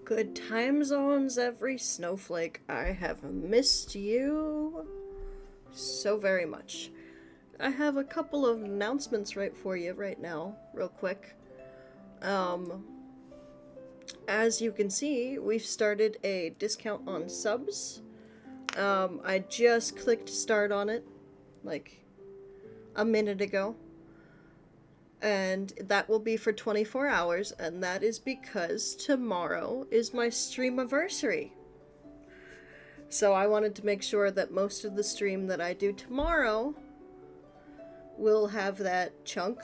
Good time zones, every snowflake. I have missed you so very much. I have a couple of announcements right for you right now, real quick. Um, as you can see, we've started a discount on subs. I just clicked start on it, like a minute ago. And that will be for 24 hours, and that is because tomorrow is my stream anniversary. So I wanted to make sure that most of the stream that I do tomorrow will have that chunk,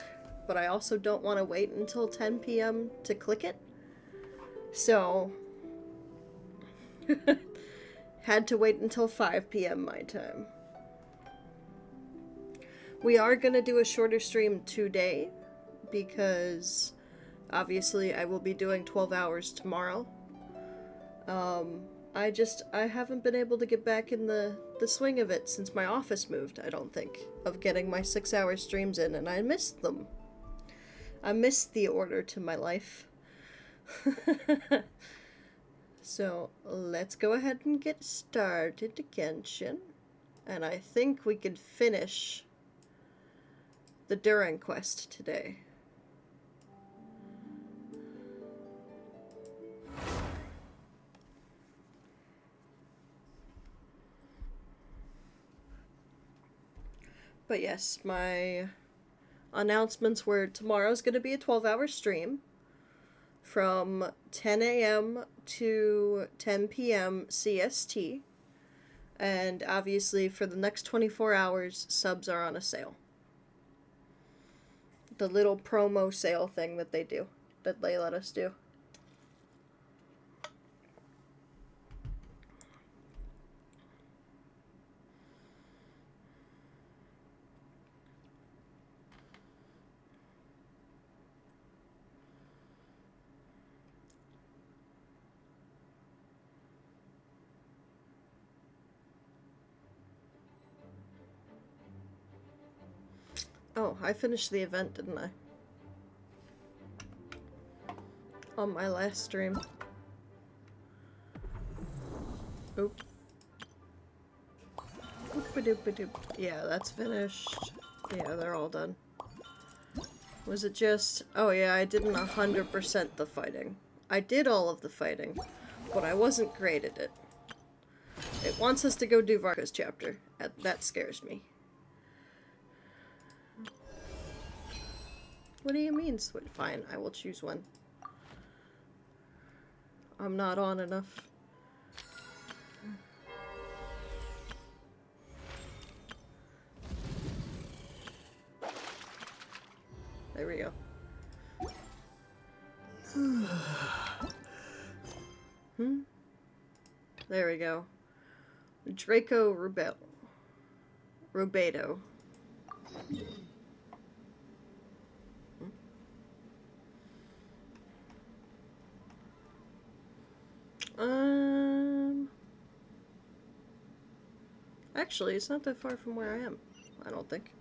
but I also don't want to wait until 10 p.m. to click it. So, had to wait until 5 p.m. my time. We are going to do a shorter stream today, because obviously I will be doing 12 hours tomorrow. I haven't been able to get back in the swing of it since my office moved, I don't think, of getting my 6-hour streams in, and I missed them. I missed the order to my life. So, let's go ahead and get started, Genshin. And I think we could finish the Duran quest today. But yes, my announcements were tomorrow's going to be a 12-hour stream from 10 a.m. to 10 p.m. CST. And obviously for the next 24 hours, subs are on a sale. The little promo sale thing that they do, that they let us do. Oh, I finished the event, didn't I? On my last stream. Oop. Oop-a-doop-a-doop. Yeah, that's finished. Yeah, they're all done. Was it just... Oh yeah, I didn't 100% the fighting. I did all of the fighting, but I wasn't great at it. It wants us to go do Varka's chapter. That scares me. What do you mean, fine, I will choose one. I'm not on enough. There we go. There we go. Draco Rubedo. Actually, it's not that far from where I am. I don't think.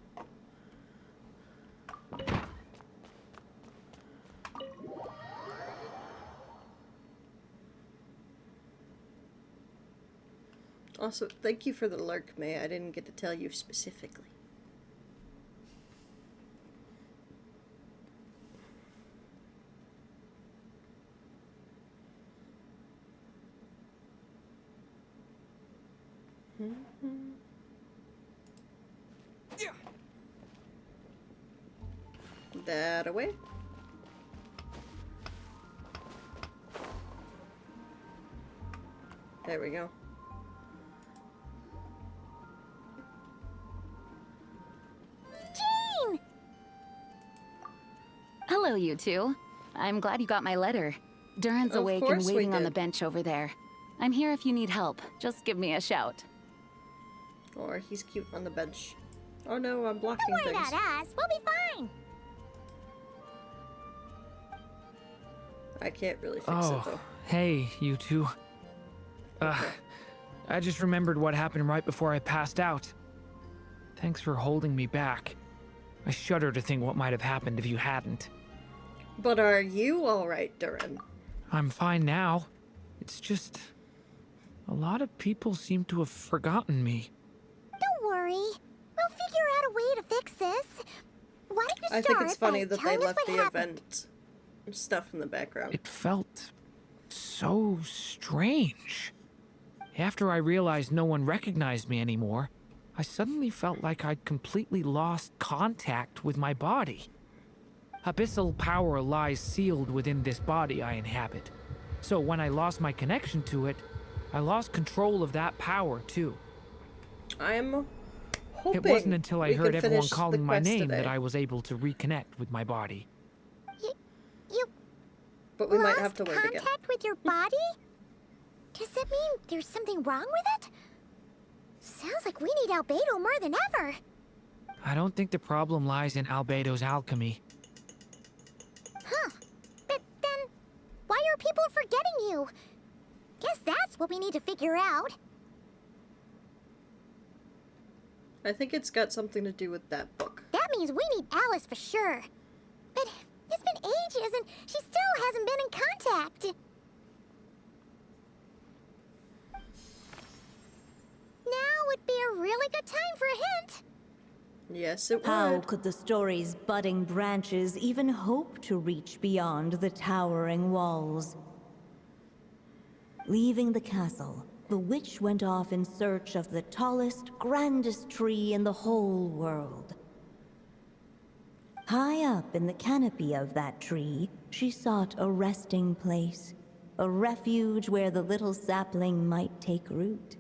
Also, thank you for the lurk, May. I didn't get to tell you specifically. That away. There we go. Jean! Hello, you two. I'm glad you got my letter. Duran's awake and waiting on the bench over there. I'm here if you need help. Just give me a shout. Or he's cute on the bench. Oh no, I'm blocking Don't worry things. about us. We'll be fine. I can't really fix it though. Oh, hey, you two. I just remembered what happened right before I passed out. Thanks for holding me back. I shudder to think what might have happened if you hadn't. But are you alright, Duran? I'm fine now. It's just... a lot of people seem to have forgotten me. Don't worry. We'll figure out a way to fix this. Why don't you start I think it's funny by that they telling us left what the happened? event stuff in the background. It felt so strange. After I realized no one recognized me anymore, I suddenly felt like I'd completely lost contact with my body. Abyssal power lies sealed within this body I inhabit. So when I lost my connection to it, I lost control of that power too. I'm hoping It wasn't until I we heard can everyone finish the calling my quest name today. that I was able to reconnect with my body. You But we might lost have to wait again. contact with your body? Does that mean there's something wrong with it? Sounds like we need Albedo more than ever. I don't think the problem lies in Albedo's alchemy. Huh. But then, why are people forgetting you? Guess that's what we need to figure out. I think it's got something to do with that book. That means we need Alice for sure. But it's been ages and she still hasn't been in contact. Now would be a really good time for a hint. Yes, it How would. could the story's budding branches even hope to reach beyond the towering walls? Leaving the castle, the witch went off in search of the tallest, grandest tree in the whole world. High up in the canopy of that tree, she sought a resting place, a refuge where the little sapling might take root.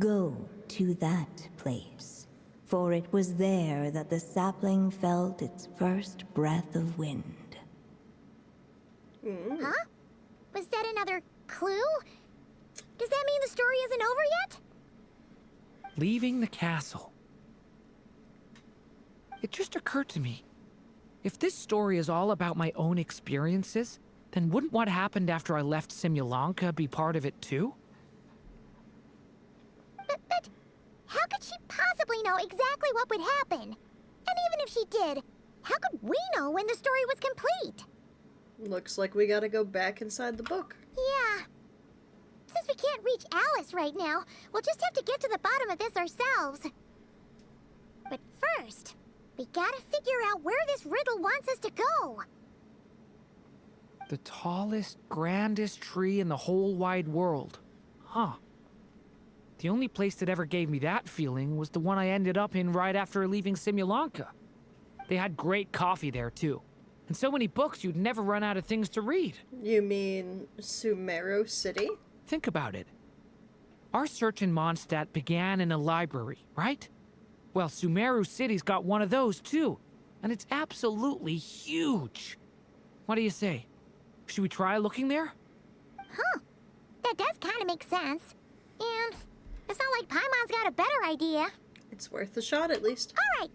Go to that place, for it was there that the sapling felt its first breath of wind. Huh? Was that another clue? Does that mean the story isn't over yet? Leaving the castle. It just occurred to me. If this story is all about my own experiences, then wouldn't what happened after I left Simulanka be part of it too? But how could she possibly know exactly what would happen? And even if she did, how could we know when the story was complete? Looks like we gotta go back inside the book. Yeah. Since we can't reach Alice right now, we'll just have to get to the bottom of this ourselves. But first, we gotta figure out where this riddle wants us to go. The tallest, grandest tree in the whole wide world. Huh. The only place that ever gave me that feeling was the one I ended up in right after leaving Simulanka. They had great coffee there, too. And so many books you'd never run out of things to read. You mean Sumeru City? Think about it. Our search in Mondstadt began in a library, right? Well, Sumeru City's got one of those, too. And it's absolutely huge. What do you say? Should we try looking there? Huh. That does kind of make sense. And it's not like Paimon's got a better idea. It's worth a shot at least. All right.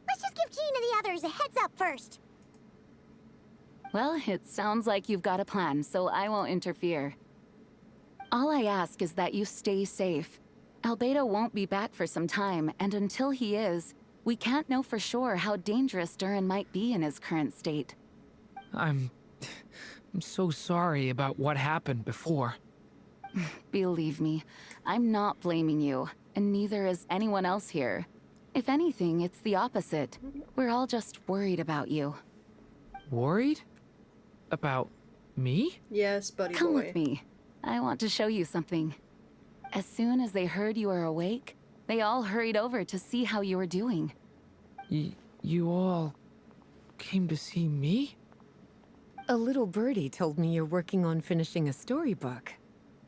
Let's just give Jean and the others a heads up first. Well, it sounds like you've got a plan, so I won't interfere. All I ask is that you stay safe. Albedo won't be back for some time, and until he is, we can't know for sure how dangerous Durin might be in his current state. I'm so sorry about what happened before. Believe me, I'm not blaming you, and neither is anyone else here. If anything, it's the opposite. We're all just worried about you. Worried? About me? Yes, buddy Come boy. with me. I want to show you something. As soon as they heard you were awake, they all hurried over to see how you were doing. You all came to see me? A little birdie told me you're working on finishing a storybook.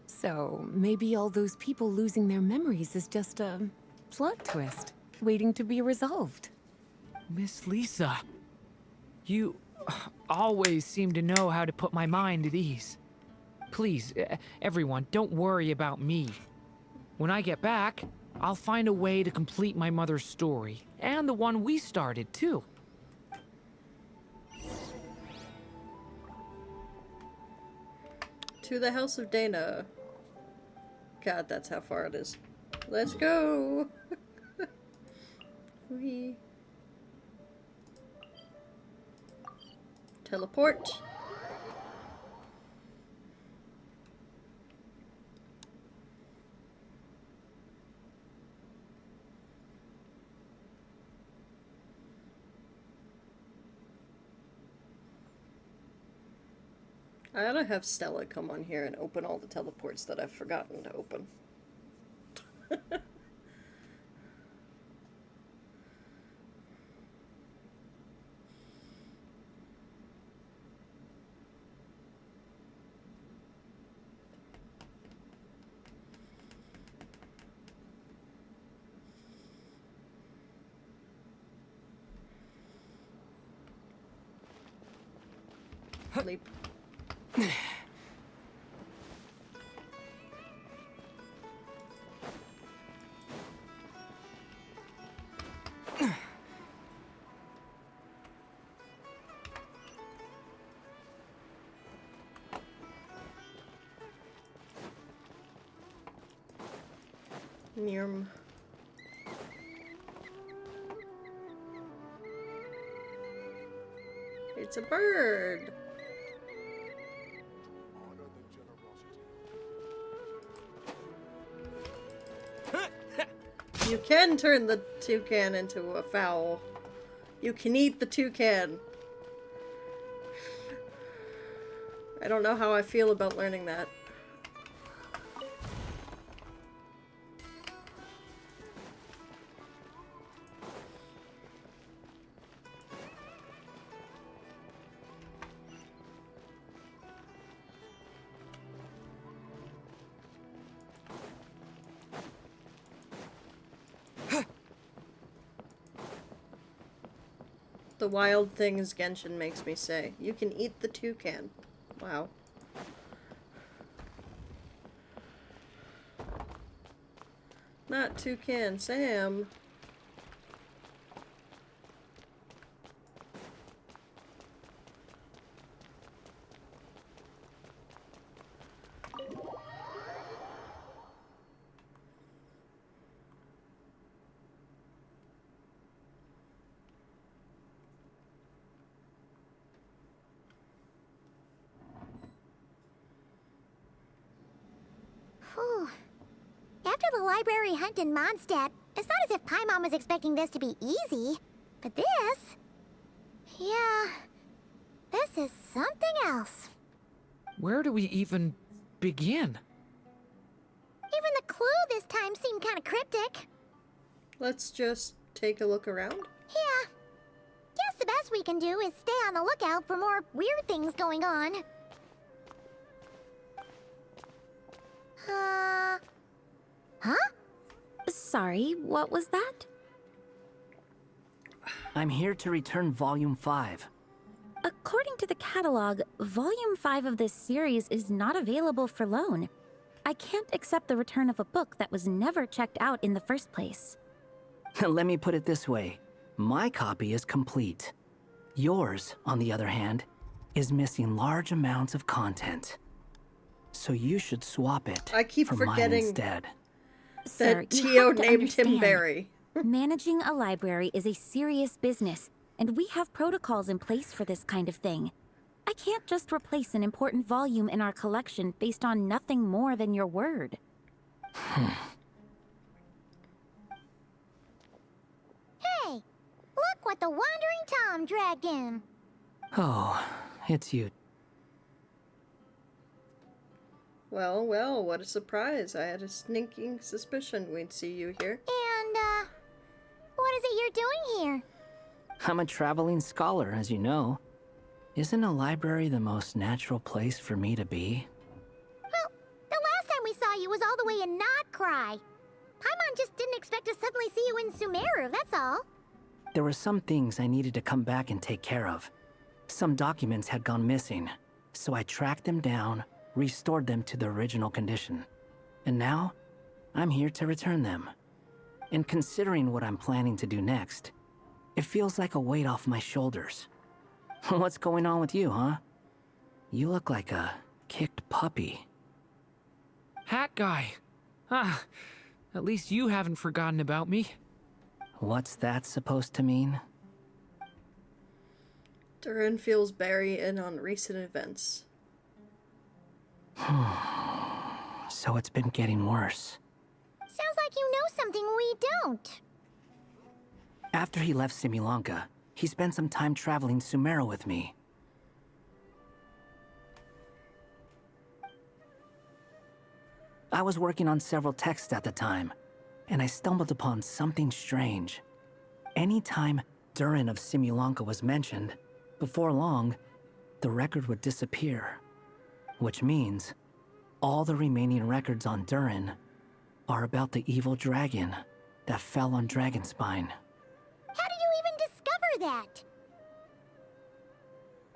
So maybe all those people losing their memories is just a plot twist, waiting to be resolved. Miss Lisa, you always seem to know how to put my mind at ease. Please, everyone, don't worry about me. When I get back, I'll find a way to complete my mother's story, and the one we started, too. To the House of Dana. God, that's how far it is. Let's go! Whee. Teleport. I ought to have Stella come on here and open all the teleports that I've forgotten to open. Leap. Nirm. It's a bird. You can turn the toucan into a fowl. You can eat the toucan. I don't know how I feel about learning that. The wild things Genshin makes me say. You can eat the toucan. Wow. Not Toucan Sam. Whew. After the library hunt in Mondstadt, it's not as if Paimon was expecting this to be easy. But this... yeah... this is something else. Where do we even begin? Even the clue this time seemed kind of cryptic. Let's just take a look around. Yeah. Guess the best we can do is stay on the lookout for more weird things going on. Huh? Sorry, what was that? I'm here to return Volume 5. According to the catalog, Volume 5 of this series is not available for loan. I can't accept the return of a book that was never checked out in the first place. Let me put it this way. My copy is complete. Yours, on the other hand, is missing large amounts of content. So you should swap it I keep for mine forgetting instead. Sir, that you Tio have to named him understand. Barry. Managing a library is a serious business, and we have protocols in place for this kind of thing. I can't just replace an important volume in our collection based on nothing more than your word. Hey, look what the Wandering Tom dragged in. Oh, it's you. Well, well, what a surprise. I had a sneaking suspicion we'd see you here. And, what is it you're doing here? I'm a traveling scholar, as you know. Isn't a library the most natural place for me to be? Well, the last time we saw you was all the way in Notcry. Paimon just didn't expect to suddenly see you in Sumeru, that's all. There were some things I needed to come back and take care of. Some documents had gone missing, so I tracked them down, restored them to the original condition. And now, I'm here to return them. And considering what I'm planning to do next, it feels like a weight off my shoulders. What's going on with you, huh? You look like a kicked puppy. Hat guy. Ah, at least you haven't forgotten about me. What's that supposed to mean? Durin feels Barry in on recent events. So it's been getting worse. Sounds like you know something we don't. After he left Similanka, he spent some time traveling Sumeru with me. I was working on several texts at the time, and I stumbled upon something strange. Anytime Durin of Simulanka was mentioned, before long, the record would disappear. Which means, all the remaining records on Durin are about the evil dragon that fell on Dragonspine. How did you even discover that?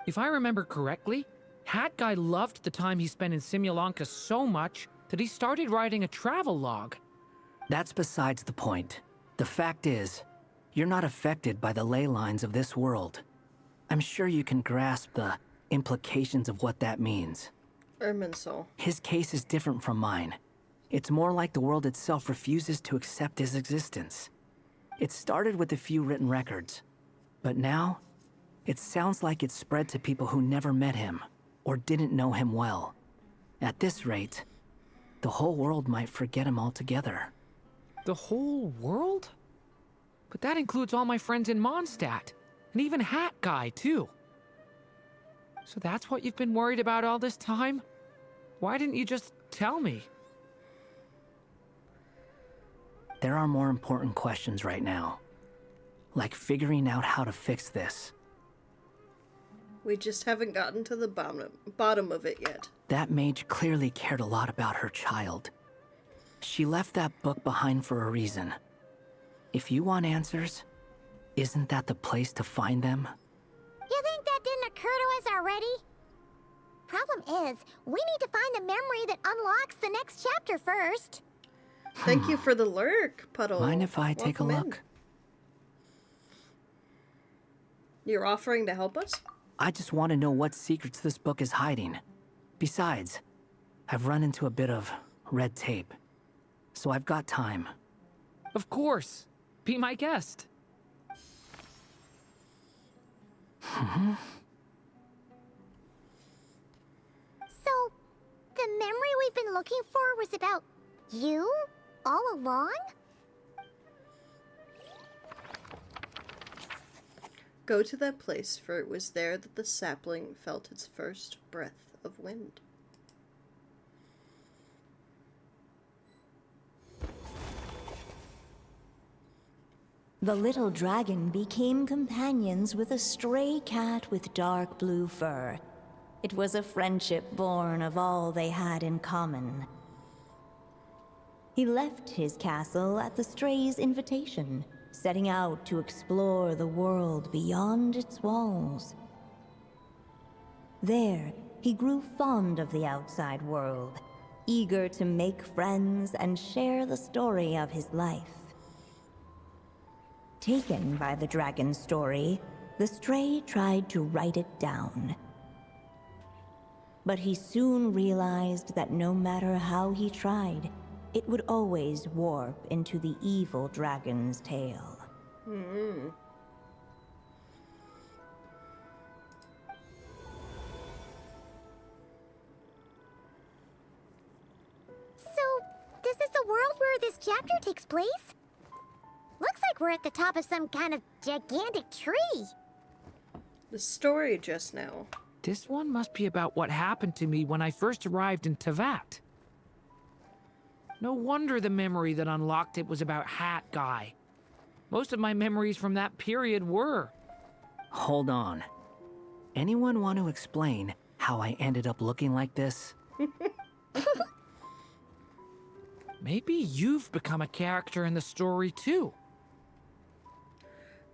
If I remember correctly, Hat Guy loved the time he spent in Simulanka so much that he started writing a travel log. That's besides the point. The fact is, you're not affected by the ley lines of this world. I'm sure you can grasp the implications of what that means. Irminsul. His case is different from mine. It's more like the world itself refuses to accept his existence. It started with a few written records, but now, it sounds like it's spread to people who never met him, or didn't know him well. At this rate, the whole world might forget him altogether. The whole world? But that includes all my friends in Mondstadt, and even Hat Guy, too. So that's what you've been worried about all this time? Why didn't you just tell me? There are more important questions right now. Like figuring out how to fix this. We just haven't gotten to the bottom of it yet. That mage clearly cared a lot about her child. She left that book behind for a reason. If you want answers, isn't that the place to find them? You think that didn't occur to us already? Problem is, we need to find the memory that unlocks the next chapter first. Thank you for the lurk, Puddle. Mind if I take a Welcome look? in. You're offering to help us? I just want to know what secrets this book is hiding. Besides, I've run into a bit of red tape, so I've got time. Of course. Be my guest. So, the memory we've been looking for was about you? All along? Go to that place, for it was there that the sapling felt its first breath of wind. The little dragon became companions with a stray cat with dark blue fur. It was a friendship born of all they had in common. He left his castle at the stray's invitation, setting out to explore the world beyond its walls. There, he grew fond of the outside world, eager to make friends and share the story of his life. Taken by the dragon's story, the stray tried to write it down. But he soon realized that no matter how he tried, it would always warp into the evil dragon's tale. So, this is the world where this chapter takes place? Looks like we're at the top of some kind of gigantic tree. The story just now. This one must be about what happened to me when I first arrived in Teyvat. No wonder the memory that unlocked it was about Hat Guy. Most of my memories from that period were. Hold on. Anyone want to explain how I ended up looking like this? Maybe you've become a character in the story too.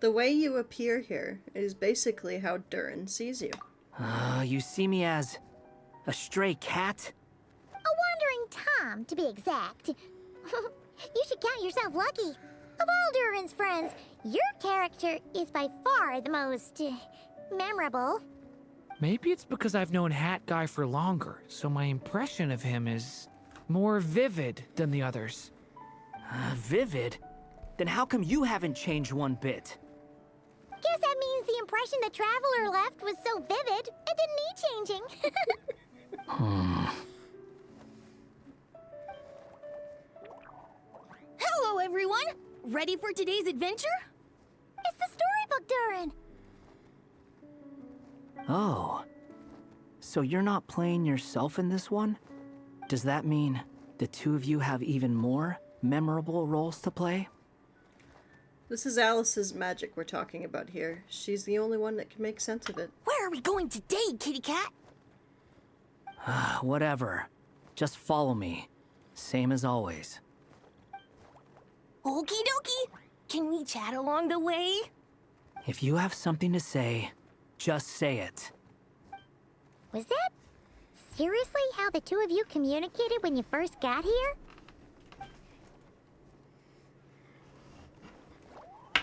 The way you appear here is basically how Durin sees you. You see me as a stray cat? A wandering Tom, to be exact. You should count yourself lucky. Of all Durin's friends, your character is by far the most memorable. Maybe it's because I've known Hat Guy for longer, so my impression of him is more vivid than the others. Vivid? Then how come you haven't changed one bit? Guess that means the impression the Traveler left was so vivid, it didn't need changing. Hello, everyone! Ready for today's adventure? It's the storybook, Durin. Oh. So you're not playing yourself in this one? Does that mean the two of you have even more memorable roles to play? This is Alice's magic we're talking about here. She's the only one that can make sense of it. Where are we going today, kitty cat? Whatever. Just follow me. Same as always. Okie dokie. Can we chat along the way? If you have something to say, just say it. Was that seriously how the two of you communicated when you first got here?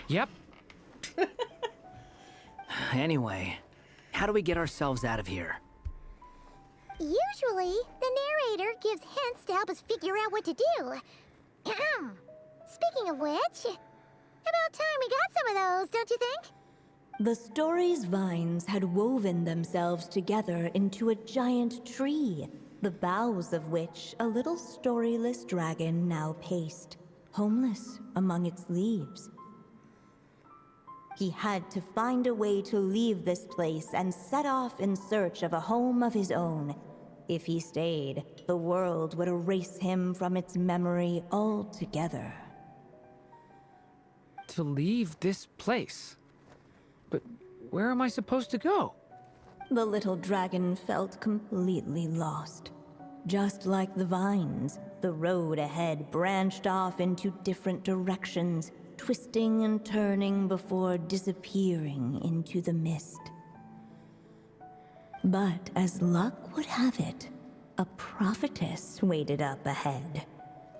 Yep. Anyway, how do we get ourselves out of here? Usually, the narrator gives hints to help us figure out what to do. Speaking of which, about time we got some of those, don't you think? The story's vines had woven themselves together into a giant tree, the boughs of which a little storyless dragon now paced, homeless among its leaves. He had to find a way to leave this place and set off in search of a home of his own. If he stayed, the world would erase him from its memory altogether. To leave this place? But where am I supposed to go? The little dragon felt completely lost. Just like the vines, the road ahead branched off into different directions, twisting and turning before disappearing into the mist. But as luck would have it, a prophetess waited up ahead.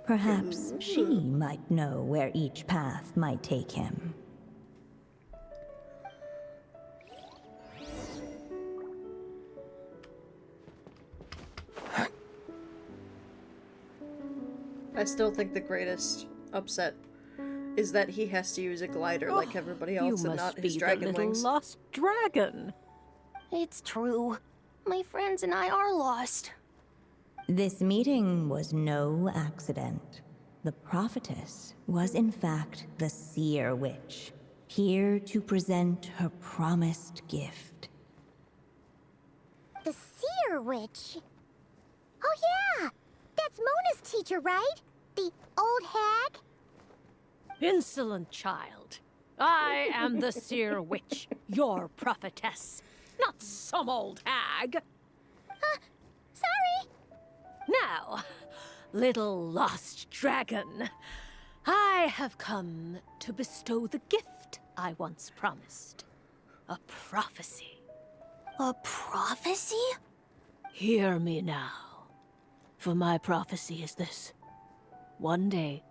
Perhaps she might know where each path might take him. I still think the greatest upset is that he has to use a glider like everybody else and not his dragon wings. Lost dragon. It's true. My friends and I are lost. This meeting was no accident. The prophetess was in fact the Seer Witch, here to present her promised gift. The Seer Witch? Oh yeah! That's Mona's teacher, right? The old hag? Insolent child. I am the Seer Witch, your prophetess, not some old hag. Sorry! Now, little lost dragon, I have come to bestow the gift I once promised. A prophecy. A prophecy? Hear me now, for my prophecy is this. One day,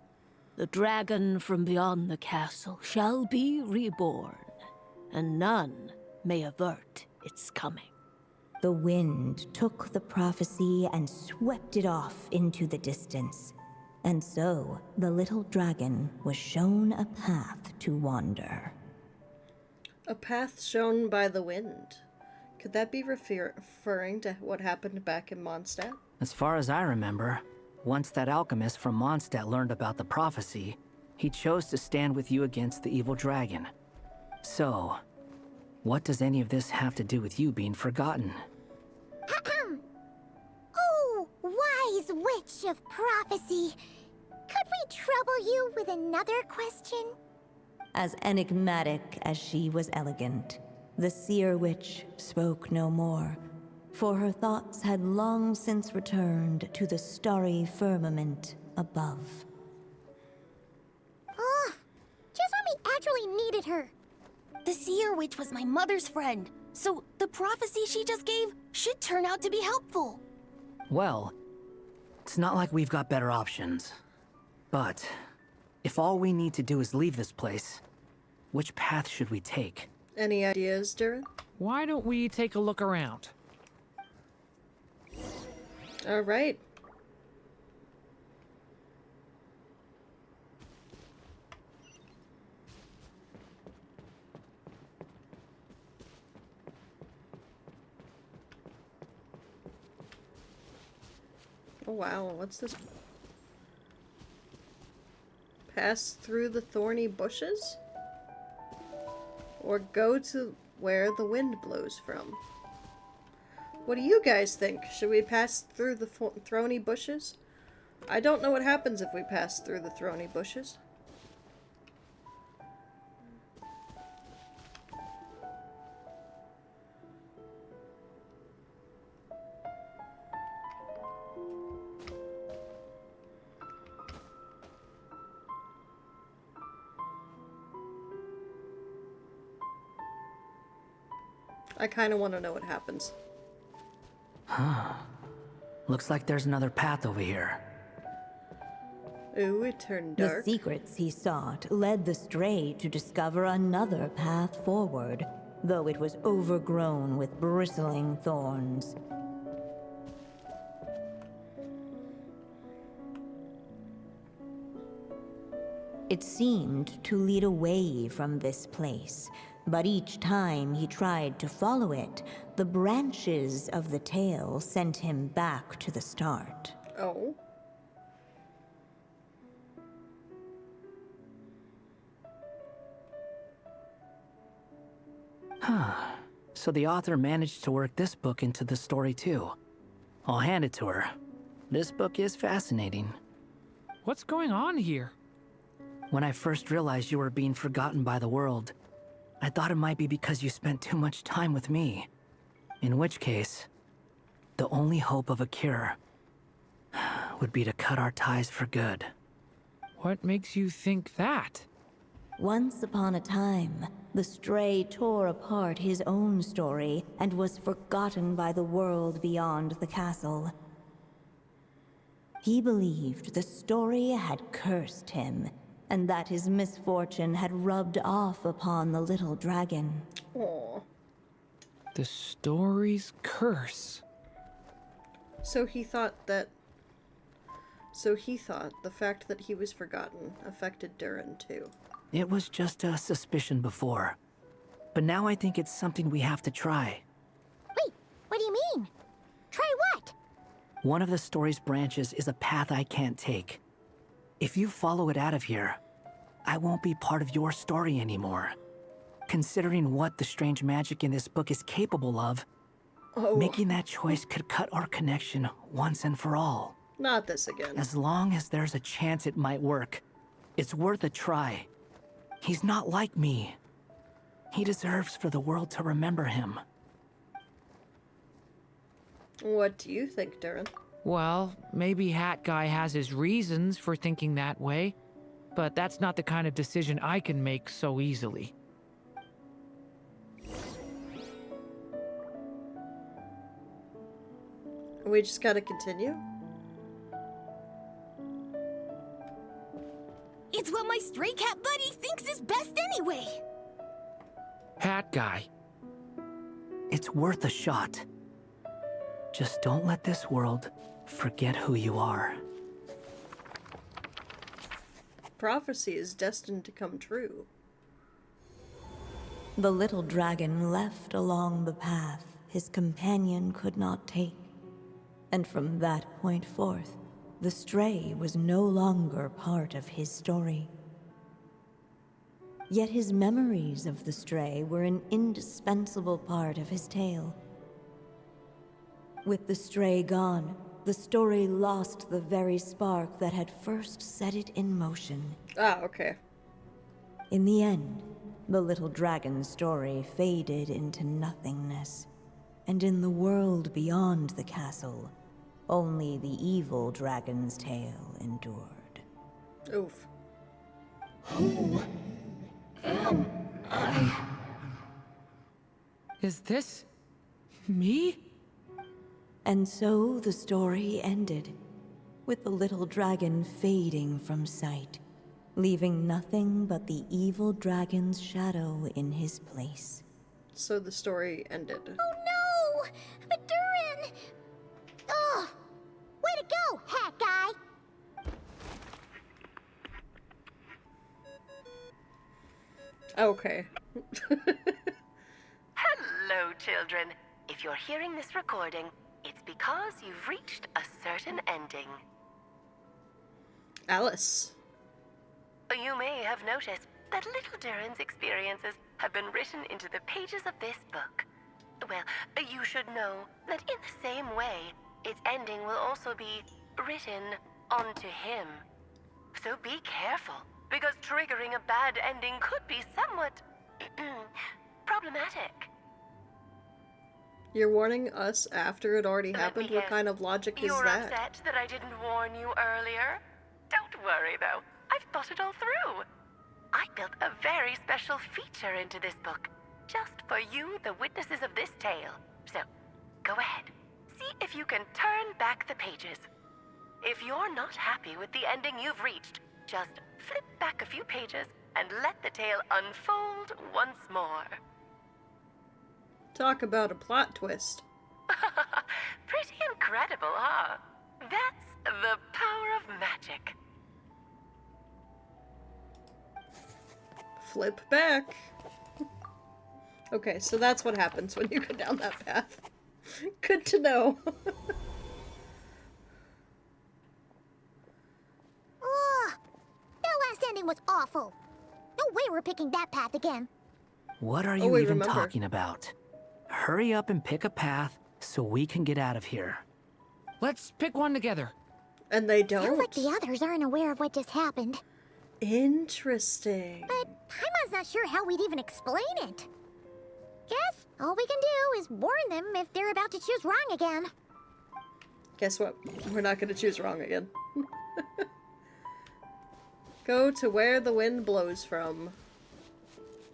the dragon from beyond the castle shall be reborn, and none may avert its coming. The wind took the prophecy and swept it off into the distance. And so, the little dragon was shown a path to wander. A path shown by the wind. Could that be referring to what happened back in Mondstadt? As far as I remember, once that alchemist from Mondstadt learned about the prophecy, he chose to stand with you against the evil dragon. So, what does any of this have to do with you being forgotten? Oh, wise witch of prophecy. Could we trouble you with another question? As enigmatic as she was elegant, the Seer Witch spoke no more, for her thoughts had long since returned to the starry firmament above. Oh, just when we actually needed her. The Seer Witch was my mother's friend, so the prophecy she just gave should turn out to be helpful. Well, it's not like we've got better options. But, if all we need to do is leave this place, which path should we take? Any ideas, Durin? Why don't we take a look around? All right. Oh wow, what's this? Pass through the thorny bushes? Or go to where the wind blows from? What do you guys think? Should we pass through the thorny bushes? I don't know what happens if we pass through the thorny bushes. I kind of want to know what happens. Looks like there's another path over here. Ooh, it turned The dark. secrets he sought led the Stray to discover another path forward, though it was overgrown with bristling thorns. It seemed to lead away from this place, but each time he tried to follow it, the branches of the tail sent him back to the start. Oh. So the author managed to work this book into the story too. I'll hand it to her. This book is fascinating. What's going on here? When I first realized you were being forgotten by the world, I thought it might be because you spent too much time with me. In which case, the only hope of a cure would be to cut our ties for good. What makes you think that? Once upon a time, the Stray tore apart his own story and was forgotten by the world beyond the castle. He believed the story had cursed him, and that his misfortune had rubbed off upon the little dragon. Aw. The story's curse. So he thought the fact that he was forgotten affected Durin too. It was just a suspicion before. But now I think it's something we have to try. Wait, what do you mean? Try what? One of the story's branches is a path I can't take. If you follow it out of here, I won't be part of your story anymore. Considering what the strange magic in this book is capable of, making that choice could cut our connection once and for all. Not this again. As long as there's a chance it might work, it's worth a try. He's not like me. He deserves for the world to remember him. What do you think, Durin? Well, maybe Hat Guy has his reasons for thinking that way, but that's not the kind of decision I can make so easily. We just gotta continue? It's what my stray cat buddy thinks is best anyway. Hat Guy. It's worth a shot. Just don't let this world forget who you are. Prophecy is destined to come true. The little dragon left along the path his companion could not take. And from that point forth, the Stray was no longer part of his story. Yet his memories of the Stray were an indispensable part of his tale. With the Stray gone, the story lost the very spark that had first set it in motion. Ah, okay. In the end, the little dragon's story faded into nothingness, and in the world beyond the castle, only the evil dragon's tale endured. Oof. Is this me? And so the story ended, with the little dragon fading from sight, leaving nothing but the evil dragon's shadow in his place. So the story ended. Oh no! But Durin! Ugh! Way to go, Hat Guy! Okay. Hello, children. If you're hearing this recording, it's because you've reached a certain ending. Alice. You may have noticed that little Durin's experiences have been written into the pages of this book. Well, you should know that in the same way, its ending will also be written onto him. So be careful, because triggering a bad ending could be somewhat problematic. You're warning us after it already Let happened? me What guess. kind of logic is You're that? upset that I didn't warn you earlier? Don't worry, though. I've thought it all through. I built a very special feature into this book, just for you, the witnesses of this tale. So, go ahead. See if you can turn back the pages. If you're not happy with the ending you've reached, just flip back a few pages and let the tale unfold once more. Talk about a plot twist. Pretty incredible, huh? That's the power of magic. Flip back. Okay, so that's what happens when you go down that path. Good to know. Ugh! That last ending was awful. No way we're picking that path again. What are Oh, you wait, even remember. talking about? Hurry up and pick a path so we can get out of here. Let's pick one together. And they don't? Sounds like the others aren't aware of what just happened. Interesting. But Paimon's not sure how we'd even explain it. Guess all we can do is warn them if they're about to choose wrong again. Guess what? We're not going to choose wrong again. Go to where the wind blows from.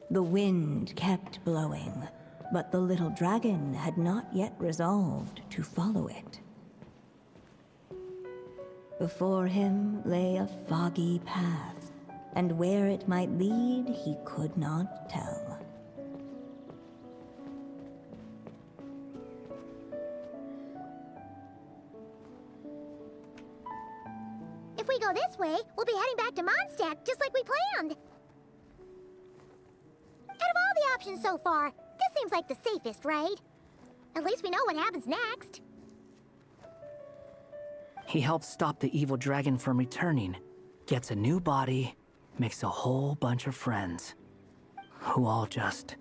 The wind kept blowing, but the little dragon had not yet resolved to follow it. Before him lay a foggy path, and where it might lead he could not tell. If we go this way, we'll be heading back to Mondstadt, just like we planned. Out of all the options so far, this seems like the safest, right? At least we know what happens next. He helps stop the evil dragon from returning, gets a new body, makes a whole bunch of friends, who all just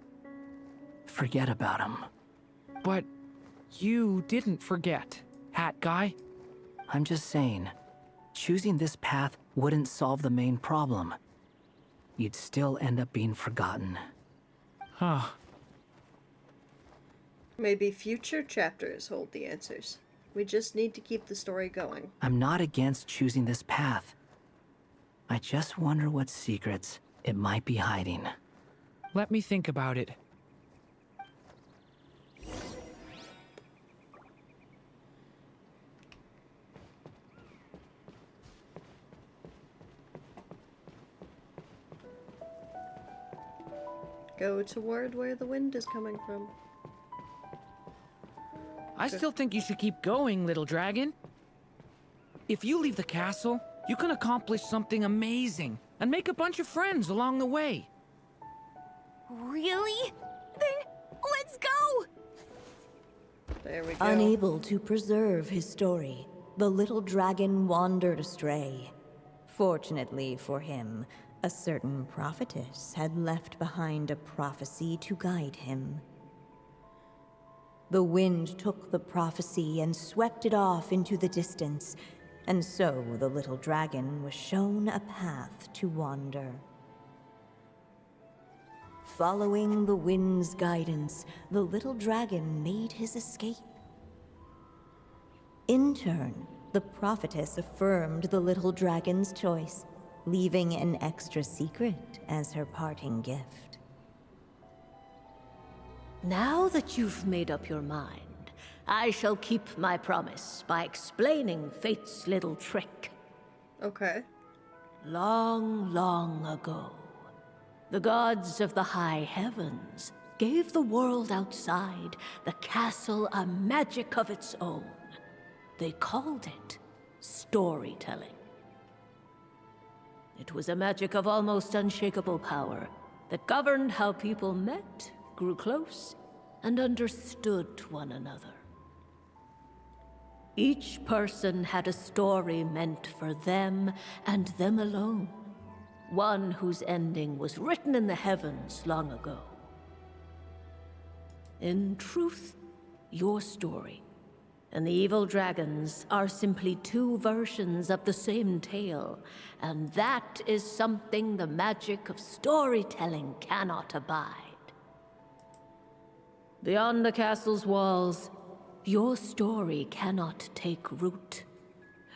forget about him. But you didn't forget, Hat Guy. I'm just saying, choosing this path wouldn't solve the main problem. You'd still end up being forgotten. Huh. Maybe future chapters hold the answers. We just need to keep the story going. I'm not against choosing this path. I just wonder what secrets it might be hiding. Let me think about it. Go toward where the wind is coming from. I still think you should keep going, little dragon. If you leave the castle, you can accomplish something amazing and make a bunch of friends along the way. Really? Then let's go! There we go. Unable to preserve his story, the little dragon wandered astray. Fortunately for him, a certain prophetess had left behind a prophecy to guide him. The wind took the prophecy and swept it off into the distance, and so the little dragon was shown a path to wander. Following the wind's guidance, the little dragon made his escape. In turn, the prophetess affirmed the little dragon's choice, leaving an extra secret as her parting gift. Now that you've made up your mind, I shall keep my promise by explaining Fate's little trick. Okay. Long, long ago, the gods of the high heavens gave the world outside the castle a magic of its own. They called it storytelling. It was a magic of almost unshakable power that governed how people met, grew close, and understood one another. Each person had a story meant for them and them alone, one whose ending was written in the heavens long ago. In truth, your story, And the evil dragons are simply two versions of the same tale, and that is something the magic of storytelling cannot abide. Beyond the castle's walls, your story cannot take root,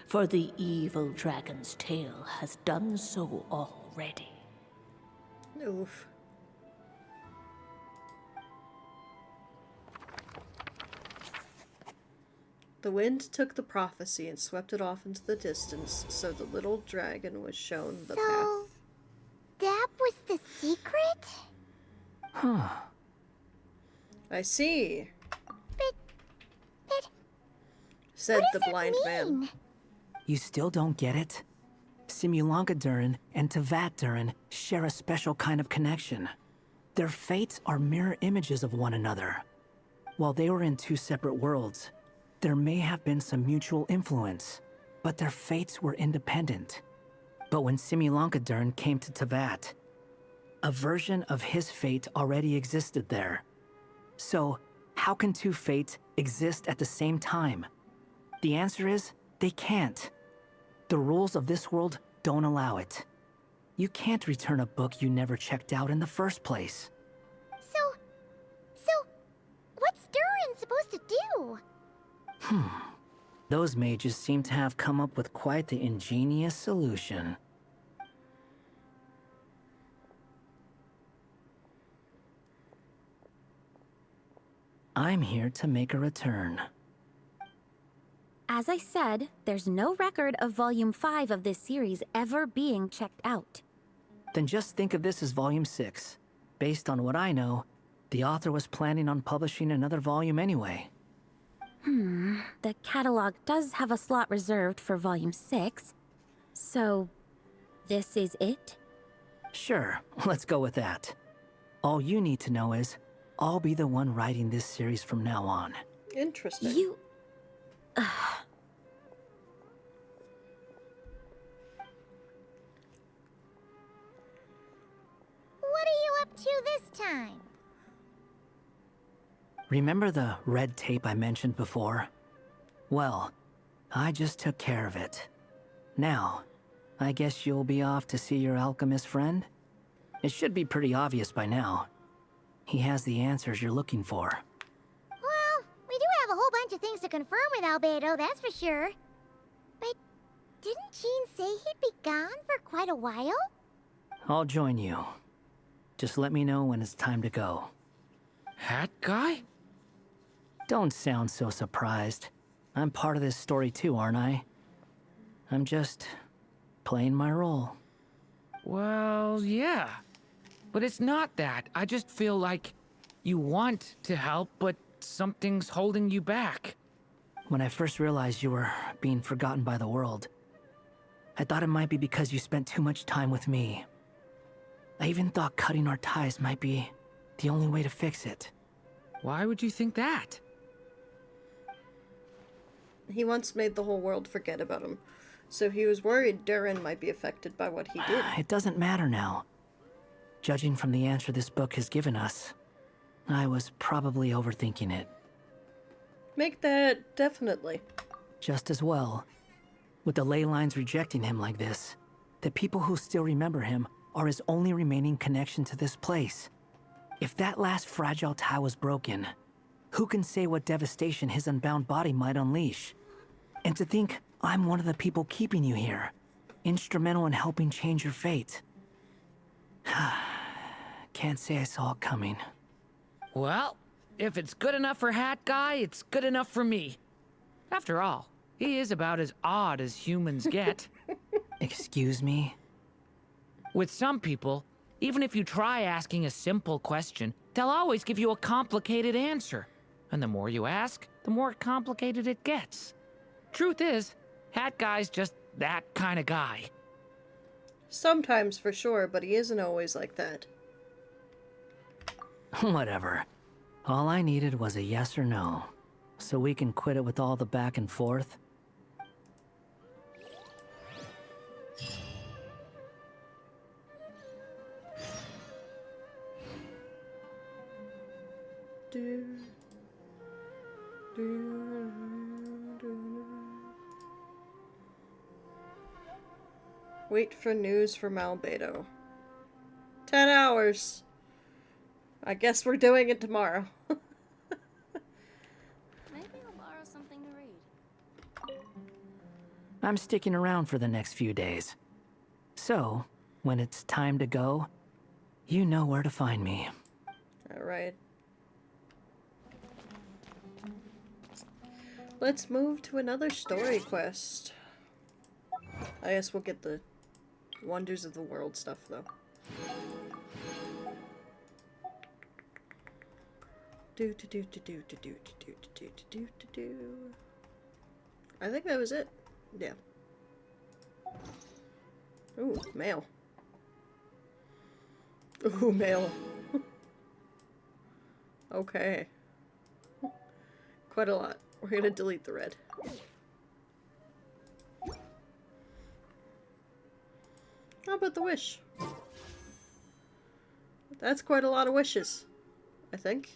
for the evil dragon's tale has done so already. Oof. The wind took the prophecy and swept it off into the distance, so the little dragon was shown the path. So, that was the secret? Huh. I see, But said what the does it blind man. mean? You still don't get it? Simulanka Durin and Tevat Durin share a special kind of connection. Their fates are mirror images of one another. While they were in two separate worlds, there may have been some mutual influence, but their fates were independent. But when Simulanka Durin came to Tevat, a version of his fate already existed there. So, how can two fates exist at the same time? The answer is, they can't. The rules of this world don't allow it. You can't return a book you never checked out in the first place. So, what's Durin supposed to do? Those mages seem to have come up with quite the ingenious solution. I'm here to make a return. As I said, there's no record of Volume 5 of this series ever being checked out. Then just think of this as Volume 6. Based on what I know, the author was planning on publishing another volume anyway. The catalog does have a slot reserved for Volume 6. So, this is it? Sure, let's go with that. All you need to know is, I'll be the one writing this series from now on. Interesting. You... What are you up to this time? Remember the red tape I mentioned before? Well, I just took care of it. Now, I guess you'll be off to see your alchemist friend? It should be pretty obvious by now. He has the answers you're looking for. Well, we do have a whole bunch of things to confirm with Albedo, that's for sure. But didn't Jean say he'd be gone for quite a while? I'll join you. Just let me know when it's time to go. Hat guy? Don't sound so surprised. I'm part of this story too, aren't I? I'm just playing my role. Well, yeah. But it's not that. I just feel like you want to help, but something's holding you back. When I first realized you were being forgotten by the world, I thought it might be because you spent too much time with me. I even thought cutting our ties might be the only way to fix it. Why would you think that? He once made the whole world forget about him, so he was worried Durin might be affected by what he did. It doesn't matter now. Judging from the answer this book has given us, I was probably overthinking it. Make that definitely. Just as well. With the ley lines rejecting him like this, the people who still remember him are his only remaining connection to this place. If that last fragile tie was broken, who can say what devastation his unbound body might unleash? And to think I'm one of the people keeping you here, instrumental in helping change your fate. Can't say I saw it coming. Well, if it's good enough for Hat Guy, it's good enough for me. After all, he is about as odd as humans get. Excuse me? With some people, even if you try asking a simple question, they'll always give you a complicated answer. And the more you ask, the more complicated it gets. Truth is, Hat Guy's just that kind of guy. Sometimes for sure, but he isn't always like that. Whatever. All I needed was a yes or no, so we can quit it with all the back and forth. Do, do, Wait for news from Albedo. 10 hours. I guess we're doing it tomorrow. Maybe I'll borrow something to read. I'm sticking around for the next few days. So, when it's time to go, you know where to find me. Alright. Let's move to another story quest. I guess we'll get the Wonders of the World stuff, though. Do do do do do do do do do do do do. I think that was it. Yeah. Ooh, mail. Ooh, mail. Okay. Quite a lot. We're gonna delete the red. How about the wish? That's quite a lot of wishes, I think.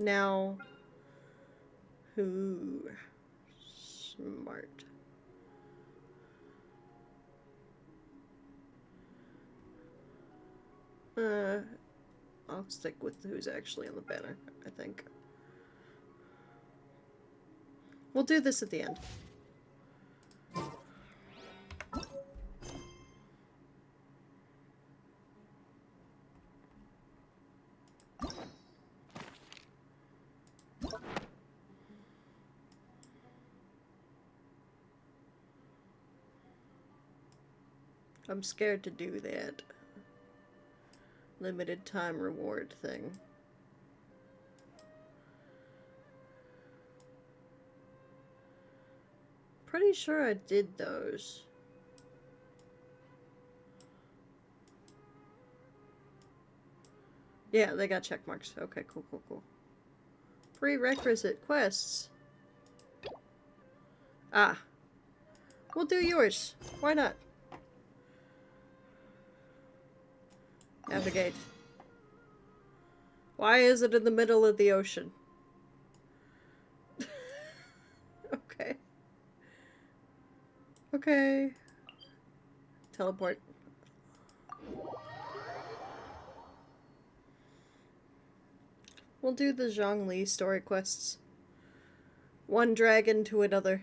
Now, who? Smart. I'll stick with who's actually on the banner, I think. We'll do this at the end. I'm scared to do that limited time reward thing. Pretty sure I did those. Yeah, they got check marks. Okay, cool, cool, cool. Prerequisite quests. Ah. We'll do yours. Why not? Navigate. Why is it in the middle of the ocean? Okay. Okay. Teleport. We'll do the Zhongli story quests. One dragon to another.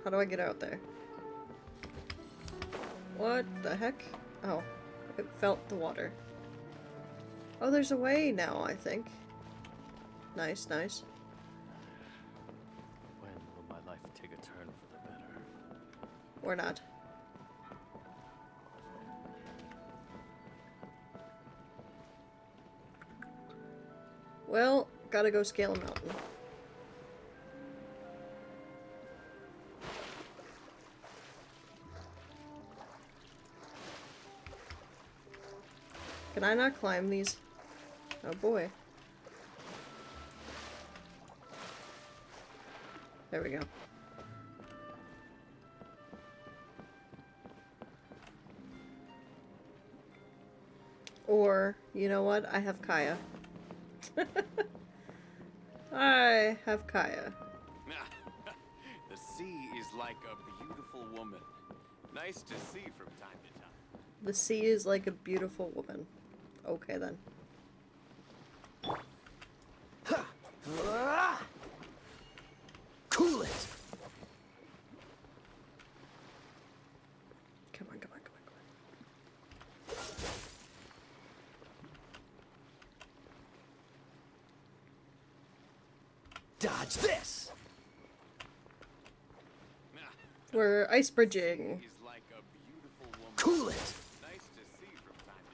How do I get out there? What the heck? Oh, it felt the water. Oh, there's a way now, I think. Nice, nice. When will my life take a turn for the better? Or not. Well, gotta go scale a mountain. Can I not climb these? Oh boy. There we go. Or, you know what? I have Kaya. I have Kaya. The sea is like a beautiful woman. Nice to see from time to time. The sea is like a beautiful woman. Okay then. Cool it! Come on, come on, come on, come on. Dodge this! We're ice bridging. Is like a beautiful woman. Cool it! Nice to see from time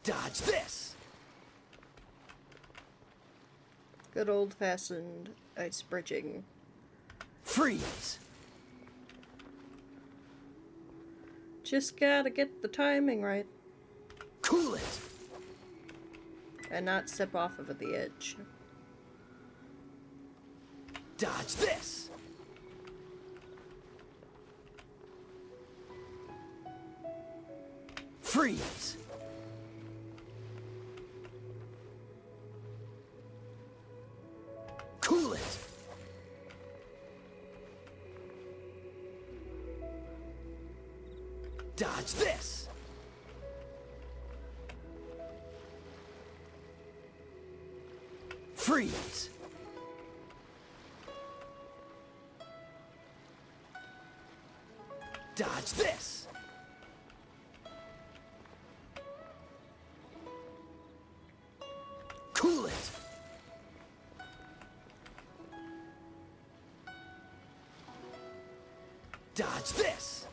to time. Dodge this! Good old-fashioned ice bridging. Freeze! Just gotta get the timing right. Cool it! And not step off of the edge. Dodge this! Freeze! Cool it! Dodge this! Freeze! Dodge this! Cool it! Dodge this!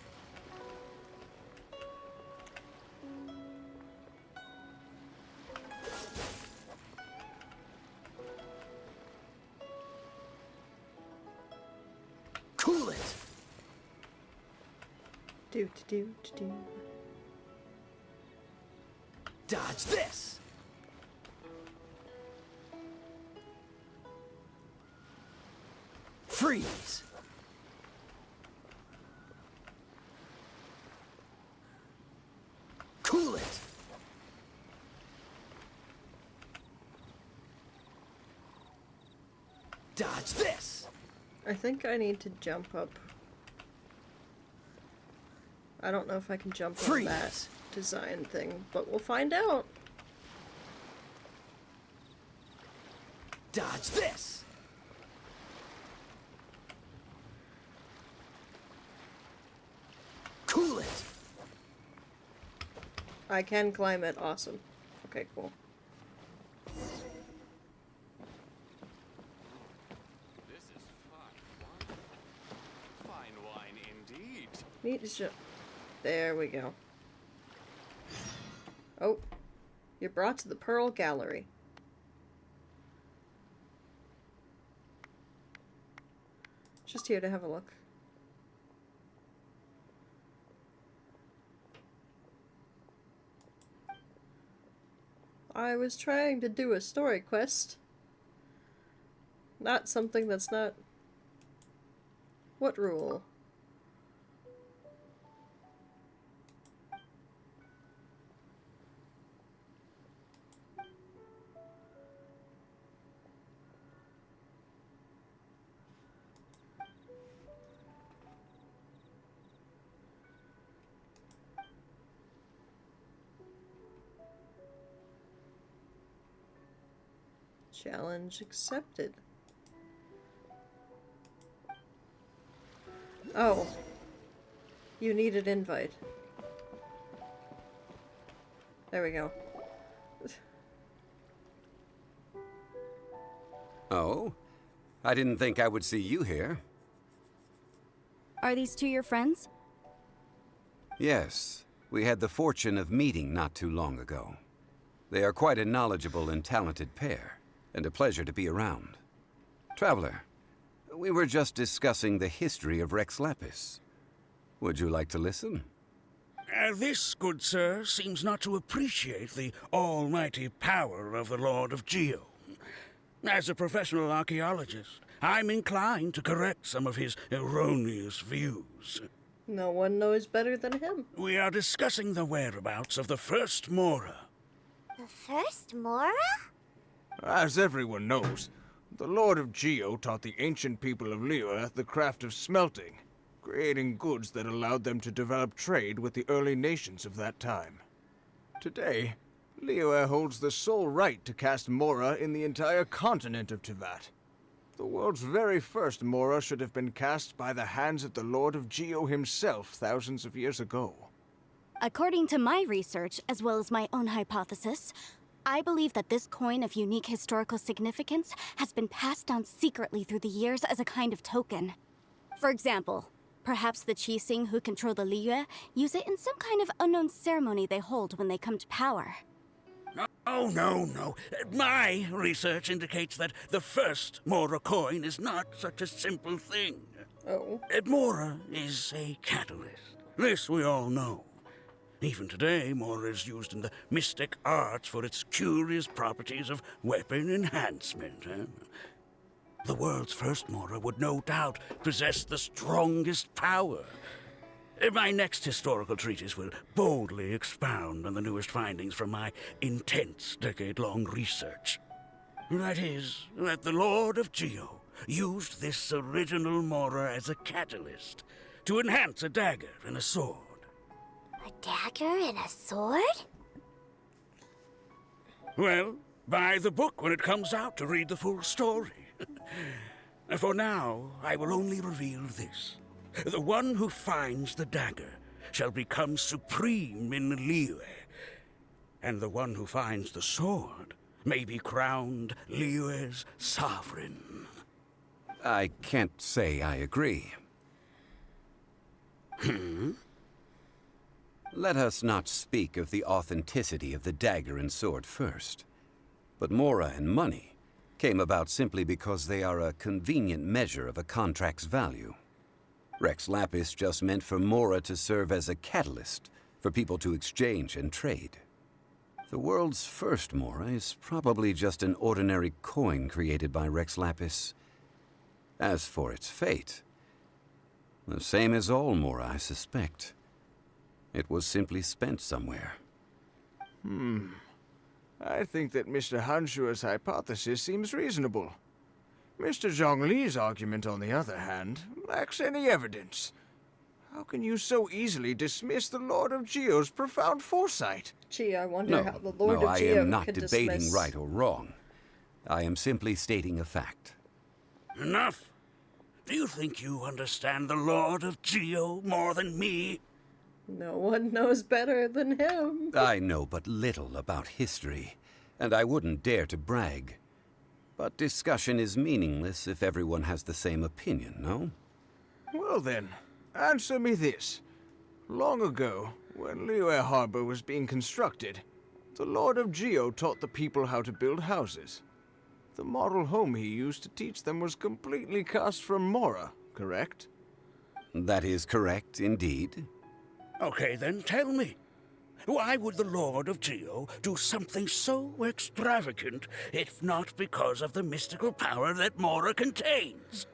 Cool it! Do. Dodge this! Freeze! Cool it! Dodge this! I think I need to jump up. I don't know if I can jump on that design thing, but we'll find out. Dodge this! Cool it! I can climb it. Awesome. Okay, cool. This is fine wine. Fine wine indeed. Neat as ju- There we go. Oh. You're brought to the Pearl Gallery. Just here to have a look. I was trying to do a story quest. Not something that's not... What rule? Challenge accepted. Oh. You needed invite. There we go. Oh? I didn't think I would see you here. Are these two your friends? Yes. We had the fortune of meeting not too long ago. They are quite a knowledgeable and talented pair, and a pleasure to be around. Traveler, we were just discussing the history of Rex Lapis. Would you like to listen? This, good sir, seems not to appreciate the almighty power of the Lord of Geo. As a professional archaeologist, I'm inclined to correct some of his erroneous views. No one knows better than him. We are discussing the whereabouts of the first Mora. The first Mora? As everyone knows, the Lord of Geo taught the ancient people of Liyue the craft of smelting, creating goods that allowed them to develop trade with the early nations of that time. Today, Liyue holds the sole right to cast Mora in the entire continent of Teyvat. The world's very first Mora should have been cast by the hands of the Lord of Geo himself thousands of years ago. According to my research, as well as my own hypothesis, I believe that this coin of unique historical significance has been passed down secretly through the years as a kind of token. For example, perhaps the Qixing who control the Liyue use it in some kind of unknown ceremony they hold when they come to power. Oh, no. My research indicates that the first Mora coin is not such a simple thing. Oh. Mora is a catalyst. This we all know. Even today, Mora is used in the mystic arts for its curious properties of weapon enhancement. The world's first Mora would no doubt possess the strongest power. My next historical treatise will boldly expound on the newest findings from my intense decade-long research. That is, that the Lord of Geo used this original Mora as a catalyst to enhance a dagger and a sword. A dagger and a sword? Well, buy the book when it comes out to read the full story. For now, I will only reveal this. The one who finds the dagger shall become supreme in Liyue, and the one who finds the sword may be crowned Liyue's sovereign. I can't say I agree. Let us not speak of the authenticity of the dagger and sword first. But Mora and money came about simply because they are a convenient measure of a contract's value. Rex Lapis just meant for Mora to serve as a catalyst for people to exchange and trade. The world's first Mora is probably just an ordinary coin created by Rex Lapis. As for its fate, the same as all Mora, I suspect. It was simply spent somewhere. I think that Mr. Hanshua's hypothesis seems reasonable. Mr. Zhongli's argument, on the other hand, lacks any evidence. How can you so easily dismiss the Lord of Geo's profound foresight? Gee, I wonder how the Lord of I Geo am not could debating dismiss... right or wrong. I am simply stating a fact. Enough! Do you think you understand the Lord of Geo more than me? No one knows better than him. I know but little about history, and I wouldn't dare to brag. But discussion is meaningless if everyone has the same opinion, no? Well then, answer me this. Long ago, when Liyue Harbor was being constructed, the Lord of Geo taught the people how to build houses. The model home he used to teach them was completely cast from Mora, correct? That is correct, indeed. Okay, then tell me. Why would the Lord of Geo do something so extravagant, if not because of the mystical power that Mora contains?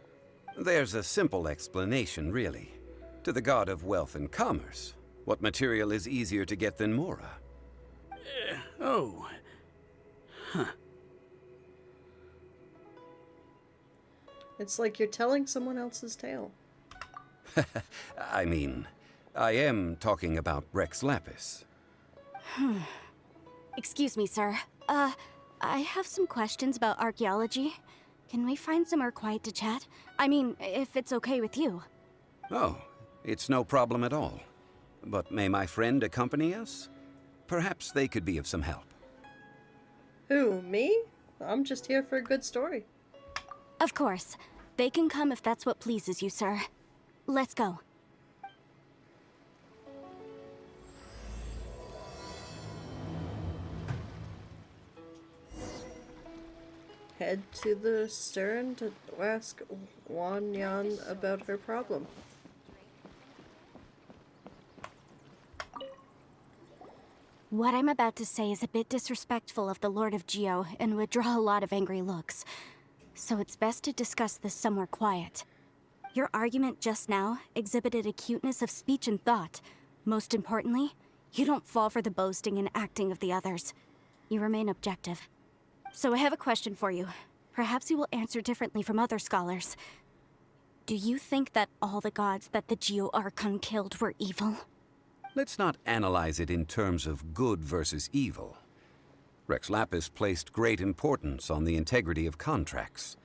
There's a simple explanation, really. To the god of wealth and commerce, what material is easier to get than Mora? It's like you're telling someone else's tale. I mean, I am talking about Rex Lapis. Excuse me, sir. I have some questions about archaeology. Can we find somewhere quiet to chat? I mean, if it's okay with you. Oh, it's no problem at all. But may my friend accompany us? Perhaps they could be of some help. Who, me? I'm just here for a good story. Of course. They can come if that's what pleases you, sir. Let's go. Head to the stern to ask Wan Yan about her problem. What I'm about to say is a bit disrespectful of the Lord of Geo and would draw a lot of angry looks. So it's best to discuss this somewhere quiet. Your argument just now exhibited acuteness of speech and thought. Most importantly, you don't fall for the boasting and acting of the others. You remain objective. So I have a question for you. Perhaps you will answer differently from other scholars. Do you think that all the gods that the Geo Archon killed were evil? Let's not analyze it in terms of good versus evil. Rex Lapis placed great importance on the integrity of contracts.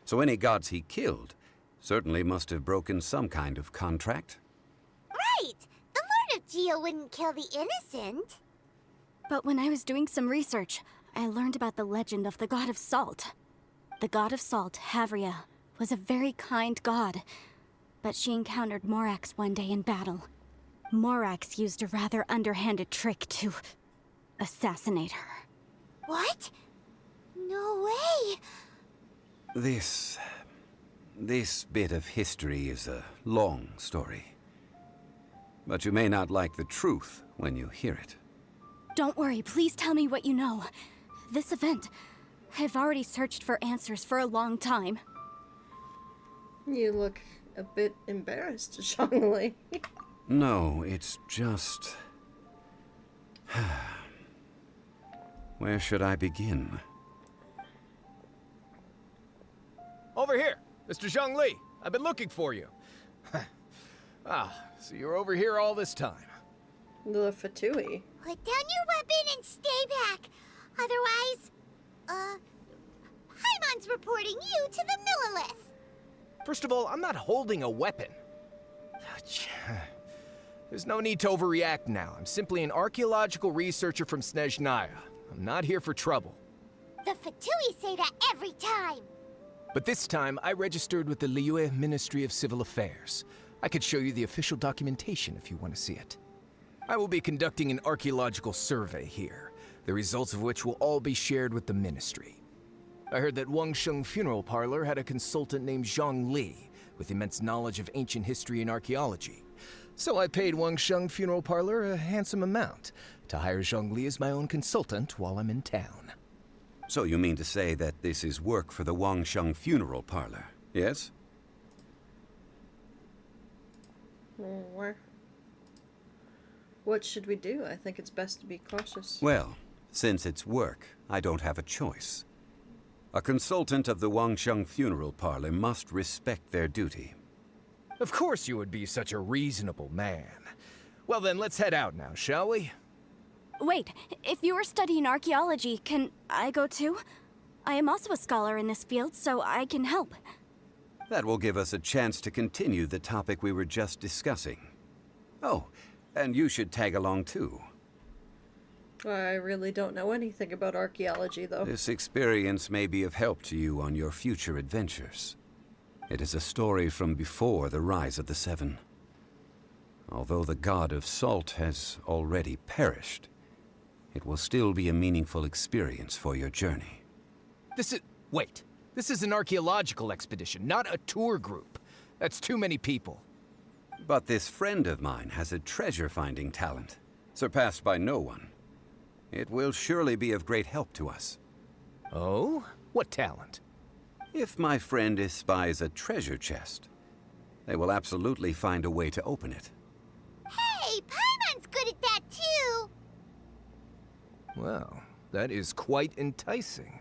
So any gods he killed certainly must have broken some kind of contract. Right! The Lord of Geo wouldn't kill the innocent. But when I was doing some research, I learned about the legend of the god of salt. The god of salt, Havria, was a very kind god, but she encountered Morax one day in battle. Morax used a rather underhanded trick to assassinate her. What? No way! This bit of history is a long story. But you may not like the truth when you hear it. Don't worry, please tell me what you know. This event, I've already searched for answers for a long time. You look a bit embarrassed, Zhongli. No, it's just... Where should I begin? Over here, Mr. Zhongli. I've been looking for you. So you're over here all this time. The Fatui. Put down your weapon and stay back. Otherwise, Paimon's reporting you to the Millilith. First of all, I'm not holding a weapon. There's no need to overreact now. I'm simply an archaeological researcher from Snezhnaya. I'm not here for trouble. The Fatui say that every time. But this time, I registered with the Liyue Ministry of Civil Affairs. I could show you the official documentation if you want to see it. I will be conducting an archaeological survey here, the results of which will all be shared with the ministry. I heard that Wangsheng Funeral Parlor had a consultant named Zhang Li, with immense knowledge of ancient history and archaeology. So I paid Wangsheng Funeral Parlor a handsome amount to hire Zhang Li as my own consultant while I'm in town. So you mean to say that this is work for the Wangsheng Funeral Parlor, yes? What should we do? I think it's best to be cautious. Well, since it's work, I don't have a choice. A consultant of the Wangsheng Funeral Parlor must respect their duty. Of course you would be such a reasonable man. Well then, let's head out now, shall we? Wait, if you are studying archaeology, can I go too? I am also a scholar in this field, so I can help. That will give us a chance to continue the topic we were just discussing. Oh, and you should tag along too. I really don't know anything about archaeology, though. This experience may be of help to you on your future adventures. It is a story from before the rise of the Seven. Although the god of salt has already perished, it will still be a meaningful experience for your journey. Wait. This is an archaeological expedition, not a tour group. That's too many people. But this friend of mine has a treasure-finding talent, surpassed by no one. It will surely be of great help to us. Oh? What talent? If my friend espies a treasure chest, they will absolutely find a way to open it. Hey, Paimon's good at that too! Well, that is quite enticing.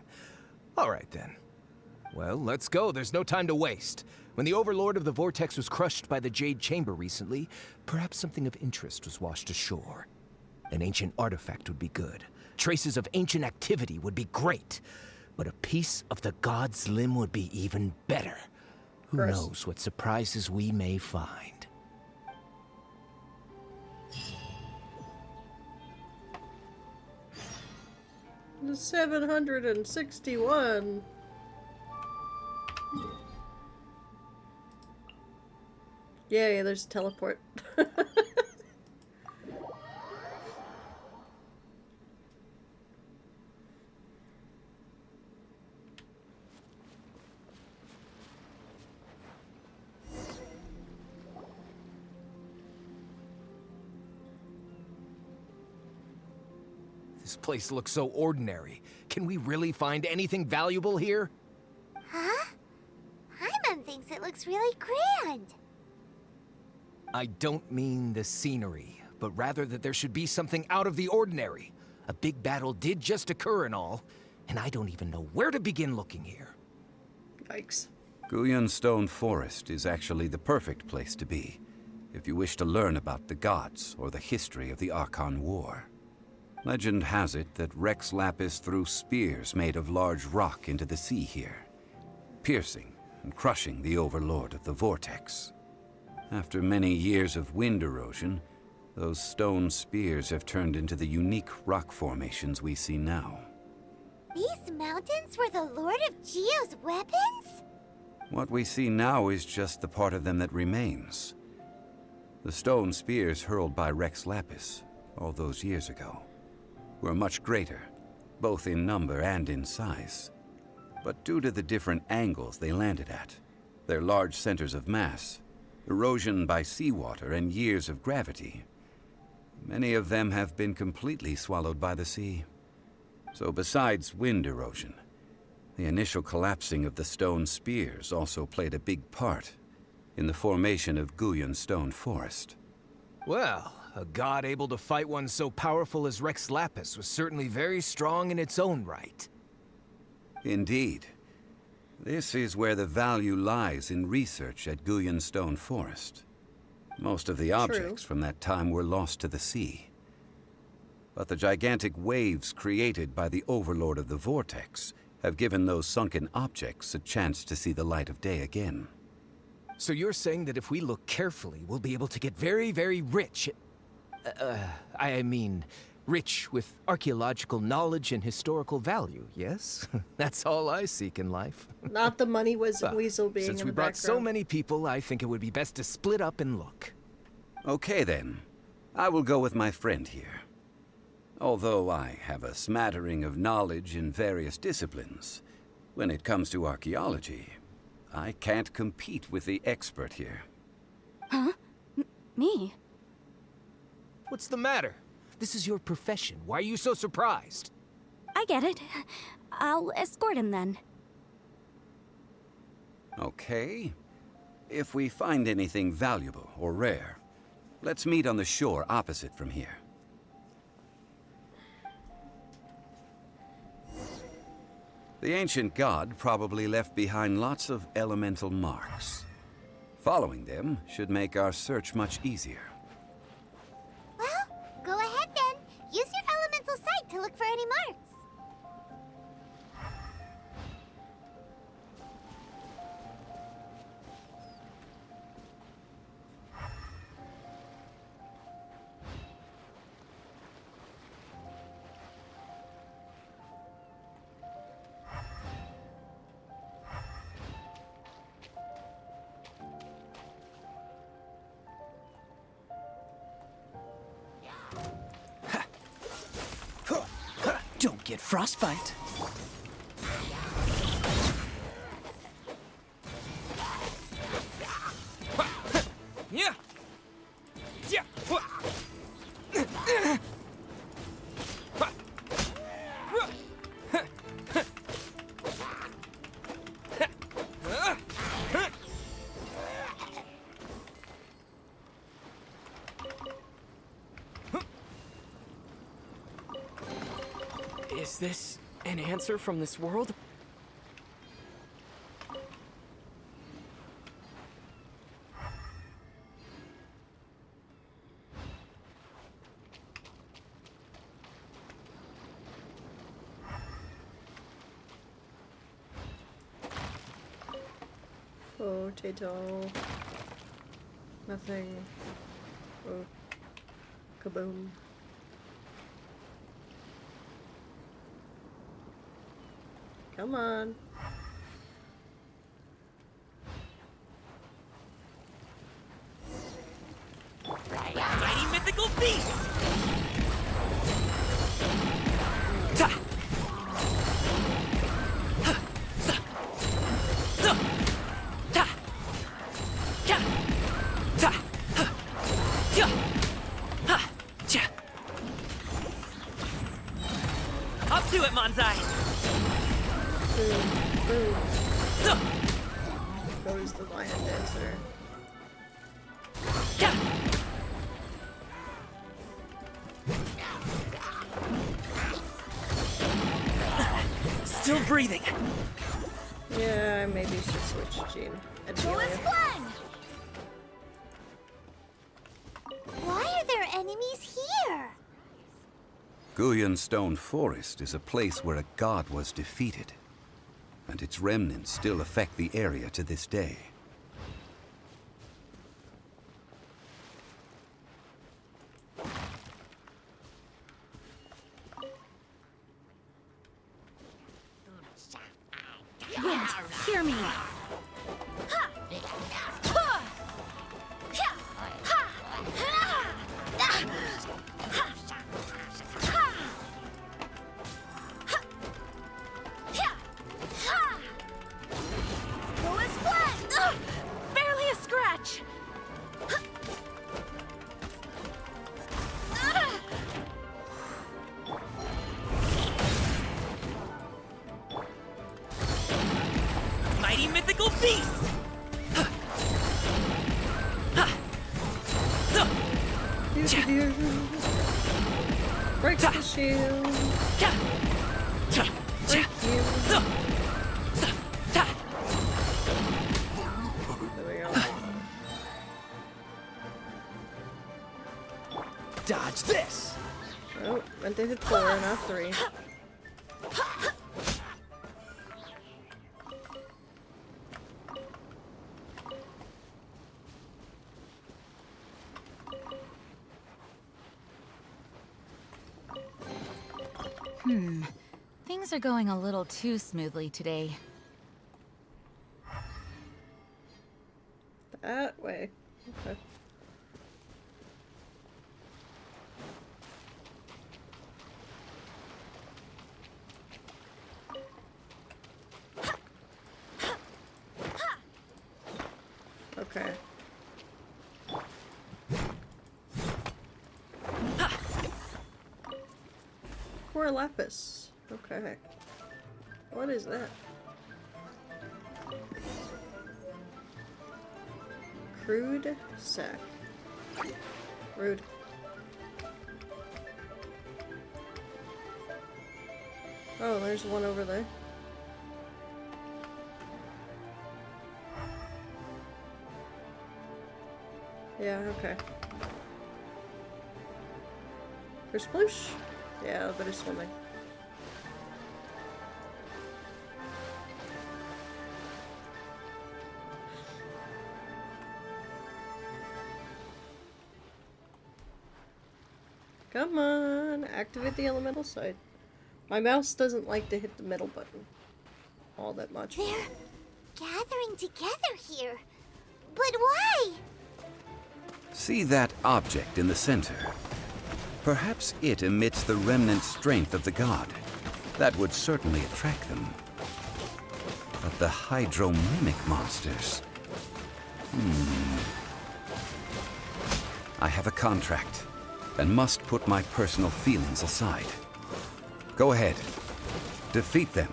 All right then. Well, let's go. There's no time to waste. When the Overlord of the Vortex was crushed by the Jade Chamber recently, perhaps something of interest was washed ashore. An ancient artifact would be good. Traces of ancient activity would be great. But a piece of the god's limb would be even better. Who knows what surprises we may find. The 761. Yay, there's a teleport. This place looks so ordinary. Can we really find anything valuable here? Huh? Paimon thinks it looks really grand. I don't mean the scenery, but rather that there should be something out of the ordinary. A big battle did just occur and all, and I don't even know where to begin looking here. Yikes. Guyan Stone Forest is actually the perfect place to be, if you wish to learn about the gods or the history of the Archon War. Legend has it that Rex Lapis threw spears made of large rock into the sea here, piercing and crushing the overlord of the vortex. After many years of wind erosion, those stone spears have turned into the unique rock formations we see now. These mountains were the Lord of Geo's weapons? What we see now is just the part of them that remains. The stone spears hurled by Rex Lapis all those years ago were much greater, both in number and in size. But due to the different angles they landed at, their large centers of mass, erosion by seawater, and years of gravity, many of them have been completely swallowed by the sea. So besides wind erosion, the initial collapsing of the stone spears also played a big part in the formation of Guyan Stone Forest. Well, a god able to fight one so powerful as Rex Lapis was certainly very strong in its own right. Indeed. This is where the value lies in research at Guyan Stone Forest. Most of the objects from that time were lost to the sea. But the gigantic waves created by the Overlord of the Vortex have given those sunken objects a chance to see the light of day again. So you're saying that if we look carefully, we'll be able to get very, very rich. I mean, rich with archaeological knowledge and historical value, yes? That's all I seek in life. Not the money weasel being since in we the brought so background. many people, I think it would be best to split up and look. Okay then. I will go with my friend here. Although I have a smattering of knowledge in various disciplines, when it comes to archaeology, I can't compete with the expert here. Huh? Me? What's the matter? This is your profession. Why are you so surprised? I get it. I'll escort him then. Okay. If we find anything valuable or rare, let's meet on the shore opposite from here. The ancient god probably left behind lots of elemental marks. Following them should make our search much easier. Well, go ahead then. Use your elemental sight to look for any marks. Don't get frostbite. Yeah. Yeah. Is this an answer from this world? Potato. Nothing. Oh. Kaboom. Come on. Mighty mythical beast! Up to it, Manzai! Boom, boom. Goes the lion dancer. Still breathing. Yeah, I maybe should switch Gene. Why are there enemies here? Guyan Stone Forest is a place where a god was defeated, and its remnants still affect the area to this day. Wind, hear me. Barely a scratch. Mighty mythical beast! Break the shield. Break you. There we go. Dodge this! Oh, meant to hit 4, not 3. Things are going a little too smoothly today. That way. Okay. Okay. Core lapis. Okay. What is that? Crude sack. Rude. Oh, there's one over there. Yeah, okay. There's sploosh? Yeah, but it's swimming. Come on, activate the elemental side. My mouse doesn't like to hit the middle button all that much. They're gathering together here. But why? See that object in the center? Perhaps it emits the remnant strength of the god. That would certainly attract them. But the hydro-mimic monsters... I have a contract, and must put my personal feelings aside. Go ahead. Defeat them,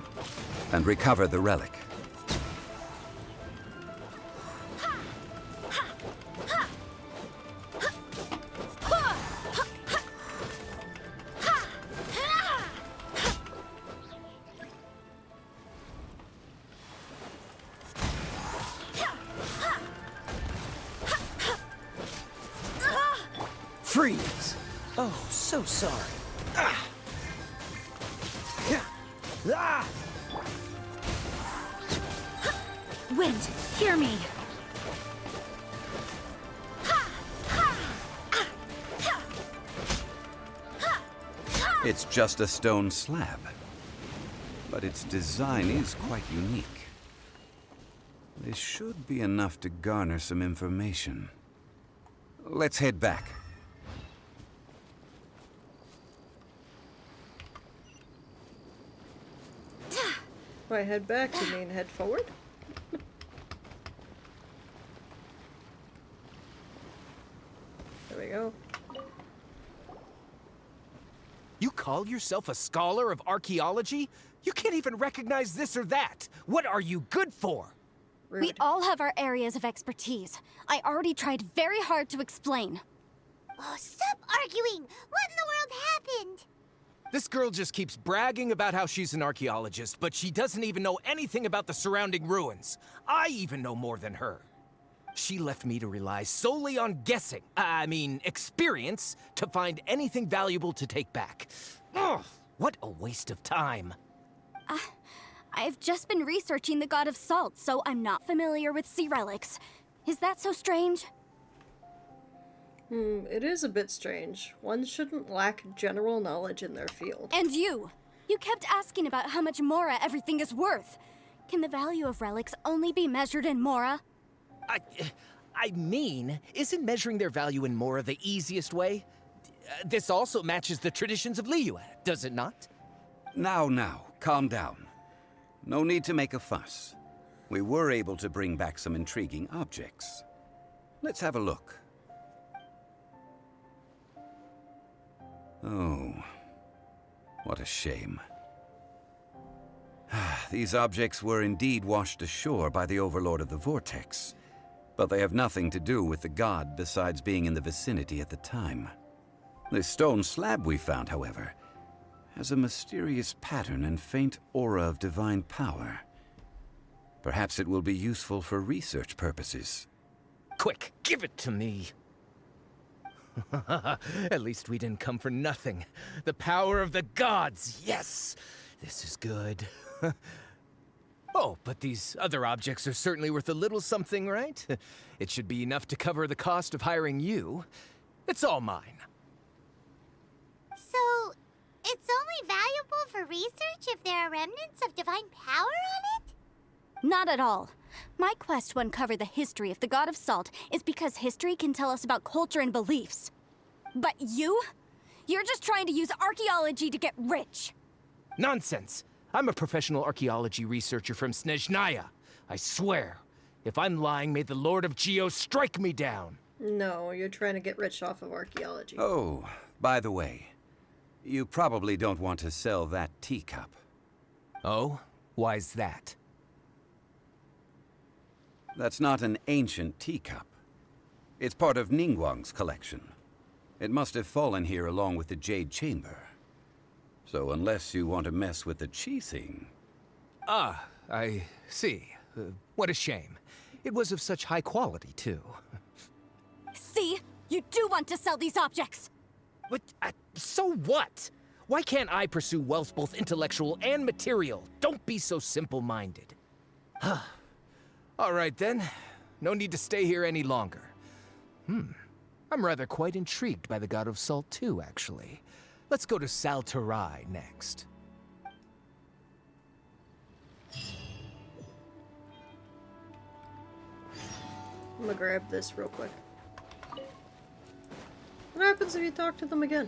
and recover the relic. Freeze! Oh, so sorry. Ah. Ah. Wind, hear me. It's just a stone slab, but its design is quite unique. This should be enough to garner some information. Let's head back. By head back, you mean head forward? There we go. You call yourself a scholar of archaeology? You can't even recognize this or that. What are you good for? Rude. We all have our areas of expertise. I already tried very hard to explain. Oh, stop arguing! What in the world happened? This girl just keeps bragging about how she's an archaeologist, but she doesn't even know anything about the surrounding ruins. I even know more than her. She left me to rely solely on guessing, experience, to find anything valuable to take back. Ugh, what a waste of time. I've just been researching the God of Salt, so I'm not familiar with sea relics. Is that so strange? It is a bit strange. One shouldn't lack general knowledge in their field. And you! You kept asking about how much Mora everything is worth. Can the value of relics only be measured in Mora? I mean, isn't measuring their value in Mora the easiest way? This also matches the traditions of Liyue, does it not? Now, calm down. No need to make a fuss. We were able to bring back some intriguing objects. Let's have a look. Oh, what a shame. These objects were indeed washed ashore by the Overlord of the Vortex, but they have nothing to do with the god besides being in the vicinity at the time. This stone slab we found, however, has a mysterious pattern and faint aura of divine power. Perhaps it will be useful for research purposes. Quick, give it to me. At least we didn't come for nothing. The power of the gods, yes! This is good. Oh, but these other objects are certainly worth a little something, right? It should be enough to cover the cost of hiring you. It's all mine. So, it's only valuable for research if there are remnants of divine power on it? Not at all. My quest to uncover the history of the God of Salt is because history can tell us about culture and beliefs. But you? You're just trying to use archaeology to get rich. Nonsense! I'm a professional archaeology researcher from Snezhnaya. I swear, if I'm lying, may the Lord of Geo strike me down. No, you're trying to get rich off of archaeology. Oh, by the way, you probably don't want to sell that teacup. Oh? Why's that? That's not an ancient teacup. It's part of Ningguang's collection. It must have fallen here along with the Jade Chamber. So unless you want to mess with the Qixing... Ah, I see. What a shame. It was of such high quality, too. See? You do want to sell these objects! But, so what? Why can't I pursue wealth both intellectual and material? Don't be so simple-minded. All right, then. No need to stay here any longer. I'm rather quite intrigued by the God of Salt, too, actually. Let's go to Sal Tarai next. I'm gonna grab this real quick. What happens if you talk to them again?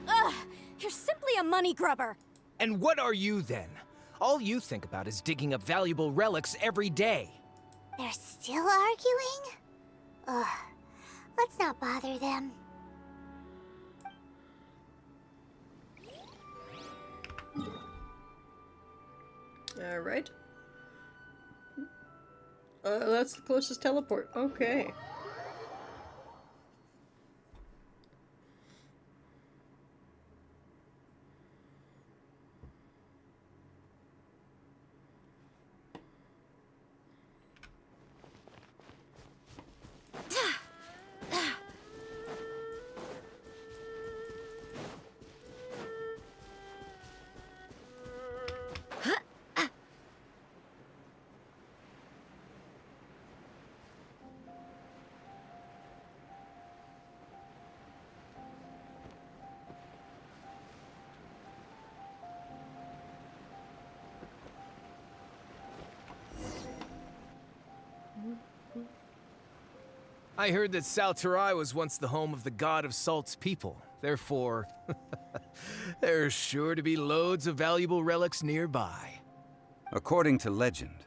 Ugh! You're simply a money grubber! And what are you, then? All you think about is digging up valuable relics every day. They're still arguing? Ugh. Let's not bother them. Alright. That's the closest teleport. Okay. I heard that Sal Tarai was once the home of the God of Salt's people. Therefore, there's sure to be loads of valuable relics nearby. According to legend,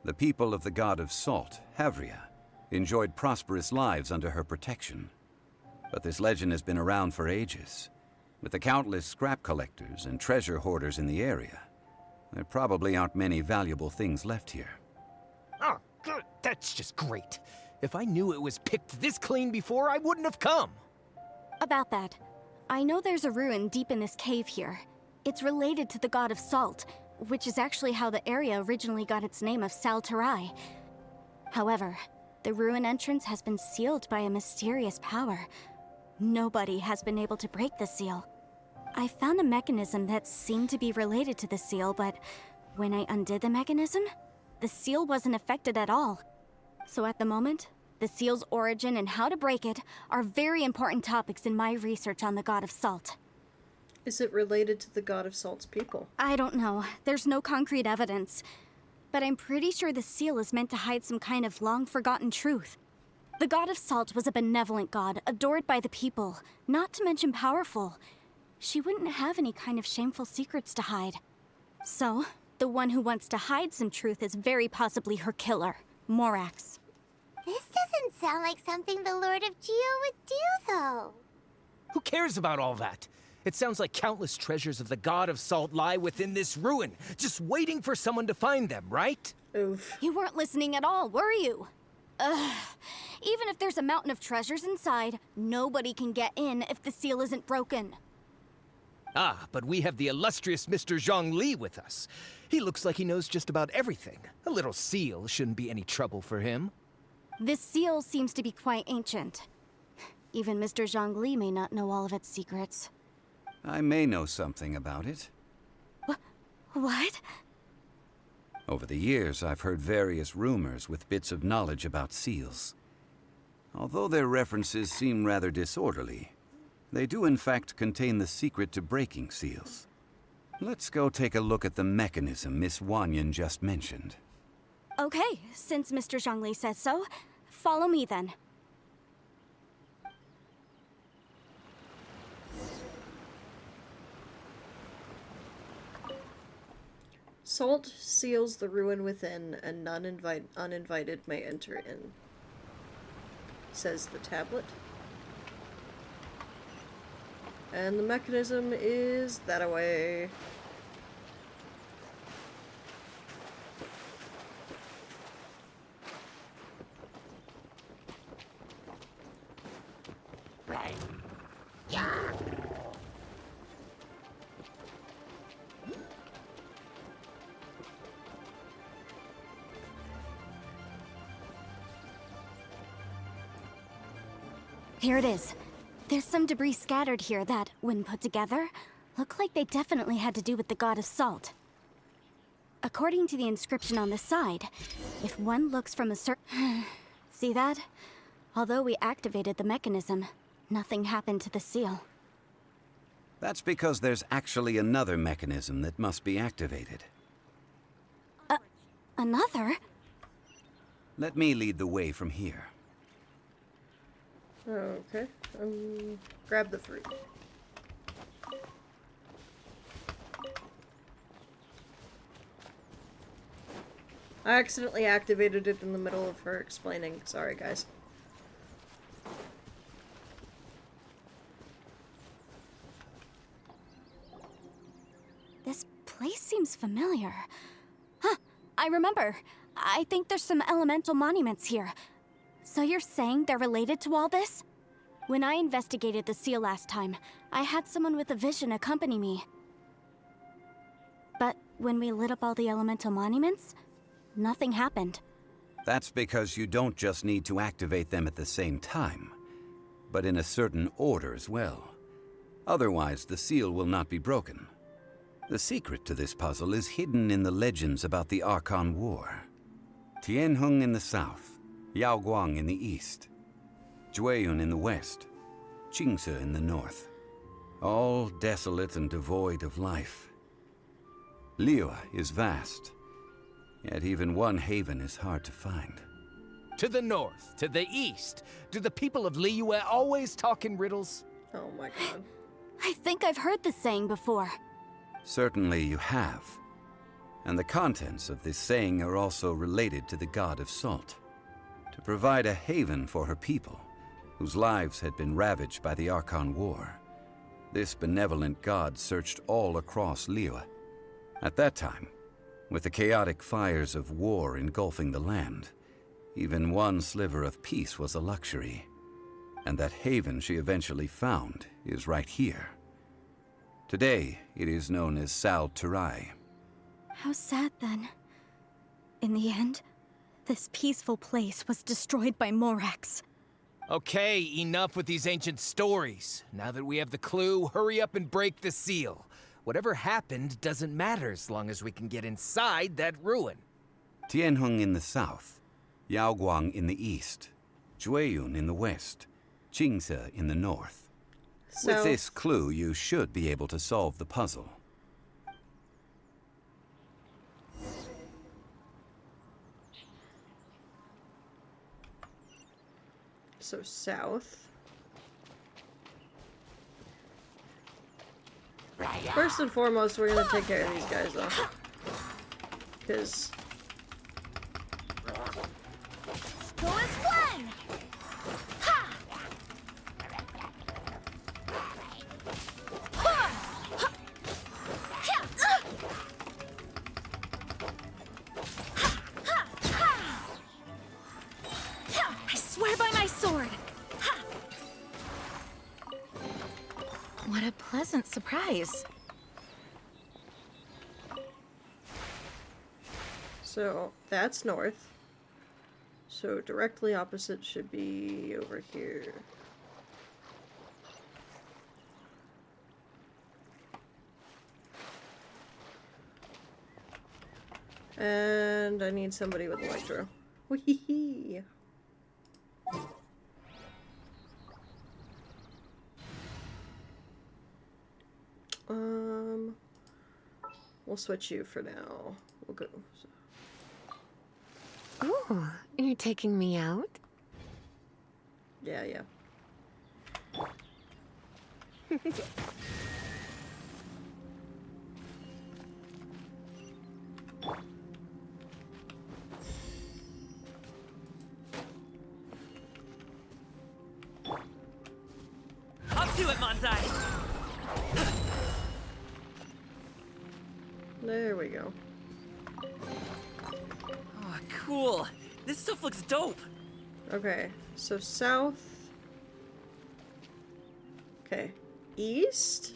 the people of the God of Salt, Havria, enjoyed prosperous lives under her protection. But this legend has been around for ages. With the countless scrap collectors and treasure hoarders in the area, there probably aren't many valuable things left here. Oh, good. That's just great. If I knew it was picked this clean before, I wouldn't have come. About that, I know there's a ruin deep in this cave here. It's related to the God of Salt, which is actually how the area originally got its name of Sal Tarai. However, the ruin entrance has been sealed by a mysterious power. Nobody has been able to break the seal. I found a mechanism that seemed to be related to the seal, but when I undid the mechanism, the seal wasn't affected at all. So at the moment, the seal's origin and how to break it are very important topics in my research on the God of Salt. Is it related to the God of Salt's people? I don't know. There's no concrete evidence. But I'm pretty sure the seal is meant to hide some kind of long-forgotten truth. The God of Salt was a benevolent god, adored by the people, not to mention powerful. She wouldn't have any kind of shameful secrets to hide. So, the one who wants to hide some truth is very possibly her killer, Morax. This doesn't sound like something the Lord of Geo would do, though. Who cares about all that? It sounds like countless treasures of the God of Salt lie within this ruin, just waiting for someone to find them, right? Oof. You weren't listening at all, were you? Ugh. Even if there's a mountain of treasures inside, nobody can get in if the seal isn't broken. Ah, but we have the illustrious Mr. Zhongli with us. He looks like he knows just about everything. A little seal shouldn't be any trouble for him. This seal seems to be quite ancient. Even Mr. Zhongli may not know all of its secrets. I may know something about it. What? Over the years, I've heard various rumors with bits of knowledge about seals. Although their references seem rather disorderly, they do in fact contain the secret to breaking seals. Let's go take a look at the mechanism Miss Wanyan just mentioned. Okay, since Mr. Zhongli says so, follow me then. Salt seals the ruin within, and none uninvited may enter in, says the tablet. And the mechanism is that away. Here it is. There's some debris scattered here that, when put together, look like they definitely had to do with the God of Salt. According to the inscription on the side, if one looks from a certain... See that? Although we activated the mechanism, nothing happened to the seal. That's because there's actually another mechanism that must be activated. Another? Let me lead the way from here. Okay. Grab the fruit. I accidentally activated it in the middle of her explaining. Sorry, guys. This place seems familiar. Huh, I remember. I think there's some elemental monuments here. So you're saying they're related to all this? When I investigated the seal last time, I had someone with a vision accompany me. But when we lit up all the elemental monuments, nothing happened. That's because you don't just need to activate them at the same time, but in a certain order as well. Otherwise, the seal will not be broken. The secret to this puzzle is hidden in the legends about the Archon War. Tianheng in the south, Yaoguang in the east, Jueyun in the west, Qingce in the north. All desolate and devoid of life. Liyue is vast, yet even one haven is hard to find. To the north, to the east. Do the people of Liyue always talk in riddles? Oh my god. I think I've heard this saying before. Certainly you have. And the contents of this saying are also related to the God of Salt. To provide a haven for her people, whose lives had been ravaged by the Archon War, this benevolent god searched all across Liyue. At that time, with the chaotic fires of war engulfing the land, even one sliver of peace was a luxury. And that haven she eventually found is right here. Today, it is known as Sal Turai. How sad then. In the end, this peaceful place was destroyed by Morax. Okay, enough with these ancient stories. Now that we have the clue, hurry up and break the seal. Whatever happened doesn't matter as long as we can get inside that ruin. Tianheng in the south, Yaoguang in the east, Jueyun in the west, Qingce in the north. With this clue, you should be able to solve the puzzle. So south. First and foremost, we're gonna take care of these guys, though. Because... Go as one! Ha! I swear by my sword! What a pleasant surprise. So, that's north. So, directly opposite should be over here. And I need somebody with electro. Wee-hee-hee. We'll switch you for now. We'll go. Oh, you're taking me out? Yeah, yeah. Up to it, Manzai! There we go. Oh, cool. This stuff looks dope. Okay, so south. Okay, east.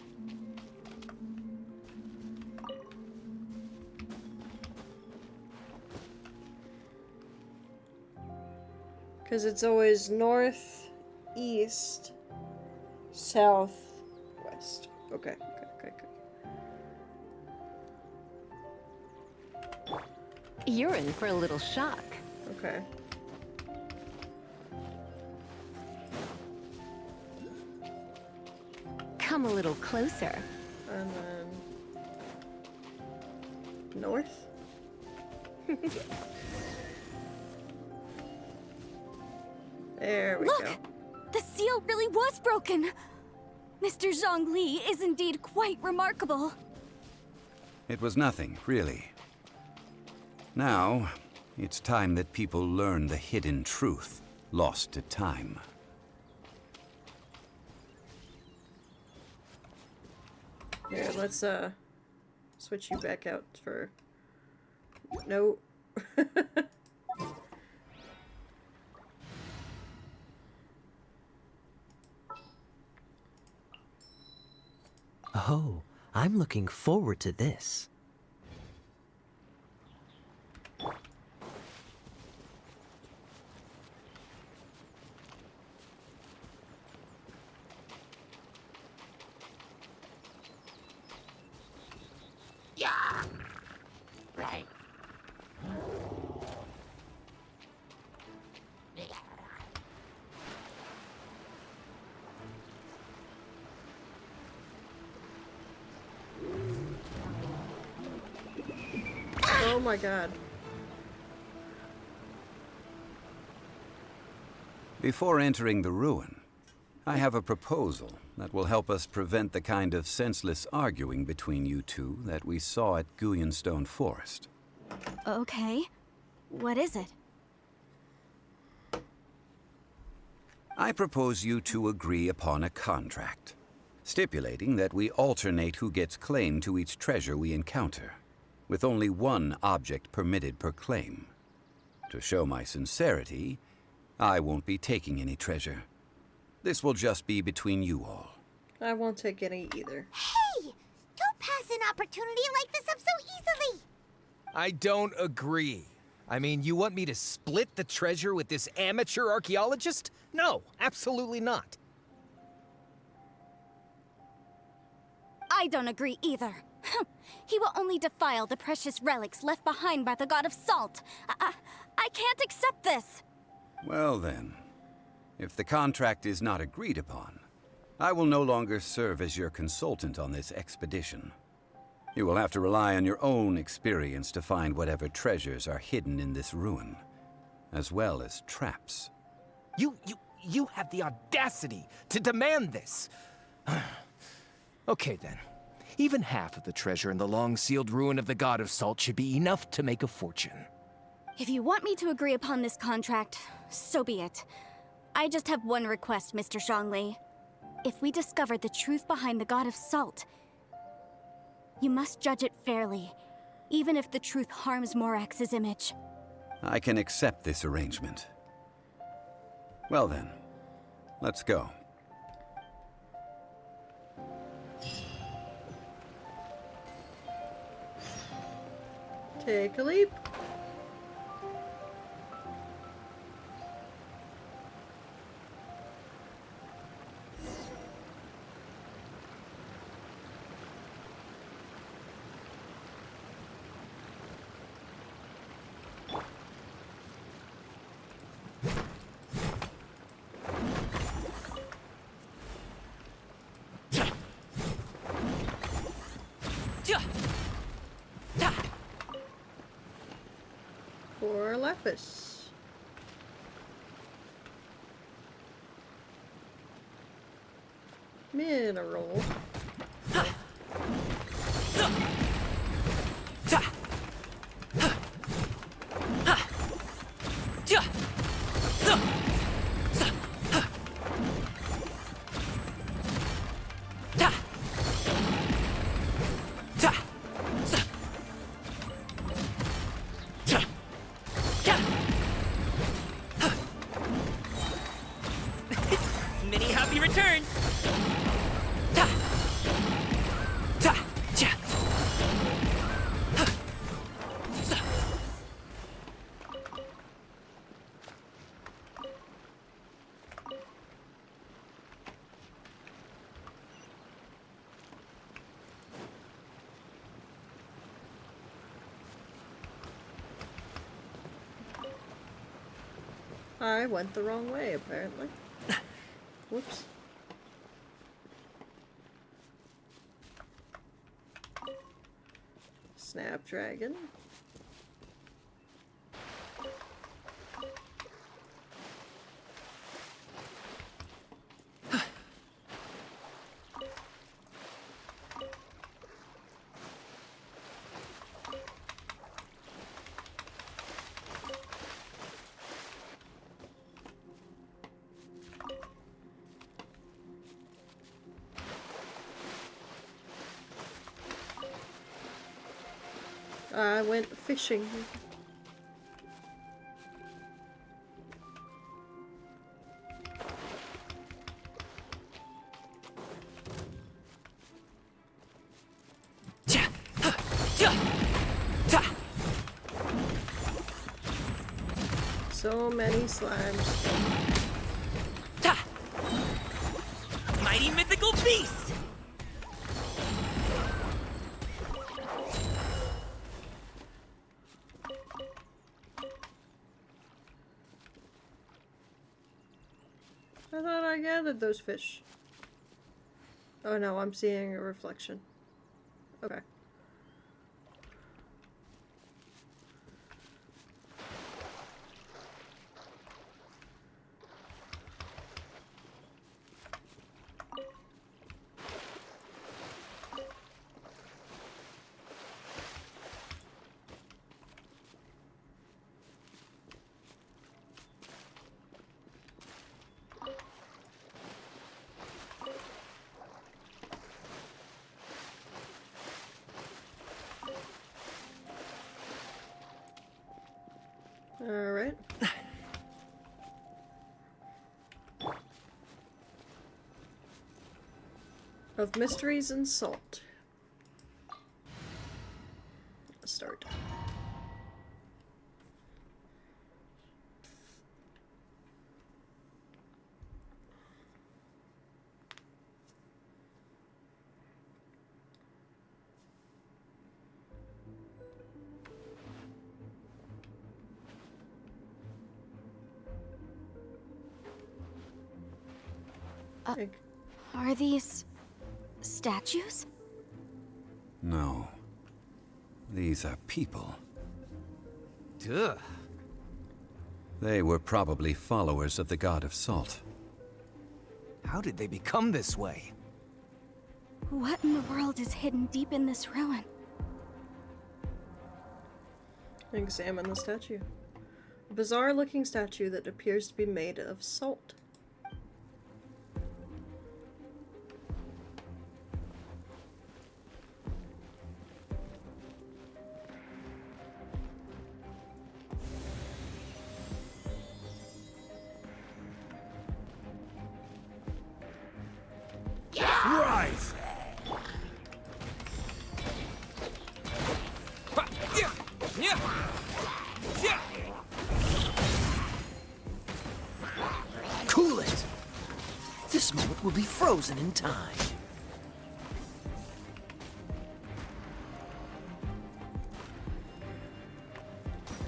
Because it's always north, east, south, west. Okay, okay. You're in for a little shock. Okay. Come a little closer. And then... north? There we Look! go. The seal really was broken! Mr. Zhongli is indeed quite remarkable. It was nothing, really. Now, it's time that people learn the hidden truth lost to time. Here, let's switch you back out for... No. Oh, I'm looking forward to this. Yeah. Right. Oh my god. Before entering the ruin, I have a proposal that will help us prevent the kind of senseless arguing between you two that we saw at Guyonstone Forest. Okay. What is it? I propose you two agree upon a contract, stipulating that we alternate who gets claim to each treasure we encounter, with only one object permitted per claim. To show my sincerity, I won't be taking any treasure. This will just be between you all. I won't take any either. Hey! Don't pass an opportunity like this up so easily! I don't agree. I mean, you want me to split the treasure with this amateur archaeologist? No, absolutely not. I don't agree either. He will only defile the precious relics left behind by the God of Salt. I can't accept this. Well then, if the contract is not agreed upon, I will no longer serve as your consultant on this expedition. You will have to rely on your own experience to find whatever treasures are hidden in this ruin, as well as traps. You have the audacity to demand this. Okay then. Even half of the treasure in the long-sealed ruin of the God of Salt should be enough to make a fortune. If you want me to agree upon this contract, so be it. I just have one request, Mr. Zhongli. If we discover the truth behind the God of Salt, you must judge it fairly, even if the truth harms Morax's image. I can accept this arrangement. Well then, let's go. Take a leap. For Lapis. Mineral. Many happy returns! I went the wrong way, apparently. Whoops. Snapdragon. I went fishing. So many slimes. Mighty mythical beast! I thought I gathered those fish. Oh no, I'm seeing a reflection. Okay. Alright. Of Mysteries and Salt. Let's start. Are these statues? No. These are people. Duh. They were probably followers of the God of Salt. How did they become this way? What in the world is hidden deep in this ruin? Examine the statue. A bizarre-looking statue that appears to be made of salt. Rise! Cool it! This moment will be frozen in time.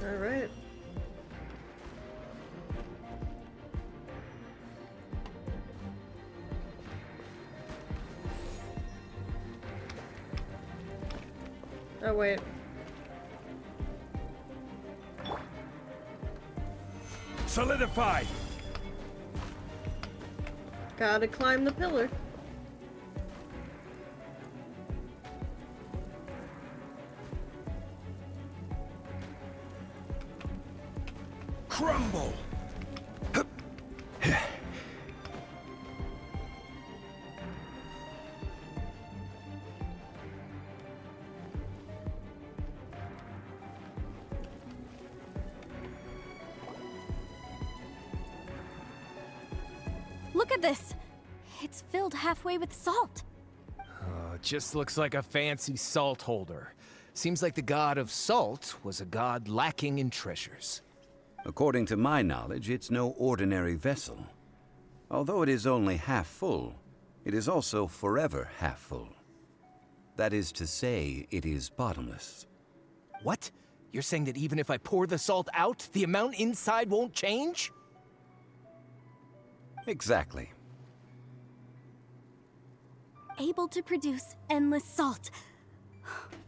Alright. Oh, wait. Solidify! Gotta climb the pillar. Crumble! Look at this! It's filled halfway with salt. It just looks like a fancy salt holder. Seems like the god of salt was a god lacking in treasures. According to my knowledge, it's no ordinary vessel. Although it is only half full, it is also forever half full. That is to say, it is bottomless. What? You're saying that even if I pour the salt out, the amount inside won't change? Exactly. Able to produce endless salt.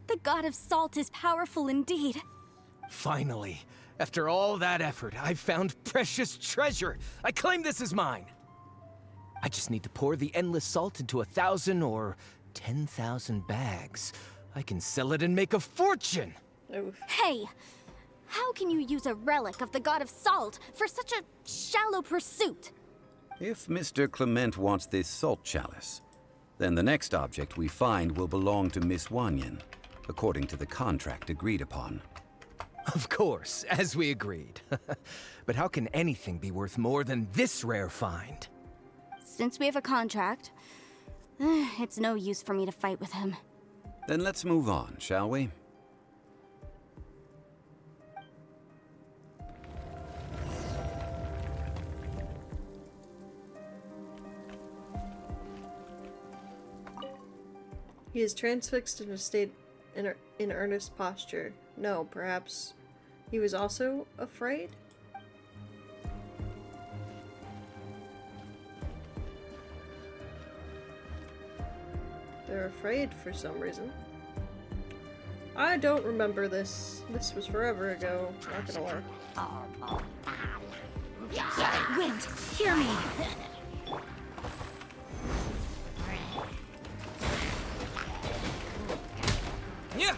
The god of salt is powerful indeed. Finally, after all that effort, I've found precious treasure. I claim this as mine. I just need to pour the endless salt into 1,000 or 10,000 bags. I can sell it and make a fortune. Oof. Hey, how can you use a relic of the god of salt for such a shallow pursuit? If Mr. Clement wants this salt chalice, then the next object we find will belong to Miss Wanyan, according to the contract agreed upon. Of course, as we agreed. But how can anything be worth more than this rare find? Since we have a contract, it's no use for me to fight with him. Then let's move on, shall we? He is transfixed in a state in earnest posture. No, perhaps he was also afraid? They're afraid for some reason. I don't remember this. This was forever ago, not gonna lie. Wind, hear me! Yeah.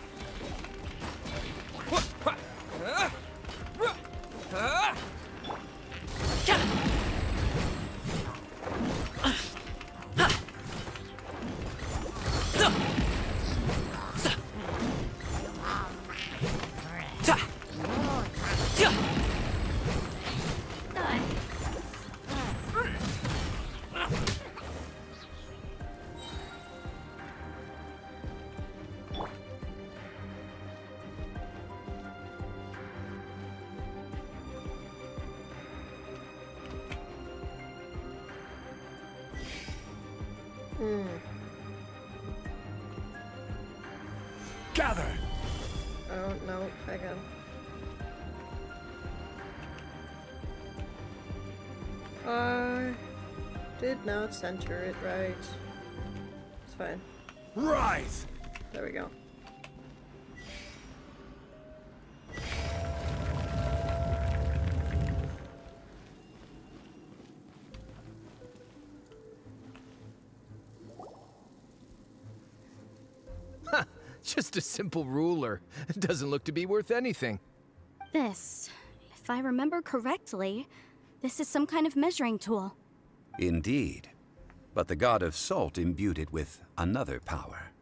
Gather! Oh, no, hang on. Did not center it right. It's fine. Right! There we go. Just a simple ruler. It doesn't look to be worth anything. This, if I remember correctly, this is some kind of measuring tool. Indeed. But the god of salt imbued it with another power.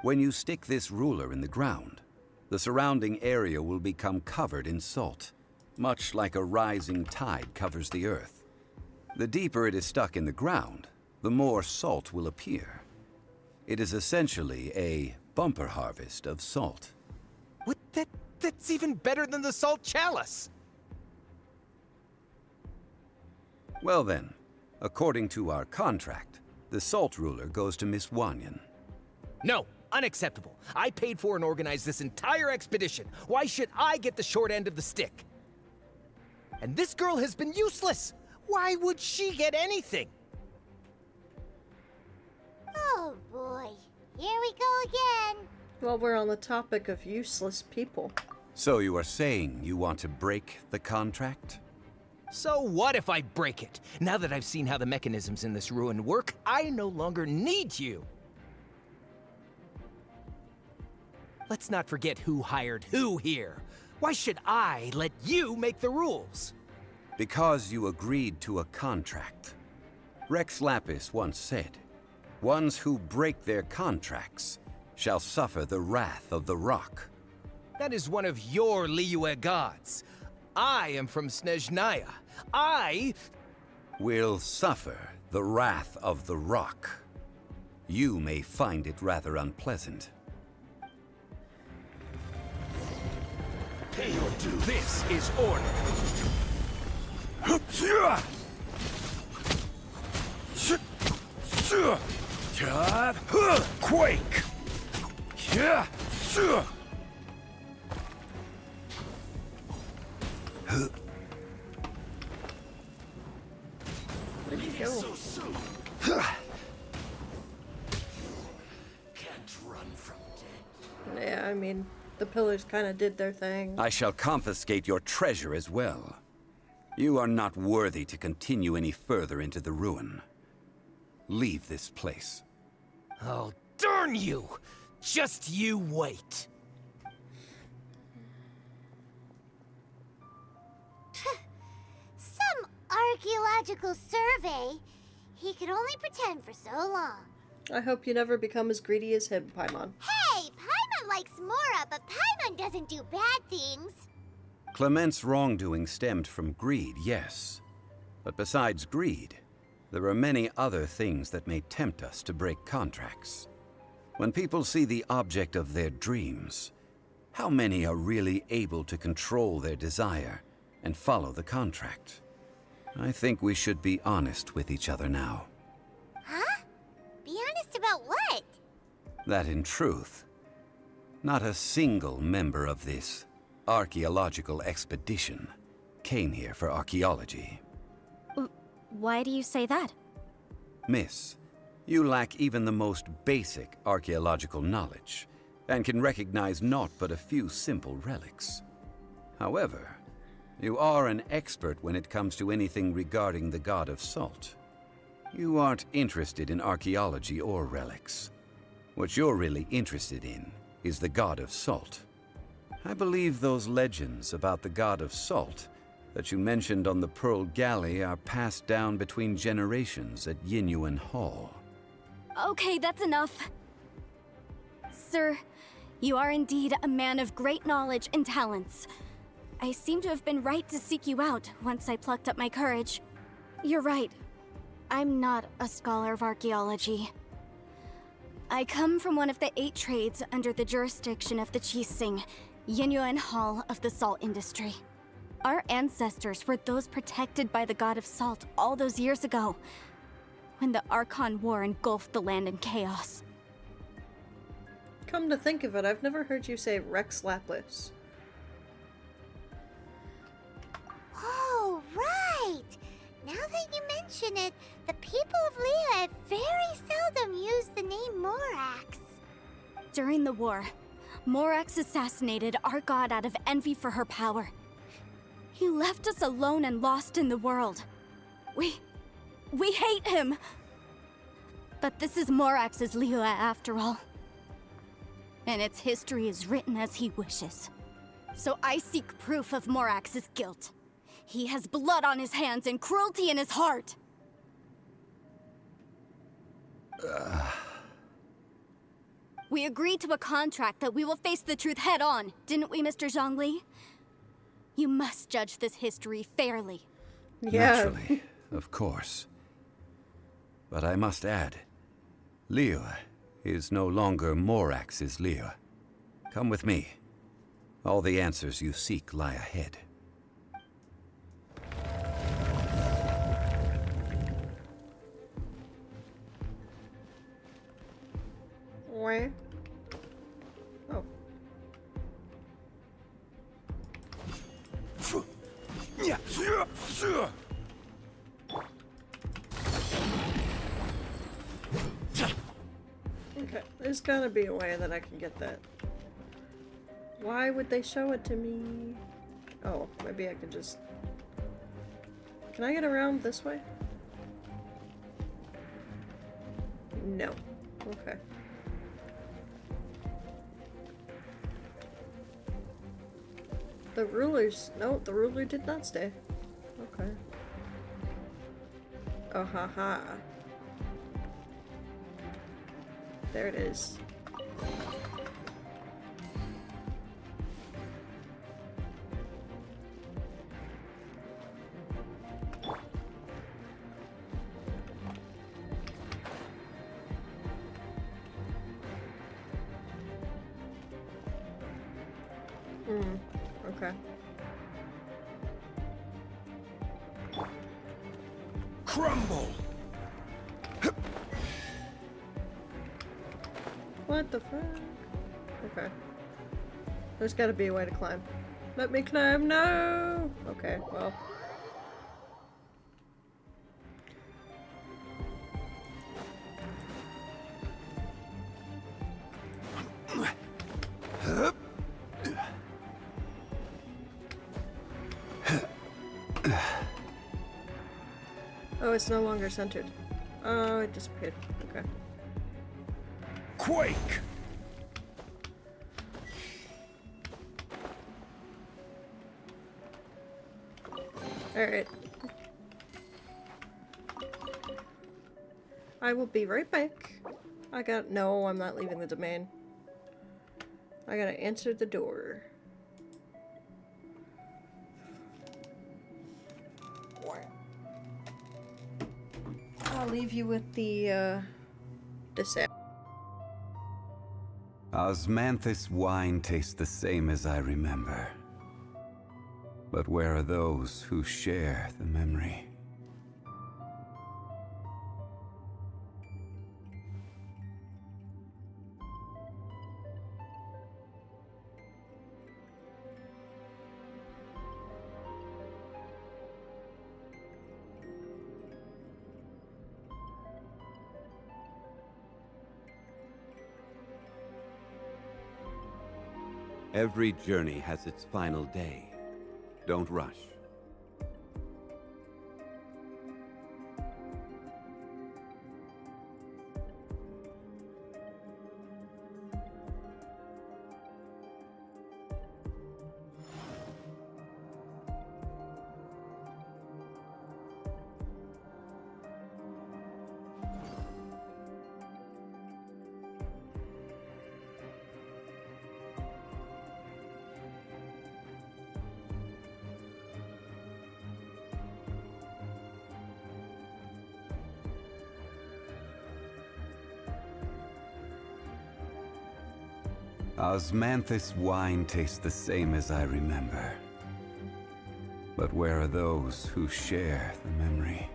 When you stick this ruler in the ground, the surrounding area will become covered in salt, much like a rising tide covers the earth. The deeper it is stuck in the ground, the more salt will appear. It is essentially a bumper harvest of salt. What? That's even better than the salt chalice! Well then, according to our contract, the salt ruler goes to Miss Wanyan. No, unacceptable. I paid for and organized this entire expedition. Why should I get the short end of the stick? And this girl has been useless! Why would she get anything? Oh boy, here we go again. Well, we're on the topic of useless people. So you are saying you want to break the contract? So what if I break it? Now that I've seen how the mechanisms in this ruin work, I no longer need you. Let's not forget who hired who here. Why should I let you make the rules? Because you agreed to a contract. Rex Lapis once said, "Ones who break their contracts shall suffer the wrath of the rock." That is one of your Liyue gods. I am from Snezhnaya. I will suffer the wrath of the rock. You may find it rather unpleasant. Pay your dues. This is order. Quake! Where'd you go? Can't run from death. Yeah, I mean, the pillars kind of did their thing. I shall confiscate your treasure as well. You are not worthy to continue any further into the ruin. Leave this place. Oh, darn you! Just you wait. Some archaeological survey. He could only pretend for so long. I hope you never become as greedy as him, Paimon. Hey, Paimon likes Mora, but Paimon doesn't do bad things. Clement's wrongdoing stemmed from greed, yes. But besides greed, there are many other things that may tempt us to break contracts. When people see the object of their dreams, how many are really able to control their desire and follow the contract? I think we should be honest with each other now. Huh? Be honest about what? That in truth, not a single member of this archaeological expedition came here for archaeology. Why do you say that? Miss, you lack even the most basic archaeological knowledge, and can recognize naught but a few simple relics. However, you are an expert when it comes to anything regarding the god of salt. You aren't interested in archaeology or relics. What you're really interested in is the god of salt. I believe those legends about the god of salt that you mentioned on the Pearl Galley are passed down between generations at Yinyuan Hall. Okay, that's enough. Sir, you are indeed a man of great knowledge and talents. I seem to have been right to seek you out once I plucked up my courage. You're right. I'm not a scholar of archaeology. I come from one of the 8 trades under the jurisdiction of the Qixing, Yinyuan Hall of the salt industry. Our ancestors were those protected by the god of salt all those years ago, when the Archon War engulfed the land in chaos. Come to think of it, I've never heard you say Rex Lapis. Oh, right! Now that you unfortunate. The people of Liyue very seldom use the name Morax. During the war, Morax assassinated our god out of envy for her power. He left us alone and lost in the world. We hate him! But this is Morax's Liyue after all. And its history is written as he wishes. So I seek proof of Morax's guilt. He has blood on his hands and cruelty in his heart! We agreed to a contract that we will face the truth head on, didn't we, Mr. Zhongli? You must judge this history fairly. Naturally, of course. But I must add, Liyue is no longer Morax's Liyue. Come with me. All the answers you seek lie ahead. Where? Oh. Okay, there's gotta be a way that I can get that. Why would they show it to me? Oh, maybe I could just... Can I get around this way? No. Okay. The rulers... No, the ruler did not stay. Okay. Oh, haha. There it is. Okay. Crumble! What the fuck? Okay. There's gotta be a way to climb. Let me climb, no! Okay, well. Oh, it's no longer centered. Oh, it disappeared. Okay. Quake! Alright. I will be right back. No, I'm not leaving the domain. I gotta answer the door. I'll leave you with the, Osmanthus wine tastes the same as I remember. But where are those who share the memory? Every journey has its final day. Don't rush. Osmanthus wine tastes the same as I remember. But where are those who share the memory?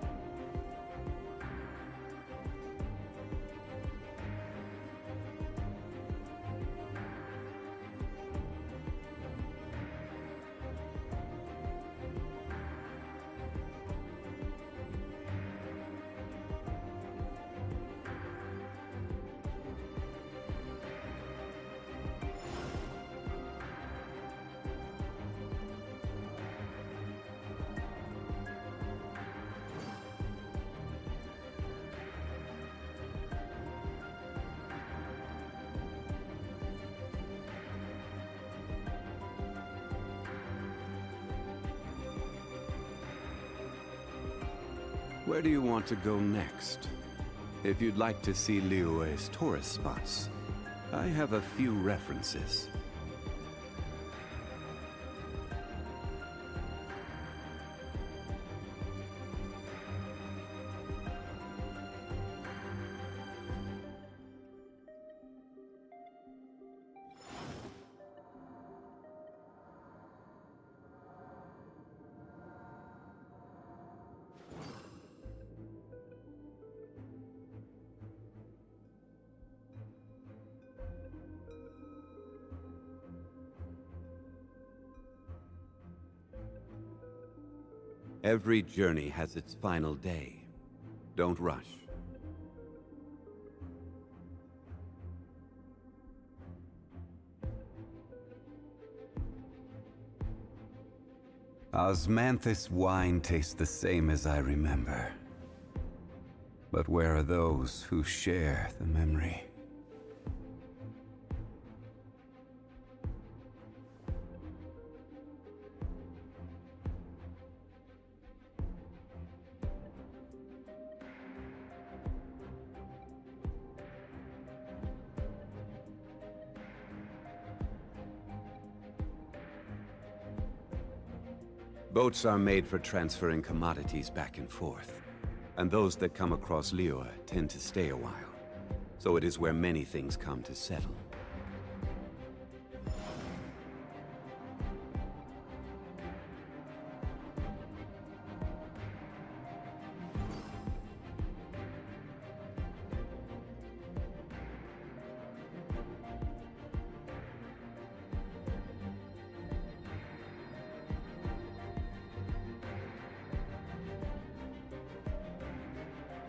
Where do you want to go next? If you'd like to see Liyue's tourist spots, I have a few references. Every journey has its final day. Don't rush. Osmanthus wine tastes the same as I remember. But where are those who share the memory? Boats are made for transferring commodities back and forth, and those that come across Liyue tend to stay a while. So it is where many things come to settle.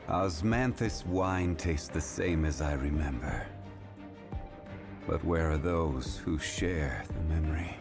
Osmanthus wine tastes the same as I remember. But where are those who share the memory?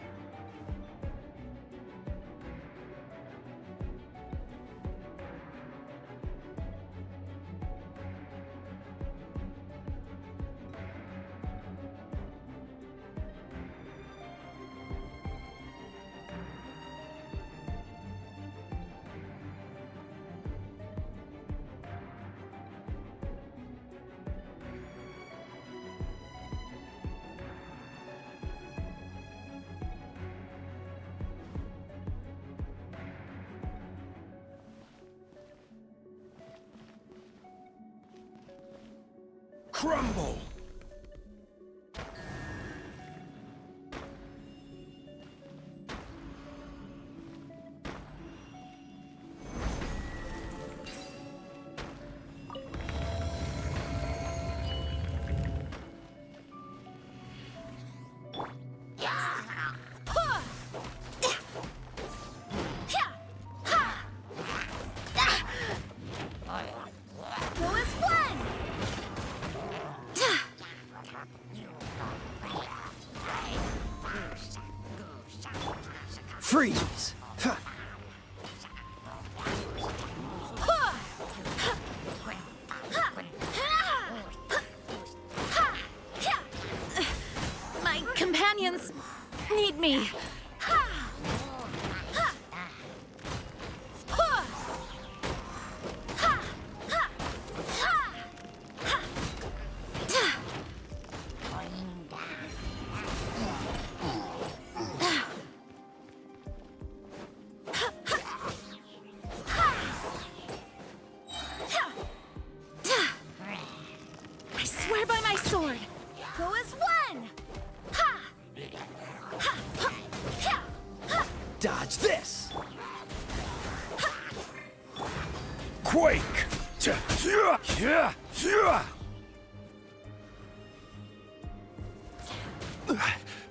Crumble! Freeze! Huh. My companions need me. Dodge this! Quake!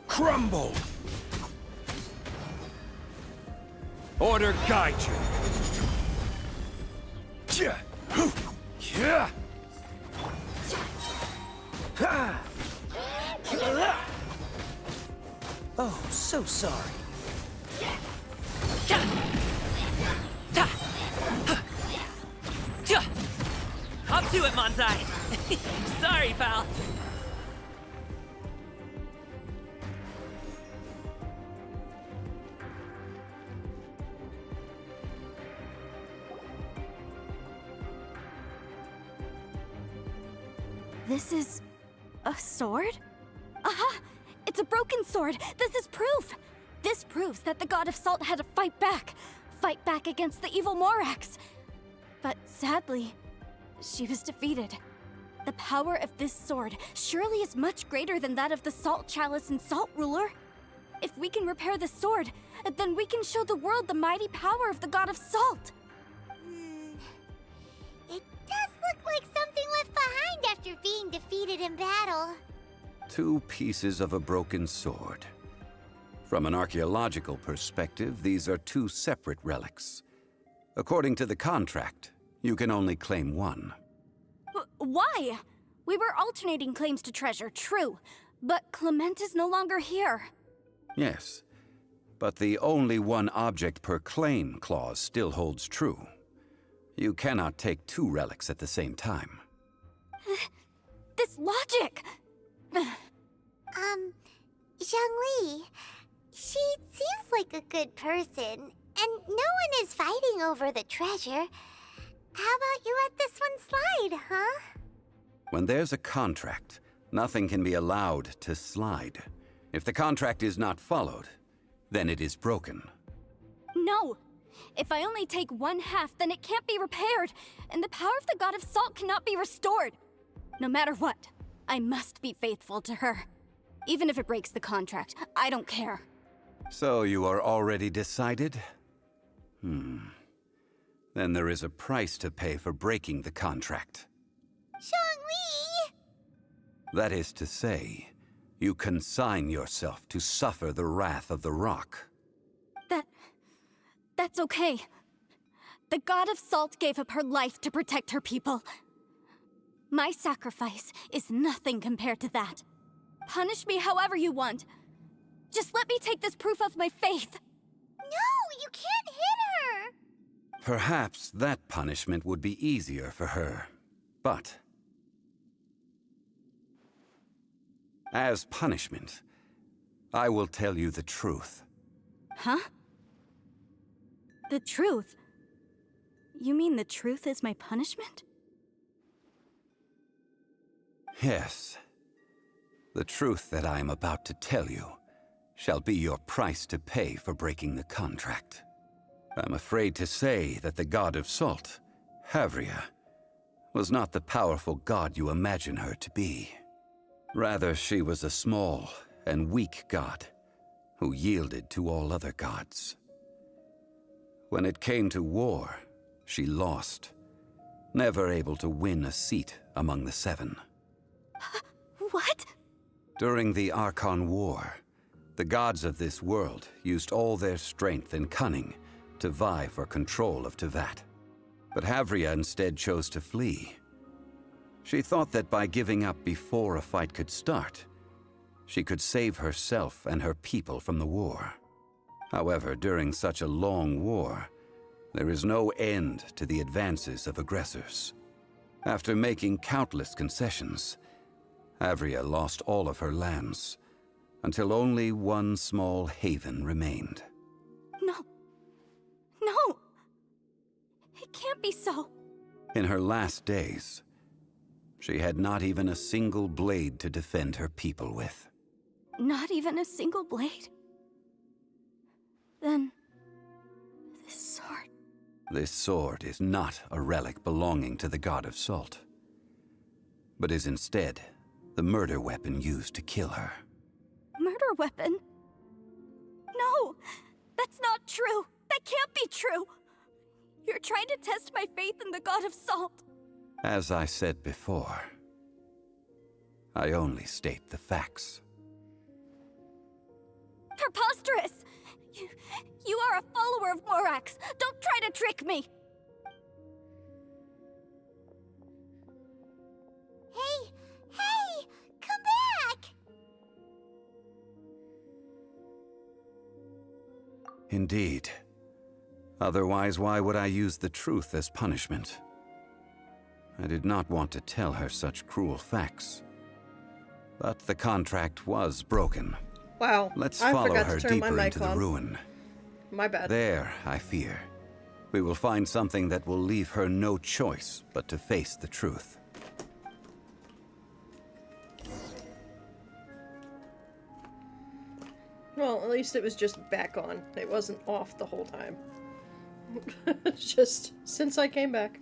Crumble! Order guide you! Oh, so sorry. Up to it, Manzai! Sorry, pal. This is a sword? Aha! It's a broken sword! This is proof! This proves that the God of Salt had to fight back against the evil Morax. But sadly, she was defeated. The power of this sword surely is much greater than that of the Salt Chalice and Salt Ruler. If we can repair the sword, then we can show the world the mighty power of the God of Salt. It does look like something left behind after being defeated in battle. 2 pieces of a broken sword. From an archaeological perspective, these are 2 separate relics. According to the contract, you can only claim one. Why? We were alternating claims to treasure, true. But Clement is no longer here. Yes, but the only one object per claim clause still holds true. You cannot take 2 relics at the same time. This logic! Zhongli, she seems like a good person, and no one is fighting over the treasure. How about you let this one slide, huh? When there's a contract, nothing can be allowed to slide. If the contract is not followed, then it is broken. No! If I only take 1/2, then it can't be repaired, and the power of the God of Salt cannot be restored. No matter what, I must be faithful to her. Even if it breaks the contract, I don't care. So you are already decided? Then there is a price to pay for breaking the contract. Zhongli! That is to say, you consign yourself to suffer the wrath of the rock. That's okay. The God of Salt gave up her life to protect her people. My sacrifice is nothing compared to that. Punish me however you want. Just let me take this proof of my faith. No, you can't hit her! Perhaps that punishment would be easier for her, but as punishment, I will tell you the truth. Huh? The truth? You mean the truth is my punishment? Yes. The truth that I am about to tell you shall be your price to pay for breaking the contract. I'm afraid to say that the God of Salt, Havria, was not the powerful god you imagine her to be. Rather, she was a small and weak god who yielded to all other gods. When it came to war, she lost, never able to win a seat among the 7. What? During the Archon War, the gods of this world used all their strength and cunning to vie for control of Teyvat. But Havria instead chose to flee. She thought that by giving up before a fight could start, she could save herself and her people from the war. However, during such a long war, there is no end to the advances of aggressors. After making countless concessions, Havria lost all of her lands, until only one small haven remained. No. No! It can't be so. In her last days, she had not even a single blade to defend her people with. Not even a single blade? Then, this sword... This sword is not a relic belonging to the God of Salt, but is instead the murder weapon used to kill her. Murder weapon? No! That's not true! That can't be true! You're trying to test my faith in the God of Salt! As I said before, I only state the facts. Preposterous! You are a follower of Morax! Don't try to trick me! Hey! Come back! Indeed. Otherwise, why would I use the truth as punishment? I did not want to tell her such cruel facts. But the contract was broken. Wow. Let's I follow forgot her to turn my deeper mic into the on. ruin. My bad. There, I fear, we will find something that will leave her no choice but to face the truth. least it was just back on. It wasn't off the whole time. Just since I came back.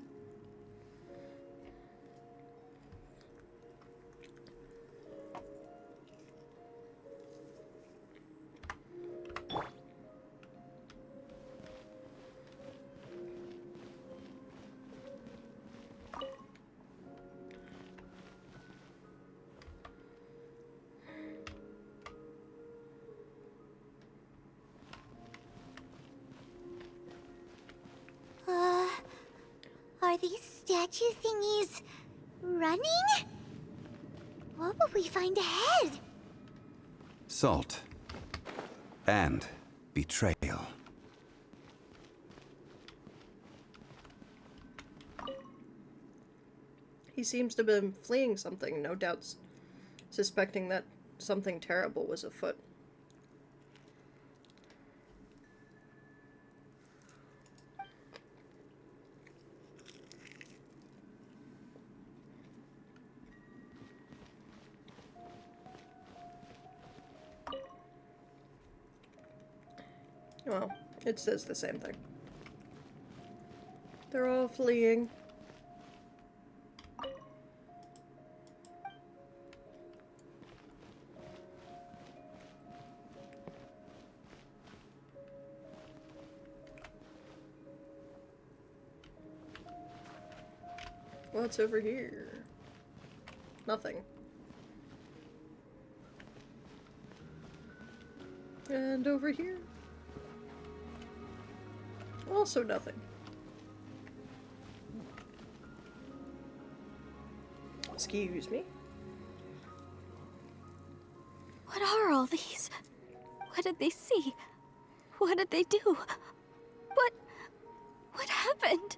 Are these statue thingies running? What will we find ahead? Salt. And betrayal. He seems to have been fleeing something, no doubts, suspecting that something terrible was afoot. Well, it says the same thing. They're all fleeing. What's over here? Nothing. And over here? Also nothing. Excuse me. What are all these? What did they see? What did they do? What happened?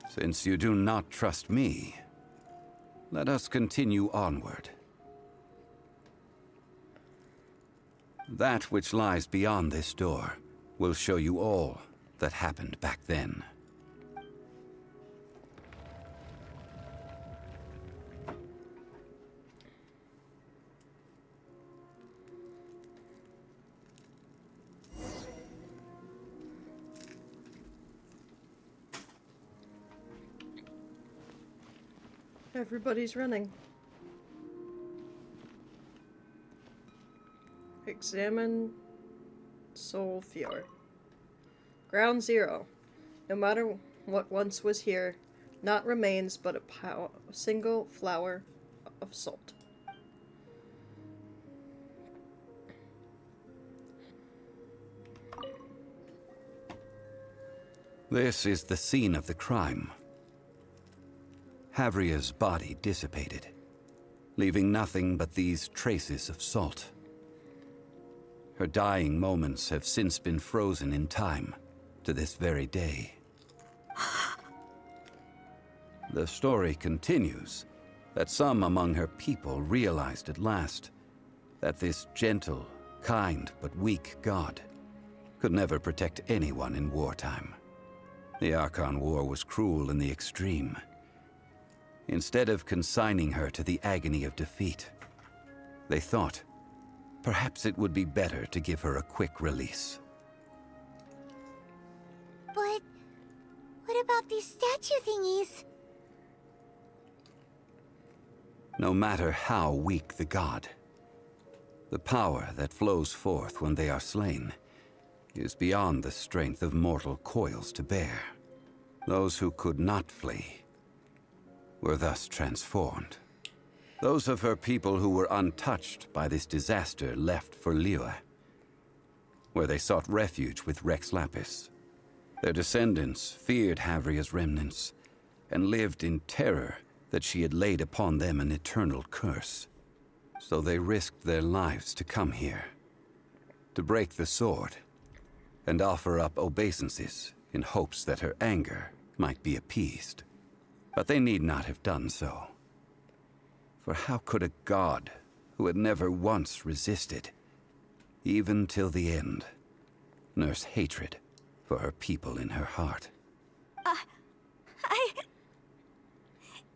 Since you do not trust me, let us continue onward. That which lies beyond this door will show you all that happened back then. Everybody's running. Examine Sol Fjord. Ground zero. No matter what once was here, not remains but a single flower of salt. This is the scene of the crime. Havria's body dissipated, leaving nothing but these traces of salt. Her dying moments have since been frozen in time to this very day. The story continues that some among her people realized at last that this gentle, kind, but weak god could never protect anyone in wartime. The Archon War was cruel in the extreme. Instead of consigning her to the agony of defeat, they thought perhaps it would be better to give her a quick release. But what about these statue thingies? No matter how weak the god, the power that flows forth when they are slain is beyond the strength of mortal coils to bear. Those who could not flee were thus transformed. Those of her people who were untouched by this disaster left for Liyue, where they sought refuge with Rex Lapis. Their descendants feared Havria's remnants and lived in terror that she had laid upon them an eternal curse. So they risked their lives to come here, to break the sword, and offer up obeisances in hopes that her anger might be appeased. But they need not have done so. For how could a god who had never once resisted, even till the end, nurse hatred for her people in her heart?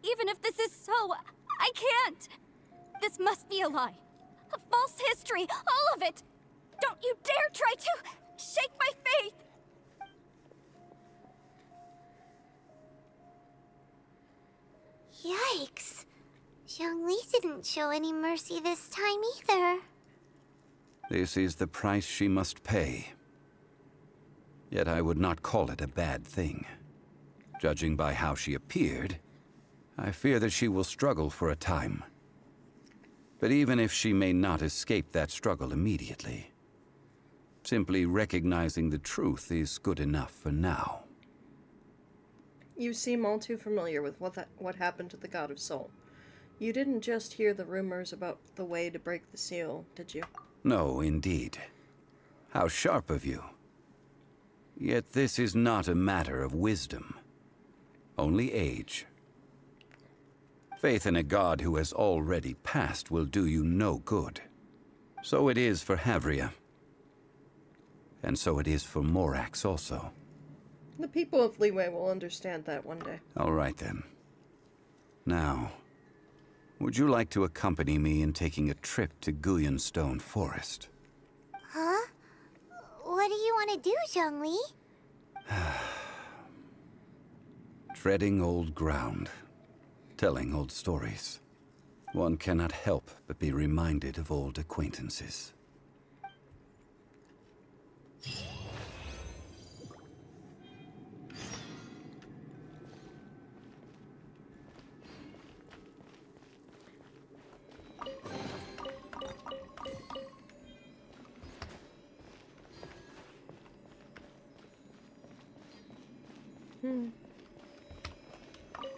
Even if this is so, I can't! This must be a lie. A false history, all of it! Don't you dare try to shake my faith! Yikes. Zhongli didn't show any mercy this time either. This is the price she must pay. Yet I would not call it a bad thing. Judging by how she appeared, I fear that she will struggle for a time. But even if she may not escape that struggle immediately, simply recognizing the truth is good enough for now. You seem all too familiar with what happened to the God of Salt. You didn't just hear the rumors about the way to break the seal, did you? No, indeed. How sharp of you. Yet this is not a matter of wisdom, only age. Faith in a god who has already passed will do you no good. So it is for Havria. And so it is for Morax also. The people of Liyue will understand that one day. All right then. Now, would you like to accompany me in taking a trip to Guyonstone Forest? Huh? What do you want to do, Zhongli? Treading old ground, telling old stories. One cannot help but be reminded of old acquaintances.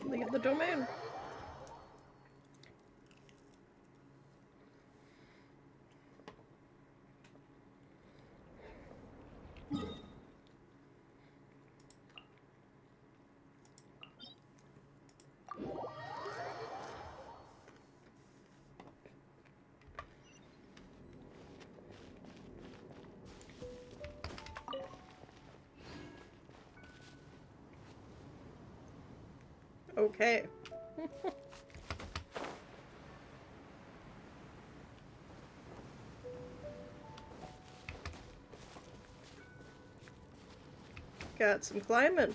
Leave the domain. Okay. Got some climbing.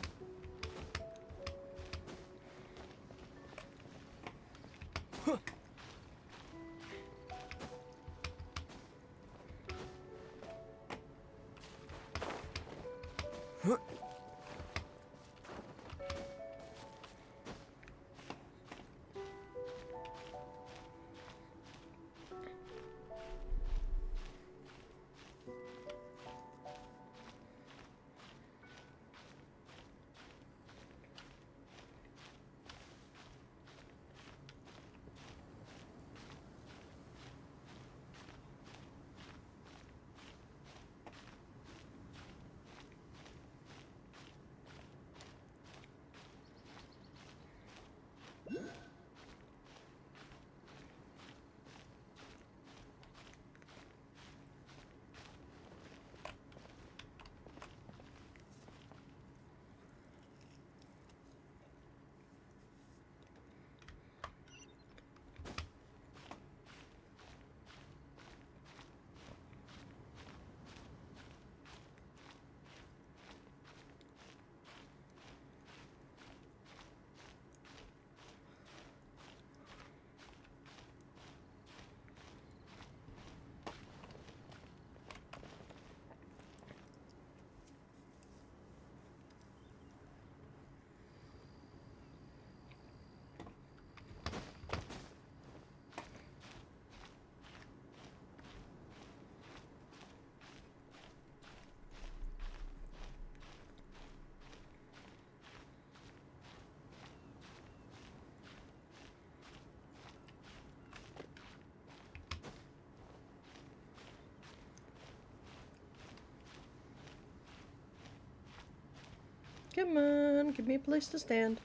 Come on, give me a place to stand.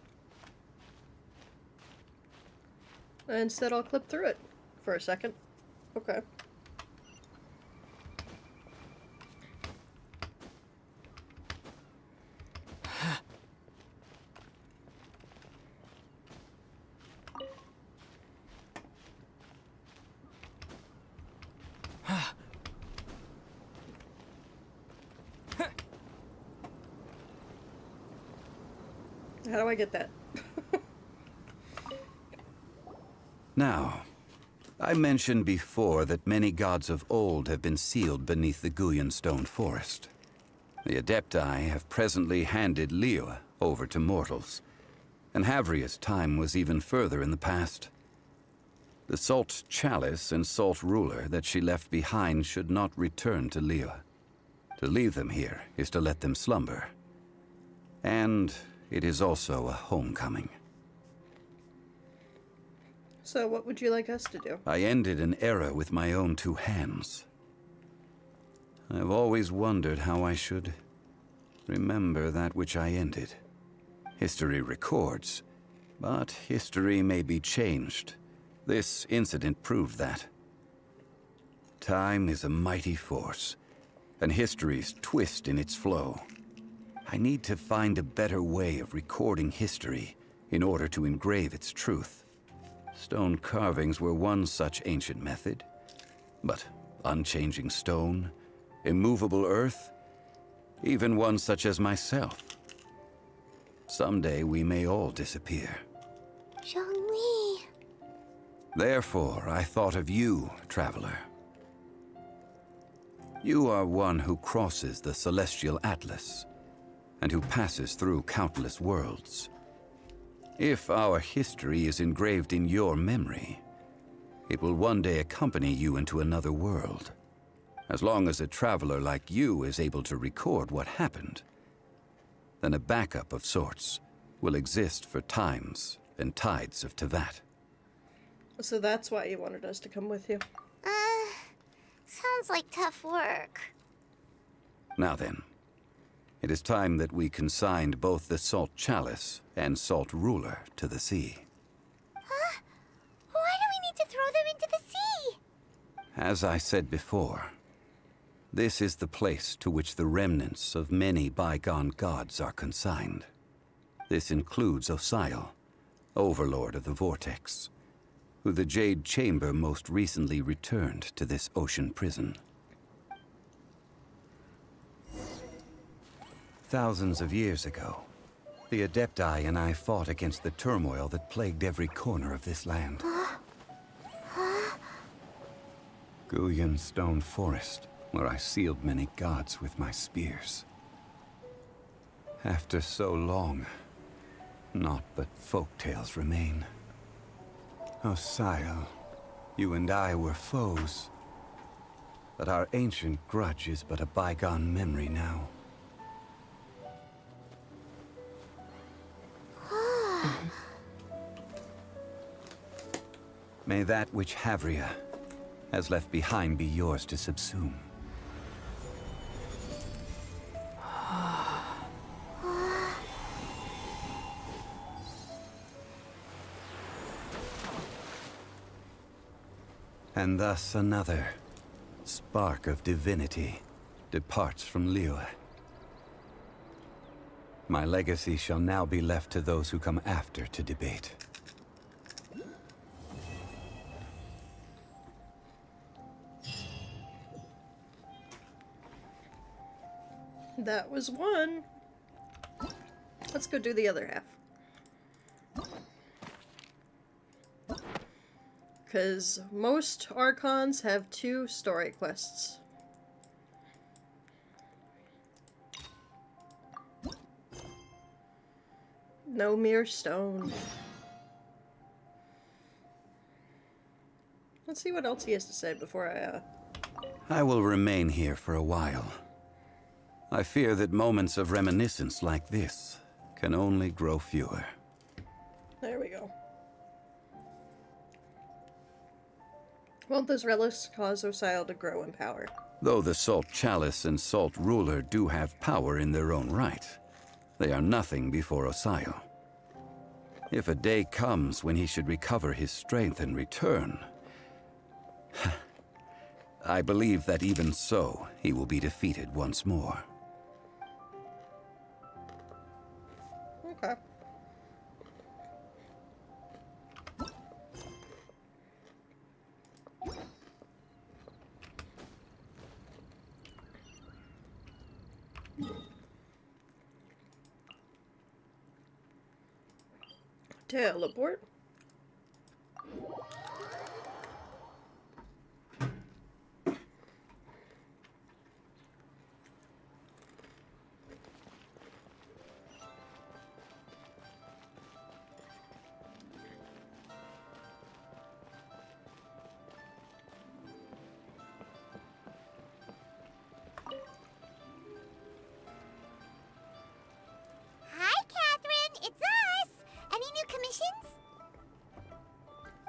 Instead, I'll clip through it for a second. Okay. How do I get that? Now, I mentioned before that many gods of old have been sealed beneath the Guyan stone forest. The Adepti have presently handed Liyue over to mortals, and Havria's time was even further in the past. The Salt Chalice and Salt Ruler that she left behind should not return to Liyue. To leave them here is to let them slumber. And it is also a homecoming. So what would you like us to do? I ended an era with my own two hands. I've always wondered how I should remember that which I ended. History records, but history may be changed. This incident proved that. Time is a mighty force, and history's twist in its flow. I need to find a better way of recording history in order to engrave its truth. Stone carvings were one such ancient method, but unchanging stone, immovable earth, even one such as myself. Someday we may all disappear. Zhongli. Therefore, I thought of you, traveler. You are one who crosses the Celestial Atlas, and who passes through countless worlds. If our history is engraved in your memory, it will one day accompany you into another world. As long as a traveler like you is able to record what happened, then a backup of sorts will exist for times and tides of Teyvat. So that's why you wanted us to come with you. Sounds like tough work. Now then, it is time that we consigned both the Salt Chalice and Salt Ruler to the sea. Huh? Why do we need to throw them into the sea? As I said before, this is the place to which the remnants of many bygone gods are consigned. This includes Osial, Overlord of the Vortex, who the Jade Chamber most recently returned to this ocean prison. Thousands of years ago, the Adepti and I fought against the turmoil that plagued every corner of this land. Guyan Stone Forest, where I sealed many gods with my spears. After so long, naught but folk tales remain. Osial, you and I were foes, but our ancient grudge is but a bygone memory now. May that which Havria has left behind be yours to subsume. And thus another spark of divinity departs from Liyue. My legacy shall now be left to those who come after to debate. That was one. Let's go do the other half. Because most Archons have 2 story quests. No mere stone. Let's see what else he has to say before I will remain here for a while. I fear that moments of reminiscence like this can only grow fewer. There we go. Won't those relics cause Osial to grow in power? Though the Salt Chalice and Salt Ruler do have power in their own right, they are nothing before Osial. If a day comes when he should recover his strength and return, I believe that even so, he will be defeated once more. Okay. Teleport. Hi, Catherine. It's us. Any new commissions?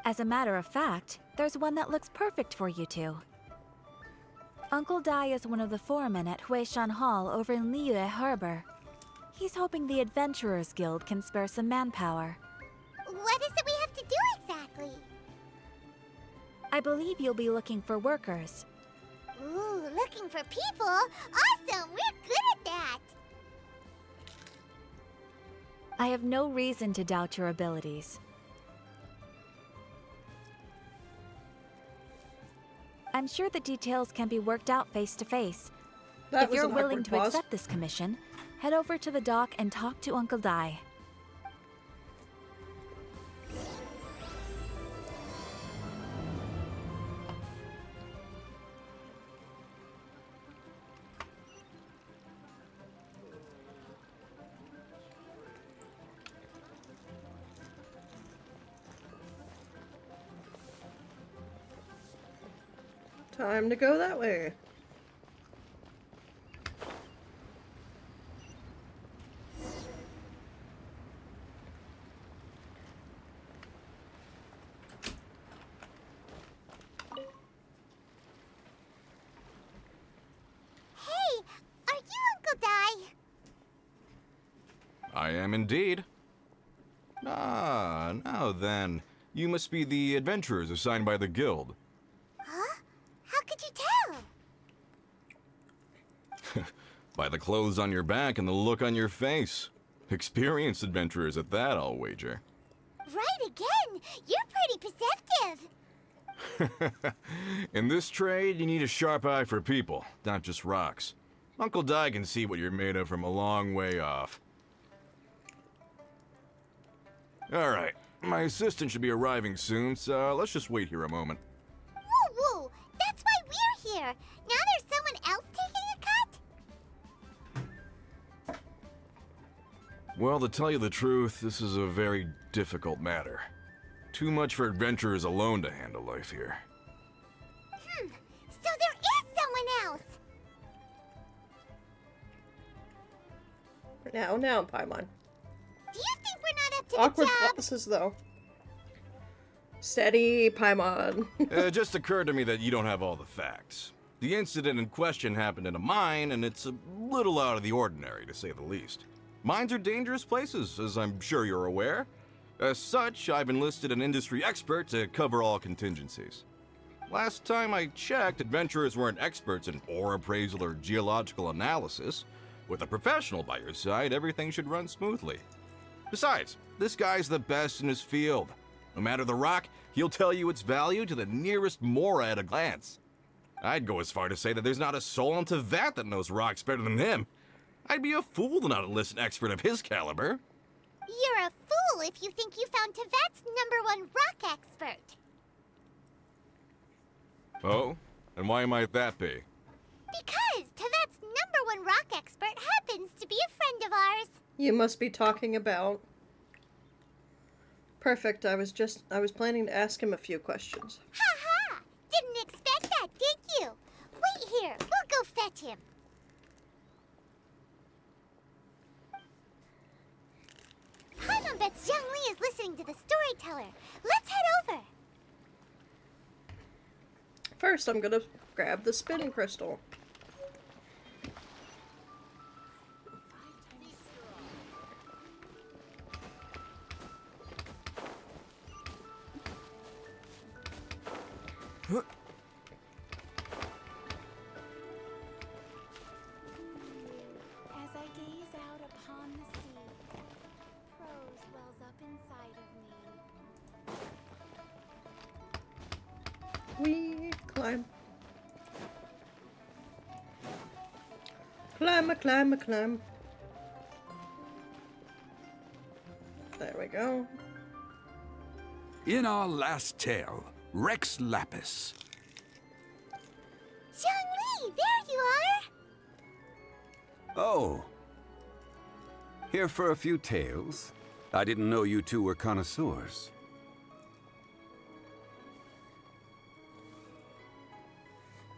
As a matter of fact, there's one that looks perfect for you two. Uncle Dai is one of the foremen at Huishan Hall over in Liyue Harbor. He's hoping the Adventurers Guild can spare some manpower. What is it we have to do exactly? I believe you'll be looking for workers. Ooh, looking for people? Awesome! We're good at that! I have no reason to doubt your abilities. I'm sure the details can be worked out face to face. That If was you're an willing awkward to pause. accept this commission, head over to the dock and talk to Uncle Dai. Time to go that way. Hey, are you Uncle Dai? I am indeed. Ah, now then. You must be the adventurers assigned by the guild. Huh? How could you tell? By the clothes on your back and the look on your face. Experienced adventurers at that, I'll wager. Right again! You're pretty perceptive! In this trade, you need a sharp eye for people, not just rocks. Uncle Dai can see what you're made of from a long way off. Alright, my assistant should be arriving soon, so let's just wait here a moment. Woo woo! That's why we're here! Now there's someone else taking a cut? Well, to tell you the truth, this is a very difficult matter. Too much for adventurers alone to handle life here. So there is someone else! Now, Paimon. Do you think we're not up to Awkward the job? pauses, though. Steady, Paimon. It just occurred to me that you don't have all the facts. The incident in question happened in a mine, and it's a little out of the ordinary, to say the least. Mines are dangerous places, as I'm sure you're aware. As such, I've enlisted an industry expert to cover all contingencies. Last time I checked, adventurers weren't experts in ore appraisal or geological analysis. With a professional by your side, everything should run smoothly. Besides, this guy's the best in his field. No matter the rock, he'll tell you its value to the nearest mora at a glance. I'd go as far to say that there's not a soul on Tevat that knows rocks better than him. I'd be a fool to not enlist an expert of his caliber. You're a fool if you think you found Tevat's #1 rock expert. Oh? And why might that be? Because Tevat's #1 rock expert happens to be a friend of ours. You must be talking about... Perfect, I was planning to ask him a few questions. Ha ha! Didn't expect that, did you? Wait here, we'll go fetch him. Paimon bets Zhang Li is listening to the storyteller. Let's head over. First, I'm gonna grab the spinning crystal. As I gaze out upon the sea, prose wells up inside of me. We climb. Climb. There we go. In our last tale, Rex Lapis. Zhongli, there you are! Oh. Here for a few tales? I didn't know you two were connoisseurs.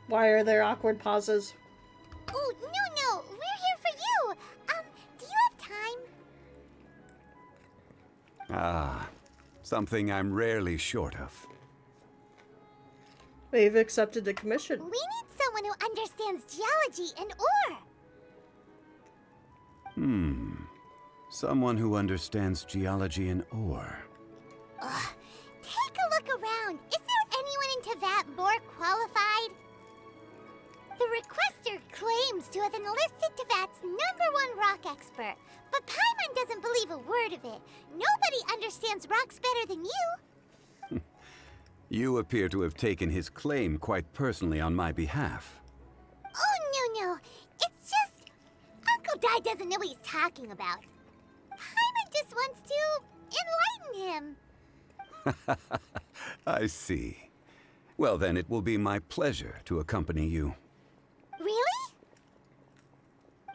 Why are there awkward pauses? Oh, no, we're here for you! Do you have time? Ah, something I'm rarely short of. We've accepted the commission. We need someone who understands geology and ore! Someone who understands geology and ore. Ugh. Take a look around. Is there anyone in Teyvat more qualified? The requester claims to have enlisted Teyvat's #1 rock expert, but Paimon doesn't believe a word of it. Nobody understands rocks better than you. You appear to have taken his claim quite personally on my behalf. Oh, no. It's just... Uncle Dai doesn't know what he's talking about. Paimon just wants to enlighten him. I see. Well, then it will be my pleasure to accompany you. Really?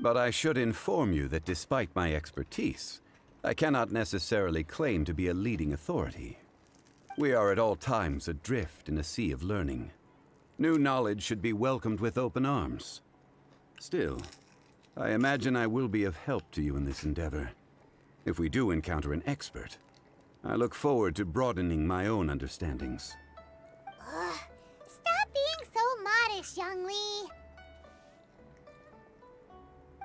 But I should inform you that despite my expertise, I cannot necessarily claim to be a leading authority. We are at all times adrift in a sea of learning. New knowledge should be welcomed with open arms. Still, I imagine I will be of help to you in this endeavor. If we do encounter an expert, I look forward to broadening my own understandings. Ugh. Stop being so modest, Zhongli.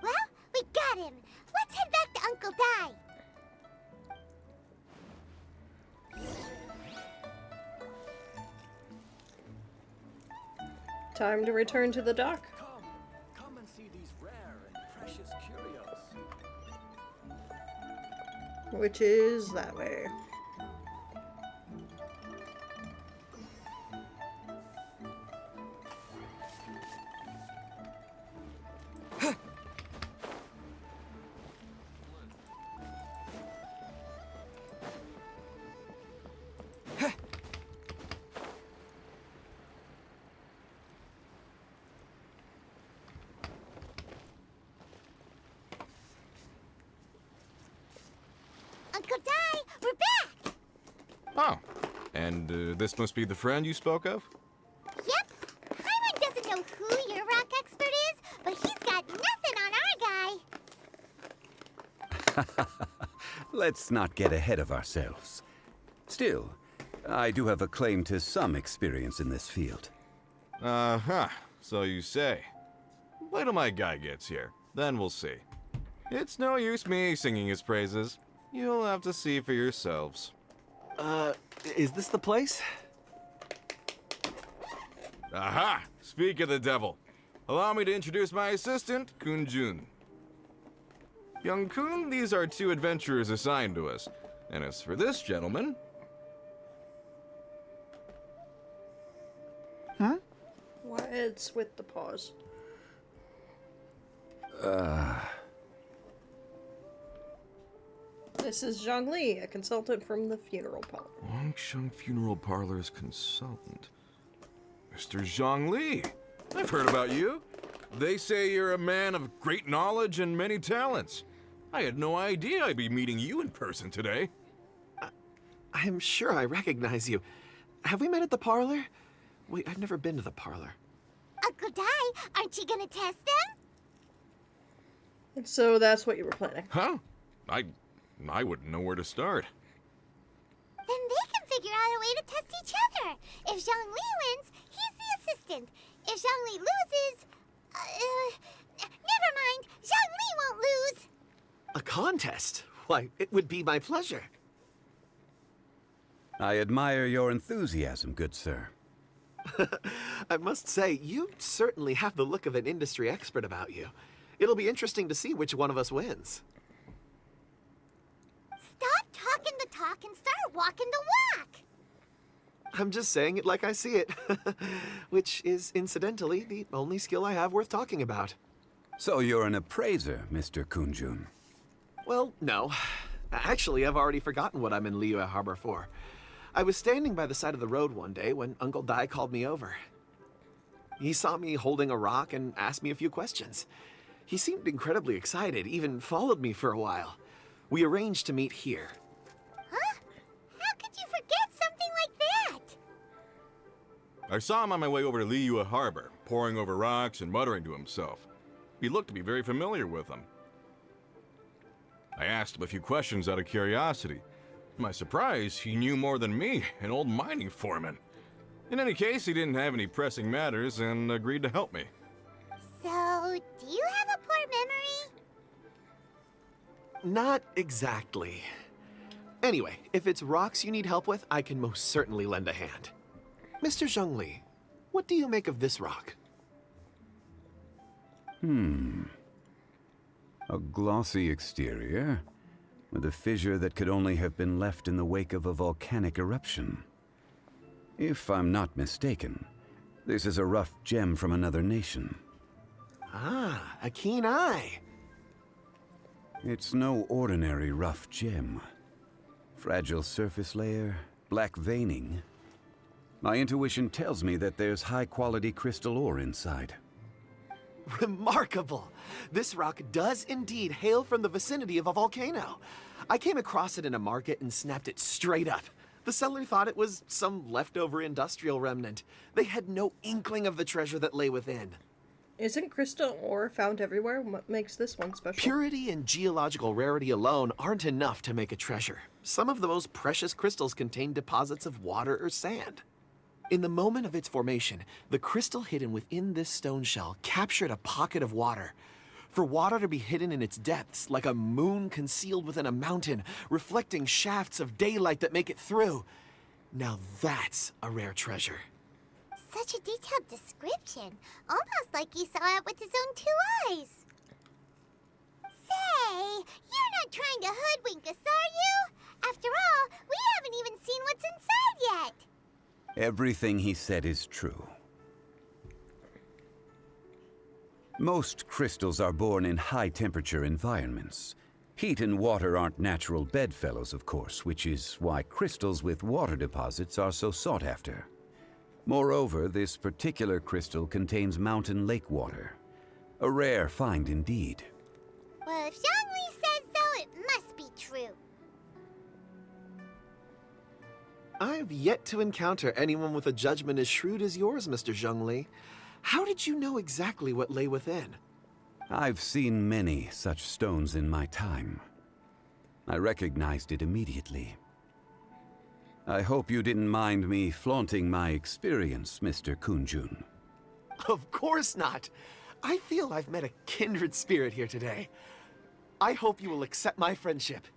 Well, we got him. Let's head back to Uncle Dai. Time to return to the dock. Come and see these rare and precious curios. Which is that way. Uncle Dai, we're back! Oh, and this must be the friend you spoke of? Yep. Paimon doesn't know who your rock expert is, but he's got nothing on our guy. Let's not get ahead of ourselves. Still, I do have a claim to some experience in this field. Uh-huh, so you say. Wait till my guy gets here, then we'll see. It's no use me singing his praises. You'll have to see for yourselves. Is this the place? Aha! Speak of the devil. Allow me to introduce my assistant, Kun Jun. Young Kun, these are 2 adventurers assigned to us. And as for this gentleman... Why it's with the pause. This is Zhongli, a consultant from the funeral parlor. Wangsheng Funeral Parlor's consultant. Mr. Zhongli, I've heard about you. They say you're a man of great knowledge and many talents. I had no idea I'd be meeting you in person today. I'm sure I recognize you. Have we met at the parlor? Wait, I've never been to the parlor. Uncle Dai, aren't you gonna test them? And so that's what you were planning. Huh? I wouldn't know where to start. Then they can figure out a way to test each other. If Zhongli wins, he's the assistant. If Zhongli loses... never mind. Zhongli won't lose. A contest? Why, it would be my pleasure. I admire your enthusiasm, good sir. I must say, you certainly have the look of an industry expert about you. It'll be interesting to see which one of us wins. Stop talking the talk and start walking the walk. I'm just saying it like I see it. Which is, incidentally, the only skill I have worth talking about. So you're an appraiser, Mr. Kun Jun. Well, no. Actually, I've already forgotten what I'm in Liyue Harbor for. I was standing by the side of the road one day when Uncle Dai called me over. He saw me holding a rock and asked me a few questions. He seemed incredibly excited, even followed me for a while. We arranged to meet here. Huh? How could you forget something like that? I saw him on my way over to Liyue Harbor, poring over rocks and muttering to himself. He looked to be very familiar with them. I asked him a few questions out of curiosity. To my surprise, he knew more than me, an old mining foreman. In any case, he didn't have any pressing matters and agreed to help me. So, do you have a poor memory? Not exactly. Anyway, if it's rocks you need help with, I can most certainly lend a hand. Mr. Zhongli, what do you make of this rock? A glossy exterior, with a fissure that could only have been left in the wake of a volcanic eruption. If I'm not mistaken, this is a rough gem from another nation. Ah, a keen eye. It's no ordinary rough gem. Fragile surface layer, black veining. My intuition tells me that there's high-quality crystal ore inside. Remarkable! This rock does indeed hail from the vicinity of a volcano. I came across it in a market and snapped it straight up. The seller thought it was some leftover industrial remnant. They had no inkling of the treasure that lay within. Isn't crystal ore found everywhere? What makes this one special? Purity and geological rarity alone aren't enough to make a treasure. Some of the most precious crystals contain deposits of water or sand. In the moment of its formation, the crystal hidden within this stone shell captured a pocket of water. For water to be hidden in its depths, like a moon concealed within a mountain, reflecting shafts of daylight that make it through. Now that's a rare treasure. Such a detailed description. Almost like he saw it with his own 2 eyes. Say, you're not trying to hoodwink us, are you? After all, we haven't even seen what's inside yet. Everything he said is true. Most crystals are born in high-temperature environments. Heat and water aren't natural bedfellows, of course, which is why crystals with water deposits are so sought after. Moreover, this particular crystal contains mountain lake water. A rare find indeed. Well, if Zhongli says so, it must be true. I've yet to encounter anyone with a judgment as shrewd as yours, Mr. Zhongli. How did you know exactly what lay within? I've seen many such stones in my time. I recognized it immediately. I hope you didn't mind me flaunting my experience, Mr. Kunjun. Of course not. I feel I've met a kindred spirit here today. I hope you will accept my friendship.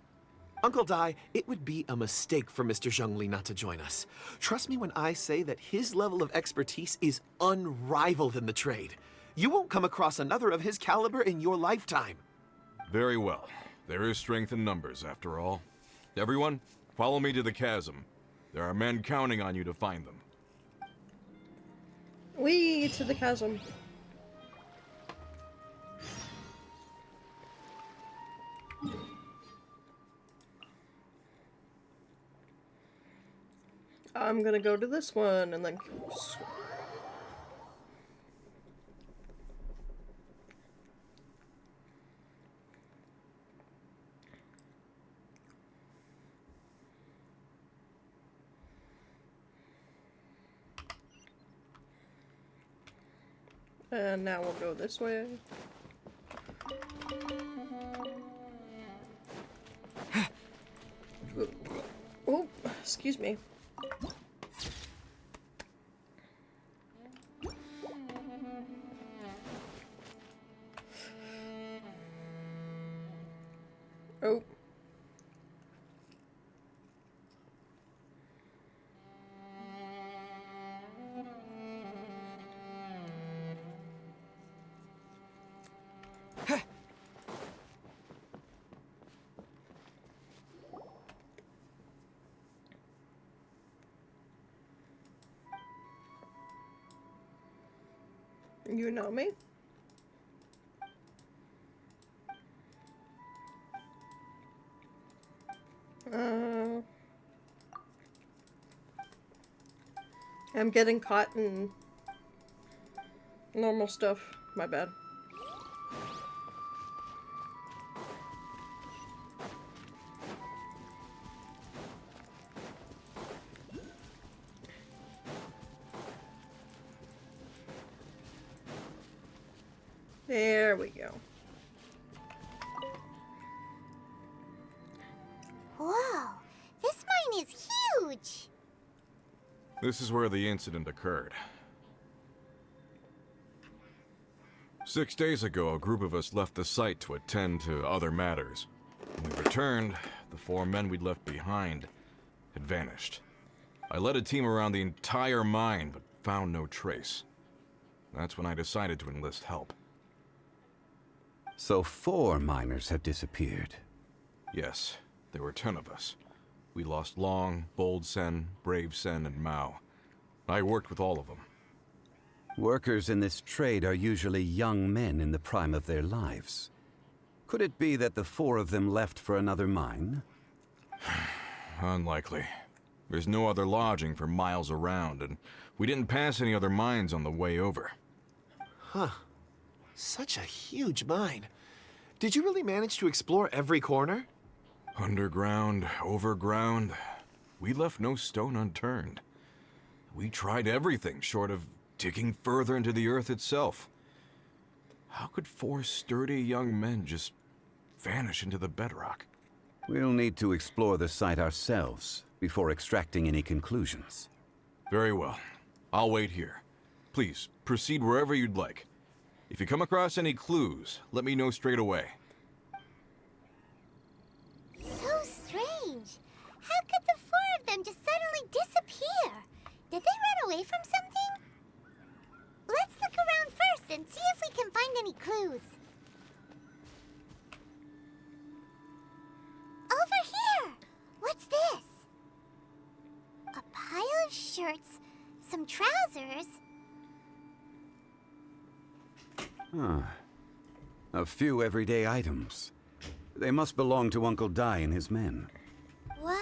Uncle Dai, it would be a mistake for Mr. Zhongli not to join us. Trust me when I say that his level of expertise is unrivaled in the trade. You won't come across another of his caliber in your lifetime. Very well. There is strength in numbers, after all. Everyone, follow me to the chasm. There are men counting on you to find them. Whee! To the chasm. I'm gonna go to this one and then... And now we'll go this way. Oh, excuse me. Oh. You know me? I'm getting caught in normal stuff. My bad. There we go. Whoa, this mine is huge! This is where the incident occurred. 6 days ago, a group of us left the site to attend to other matters. When we returned, the 4 men we'd left behind had vanished. I led a team around the entire mine, but found no trace. That's when I decided to enlist help. So 4 miners have disappeared. Yes, there were 10 of us. We lost Long, Bold Sen, Brave Sen, and Mao. I worked with all of them. Workers in this trade are usually young men in the prime of their lives. Could it be that the 4 of them left for another mine? Unlikely. There's no other lodging for miles around, and we didn't pass any other mines on the way over. Huh. Such a huge mine. Did you really manage to explore every corner? Underground, overground. We left no stone unturned. We tried everything short of digging further into the earth itself. How could 4 sturdy young men just vanish into the bedrock? We'll need to explore the site ourselves before extracting any conclusions. Very well. I'll wait here. Please, proceed wherever you'd like. If you come across any clues, let me know straight away. So strange. How could the 4 of them just suddenly disappear? Did they run away from something? Let's look around first and see if we can find any clues. Over here! What's this? A pile of shirts, some trousers. A few everyday items. They must belong to Uncle Dai and his men. 1,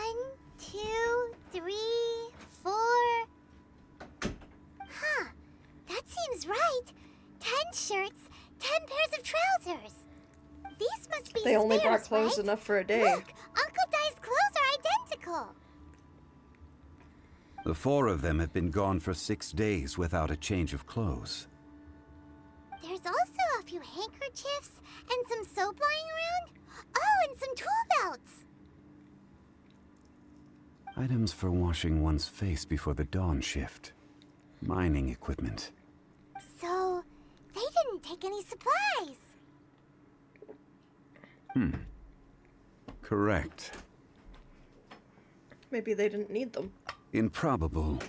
2, 3, 4. Huh. That seems right. 10 shirts, 10 pairs of trousers. These must be They only brought spares, clothes right? enough for a day. Look, Uncle Dai's clothes are identical. The 4 of them have been gone for 6 days without a change of clothes. There's also a few handkerchiefs and some soap lying around. Oh, and some tool belts. Items for washing one's face before the dawn shift. Mining equipment. So, they didn't take any supplies. Correct. Maybe they didn't need them. Improbable.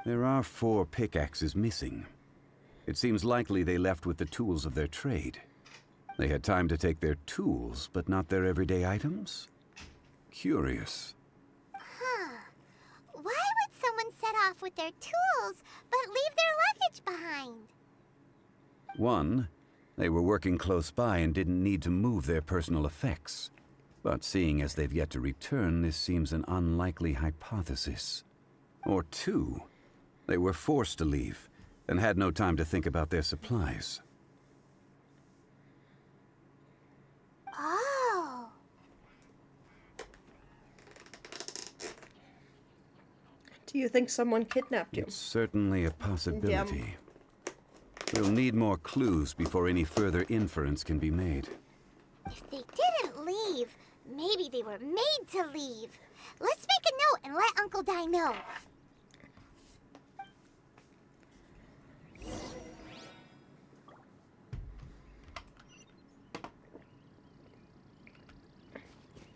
There are 4 pickaxes missing. It seems likely they left with the tools of their trade. They had time to take their tools, but not their everyday items? Curious. Huh. Why would someone set off with their tools, but leave their luggage behind? 1, they were working close by and didn't need to move their personal effects. But seeing as they've yet to return, this seems an unlikely hypothesis. Or 2, they were forced to leave and had no time to think about their supplies. Oh. Do you think someone kidnapped you? It's certainly a possibility. We'll need more clues before any further inference can be made. If they didn't leave, maybe they were made to leave. Let's make a note and let Uncle Dai know.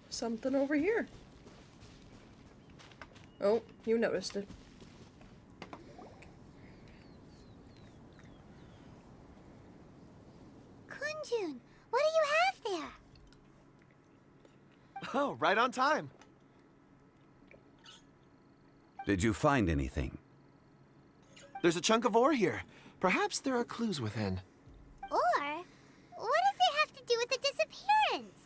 Something over here. Oh, you noticed it. Kunjun, what do you have there? Oh, right on time. Did you find anything? There's a chunk of ore here. Perhaps there are clues within. Or, what does it have to do with the disappearance?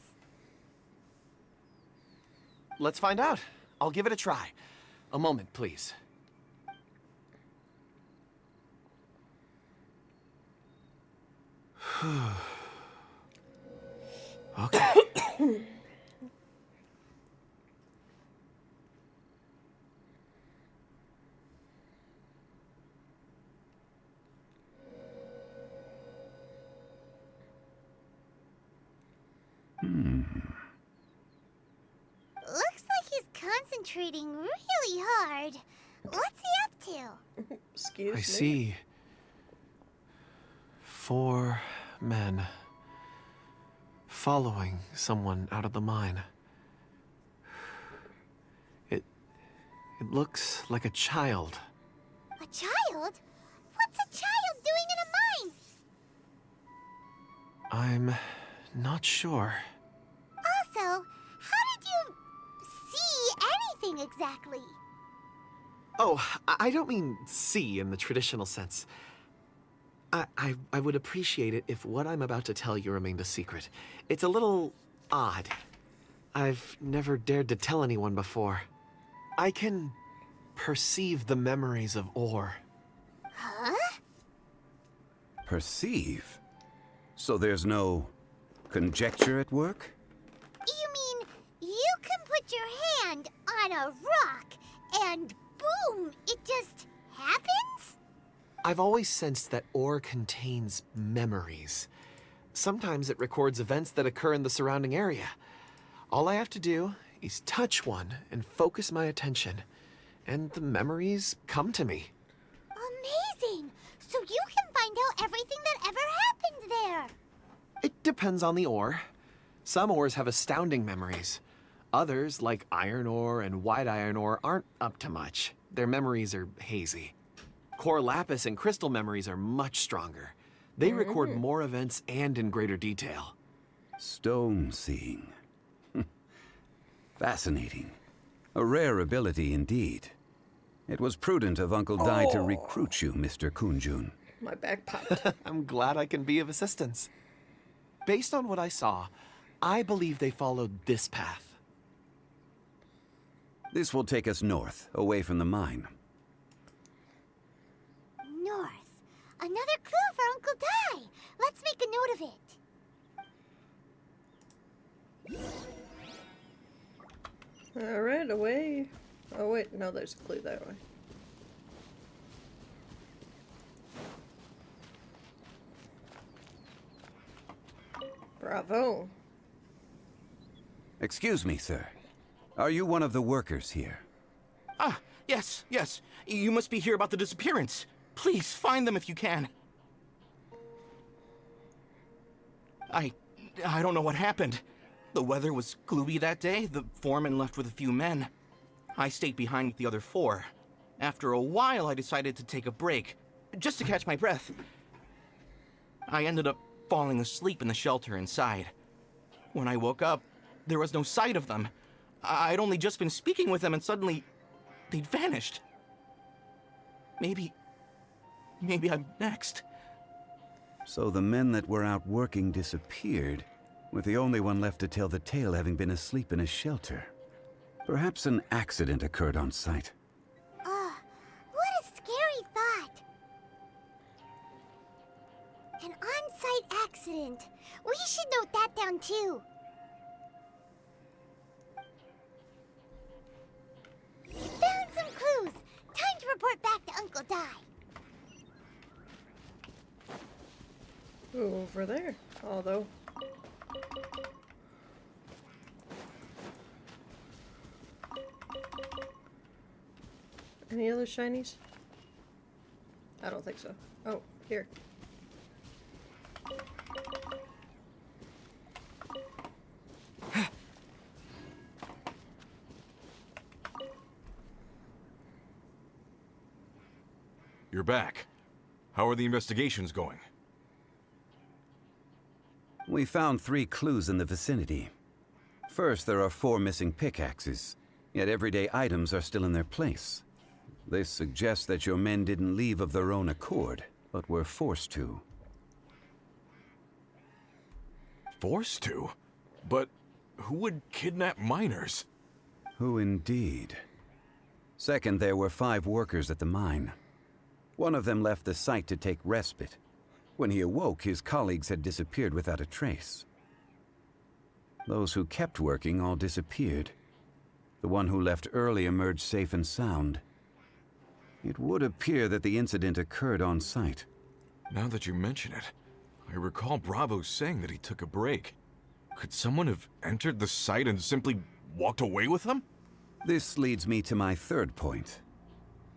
Let's find out. I'll give it a try. A moment, please. Okay. Looks like he's concentrating really hard. What's he up to? Excuse I me. see. 4 men following someone out of the mine. It looks like a child. A child? What's a child doing in a mine? I'm not sure. Also, how did you see anything exactly? Oh, I don't mean see in the traditional sense. I would appreciate it if what I'm about to tell you remained a secret. It's a little odd. I've never dared to tell anyone before. I can perceive the memories of Or. Huh? Perceive? So there's no conjecture at work? You mean you can put your hand on a rock and boom, it just happens? I've always sensed that Or contains memories. Sometimes it records events that occur in the surrounding area. All I have to do is touch one and focus my attention, and the memories come to me. Amazing! So you can find out everything that ever happened there. It depends on the ore. Some ores have astounding memories. Others, like iron ore and white iron ore, aren't up to much. Their memories are hazy. Core lapis and crystal memories are much stronger. They record more events and in greater detail. Stone seeing. Fascinating. A rare ability indeed. It was prudent of Uncle Dai to recruit you, Mr. Kunjun. My back popped. I'm glad I can be of assistance. Based on what I saw, I believe they followed this path. This will take us north, away from the mine. North. Another clue for Uncle Dai. Let's make a note of it. Alright, away. Oh wait, no, there's a clue that way. Bravo. Excuse me, sir. Are you one of the workers here? Ah, yes. You must be here about the disappearance. Please, find them if you can. I don't know what happened. The weather was gloomy that day. The foreman left with a few men. I stayed behind with the other 4. After a while, I decided to take a break, just to catch my breath. I ended up falling asleep in the shelter inside. When I woke up, there was no sight of them. I'd only just been speaking with them and suddenly they'd vanished. Maybe I'm next. So the men that were out working disappeared, with the only one left to tell the tale having been asleep in a shelter. Perhaps an accident occurred on site. What a scary thought. An on-site accident. We should note that down too. Found some clues. Time to report back to Uncle Dai. Over there, although. Any other shinies? I don't think so. Oh, here. You're back. How are the investigations going? We found 3 clues in the vicinity. First, there are 4 missing pickaxes, yet everyday items are still in their place. This suggests that your men didn't leave of their own accord, but were forced to. Forced to? But who would kidnap miners? Who indeed? Second, there were 5 workers at the mine. One of them left the site to take respite. When he awoke, his colleagues had disappeared without a trace. Those who kept working all disappeared. The one who left early emerged safe and sound. It would appear that the incident occurred on site. Now that you mention it, I recall Bravo saying that he took a break. Could someone have entered the site and simply walked away with him? This leads me to my third point.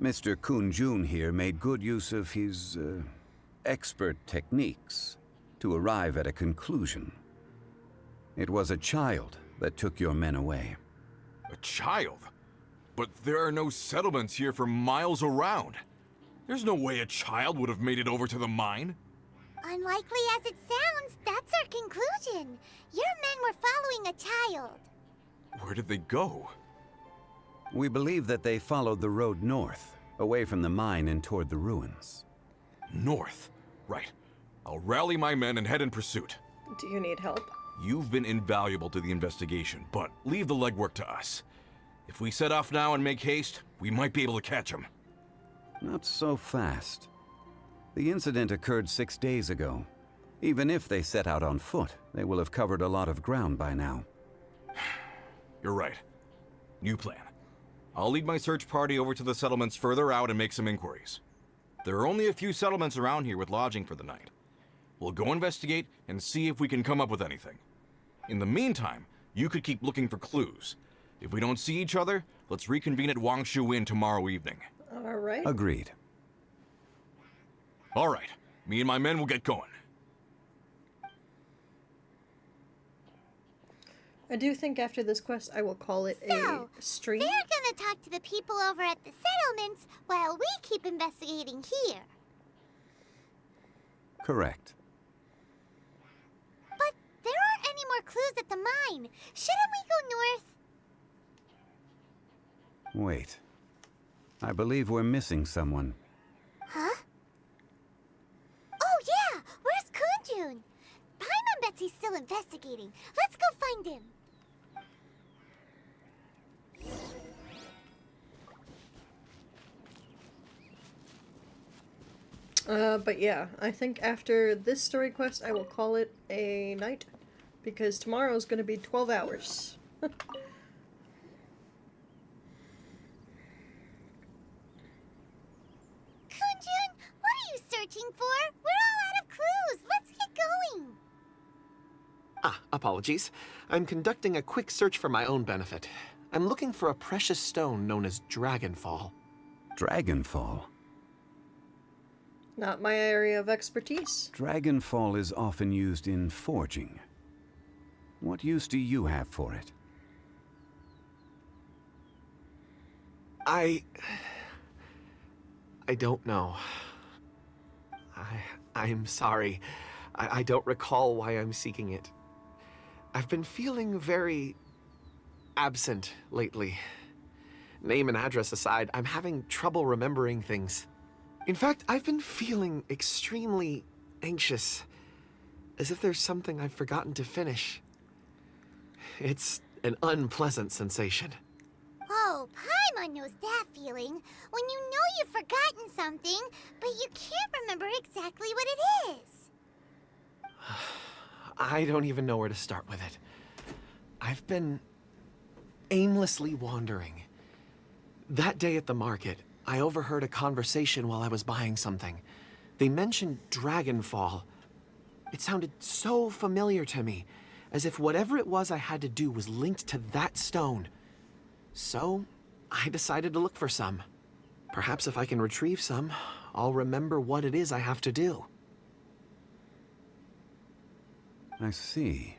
Mr. Kun-jun here made good use of his, expert techniques to arrive at a conclusion. It was a child that took your men away. A child? But there are no settlements here for miles around. There's no way a child would have made it over to the mine. Unlikely as it sounds, that's our conclusion. Your men were following a child. Where did they go? We believe that they followed the road north, away from the mine and toward the ruins. North? Right. I'll rally my men and head in pursuit. Do you need help? You've been invaluable to the investigation, but leave the legwork to us. If we set off now and make haste, we might be able to catch them. Not so fast. The incident occurred 6 days ago. Even if they set out on foot, they will have covered a lot of ground by now. You're right. New plan. I'll lead my search party over to the settlements further out and make some inquiries. There are only a few settlements around here with lodging for the night. We'll go investigate and see if we can come up with anything. In the meantime, you could keep looking for clues. If we don't see each other, let's reconvene at Wangshu Inn tomorrow evening. All right. Agreed. All right. Me and my men will get going. I do think after this quest I will call it a stream. They're gonna talk to the people over at the settlements while we keep investigating here. Correct. But there aren't any more clues at the mine. Shouldn't we go north? Wait. I believe we're missing someone. Huh? Oh yeah! Where's Kun-jun? Paimon bets he's still investigating. Let's go find him. But yeah, I think after this story quest I will call it a night, because tomorrow's gonna be 12 hours. Kun-jun, what are you searching for? We're all out of clues. Let's get going. Apologies. I'm conducting a quick search for my own benefit. I'm looking for a precious stone known as Dragonfall. Dragonfall? Not my area of expertise. Dragonfall is often used in forging. What use do you have for it? I don't know. I'm sorry. I don't recall why I'm seeking it. I've been feeling very absent lately. Name and address aside, I'm having trouble remembering things. In fact, I've been feeling extremely anxious, as if there's something I've forgotten to finish. It's an unpleasant sensation. Oh, Paimon knows that feeling. When you know you've forgotten something, but you can't remember exactly what it is. I don't even know where to start with it. I've been aimlessly wandering. That day at the market, I overheard a conversation while I was buying something. They mentioned Dragonfall. It sounded so familiar to me, as if whatever it was I had to do was linked to that stone. So, I decided to look for some. Perhaps if I can retrieve some, I'll remember what it is I have to do. I see.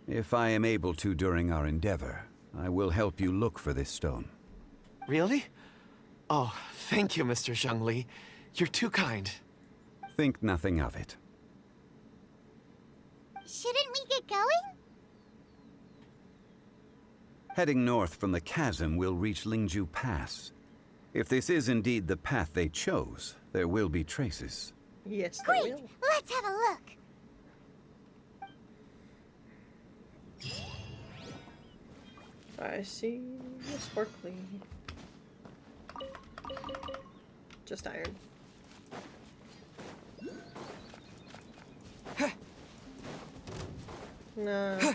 If I am able to during our endeavor, I will help you look for this stone. Really? Oh, thank you, Mr. Zhongli. You're too kind. Think nothing of it. Shouldn't we get going? Heading north from the chasm, we'll reach Lingju Pass. If this is indeed the path they chose, there will be traces. Yes, Great! they will. Let's have a look. I see sparkly. Just iron. No.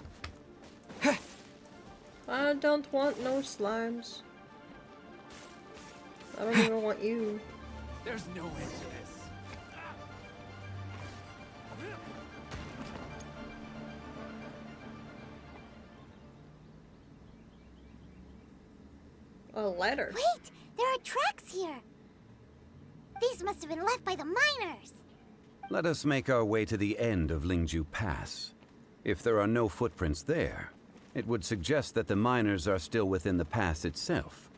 I don't want no slimes. I don't even want you. There's no end to this. A letter. Wait! There are tracks here! These must have been left by the miners! Let us make our way to the end of Lingju Pass. If there are no footprints there, it would suggest that the miners are still within the pass itself.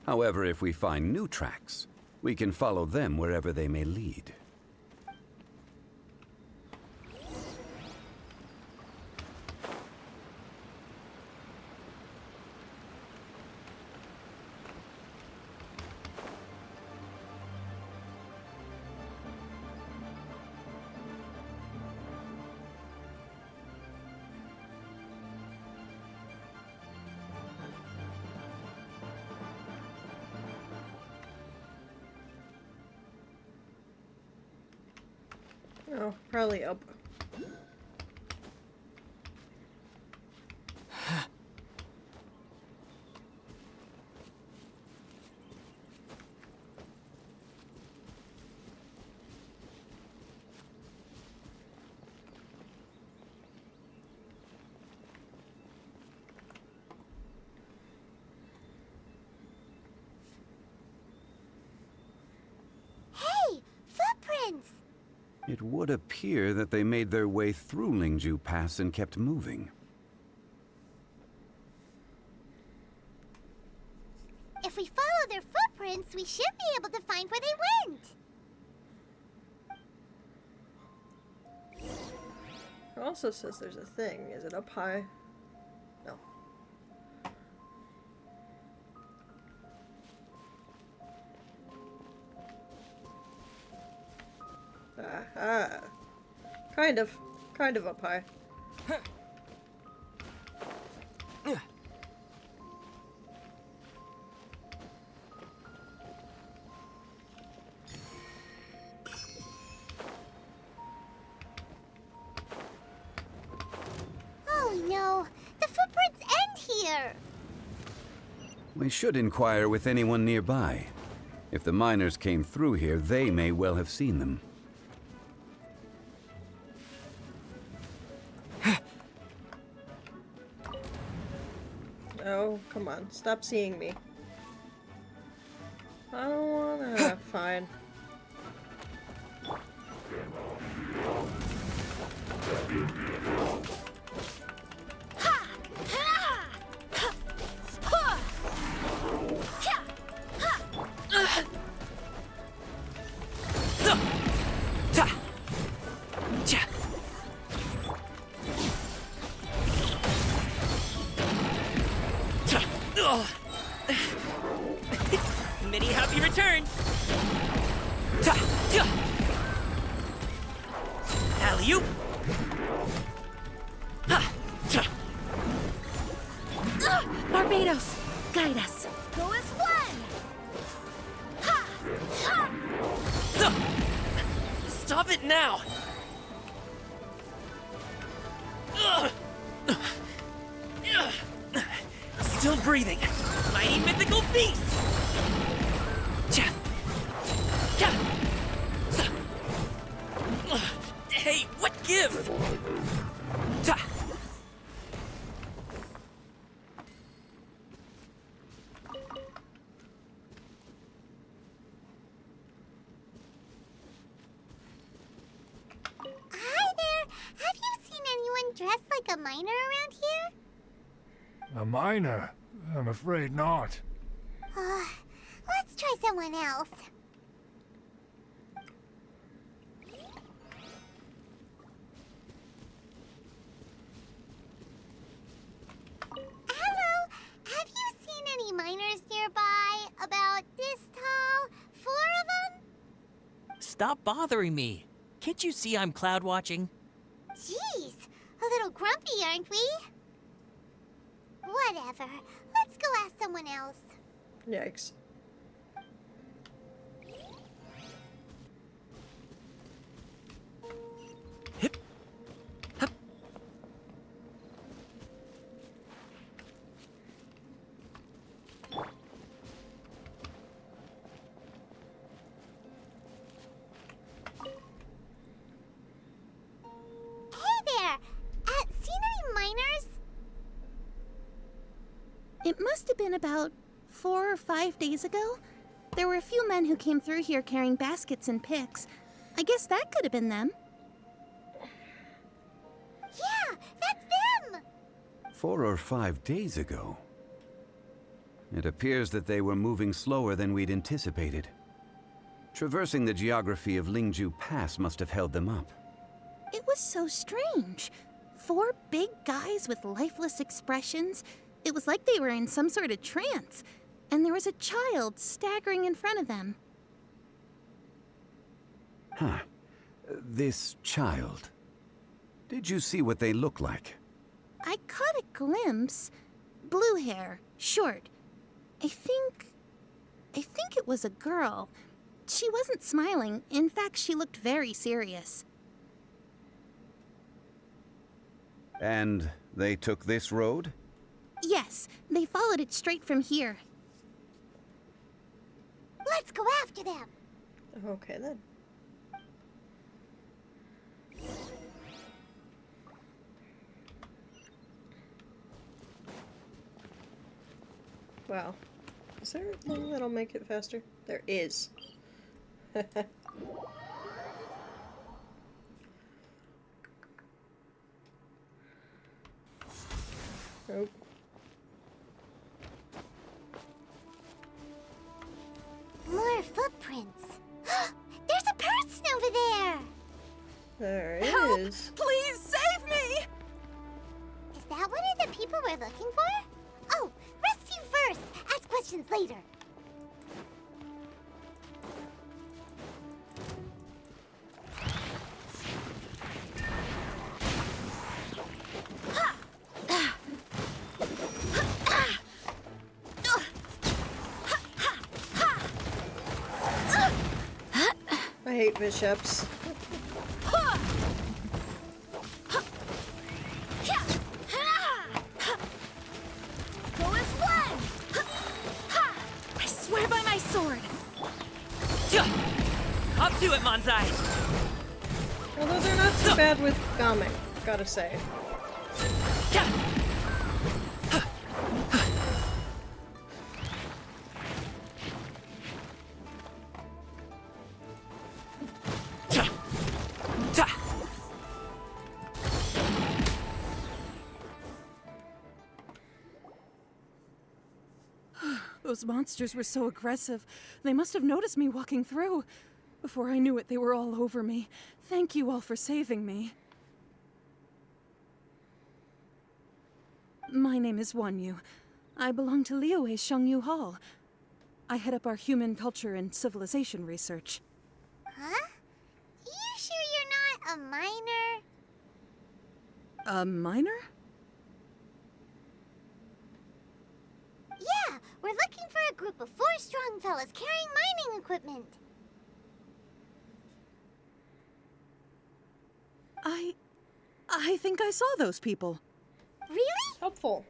However, if we find new tracks, we can follow them wherever they may lead. Oh, probably up. Hey! Footprints! It would appear that they made their way through Lingju Pass and kept moving. If we follow their footprints, we should be able to find where they went! It also says there's a thing. Is it up high? No. Ah. Kind of up high. Oh no! The footprints end here! We should inquire with anyone nearby. If the miners came through here, they may well have seen them. Oh, come on. Stop seeing me. I don't wanna. Fine. Many happy returns. Alley-oop. Barbados, guide us. Go as one! Stop it now. Still breathing. Mighty mythical beast. Hey, what gives? Hi there! Have you seen anyone dressed like a miner around here? A miner? I'm afraid not. Let's try someone else. Hello! Have you seen any miners nearby? About this tall? 4 of them? Stop bothering me. Can't you see I'm cloud watching? Jeez, a little grumpy, aren't we? Whatever. Let's go ask someone else. Yikes. must have been about 4 or 5 days ago. There were a few men who came through here carrying baskets and picks. I guess that could have been them. Yeah, that's them! 4 or 5 days ago. It appears that they were moving slower than we'd anticipated. Traversing the geography of Lingju Pass must have held them up. It was so strange. 4 big guys with lifeless expressions. It was like they were in some sort of trance. And there was a child staggering in front of them. Huh. This child. Did you see what they look like? I caught a glimpse. Blue hair, short. I think it was a girl. She wasn't smiling. In fact, she looked very serious. And they took this road? Yes, they followed it straight from here. Let's go after them. Okay then. Wow. Is there a thing that'll make it faster? There is. Nope. More footprints. There's a person over there! There Help! is. Please save me! Is that one of the people we're looking for? Oh, rescue first! Ask questions later. I hate bishops. Go as one! I swear by my sword! Up to it, Manzai! Although they're not too bad with Gaming, gotta say. Those monsters were so aggressive. They must have noticed me walking through. Before I knew it, they were all over me. Thank you all for saving me. My name is Wanyu. I belong to Liyue Shengyu Hall. I head up our human culture and civilization research. Huh? You sure you're not a miner? A miner? Yeah, we're looking for a group of 4 strong fellas carrying mining equipment. I think I saw those people. Really? Helpful.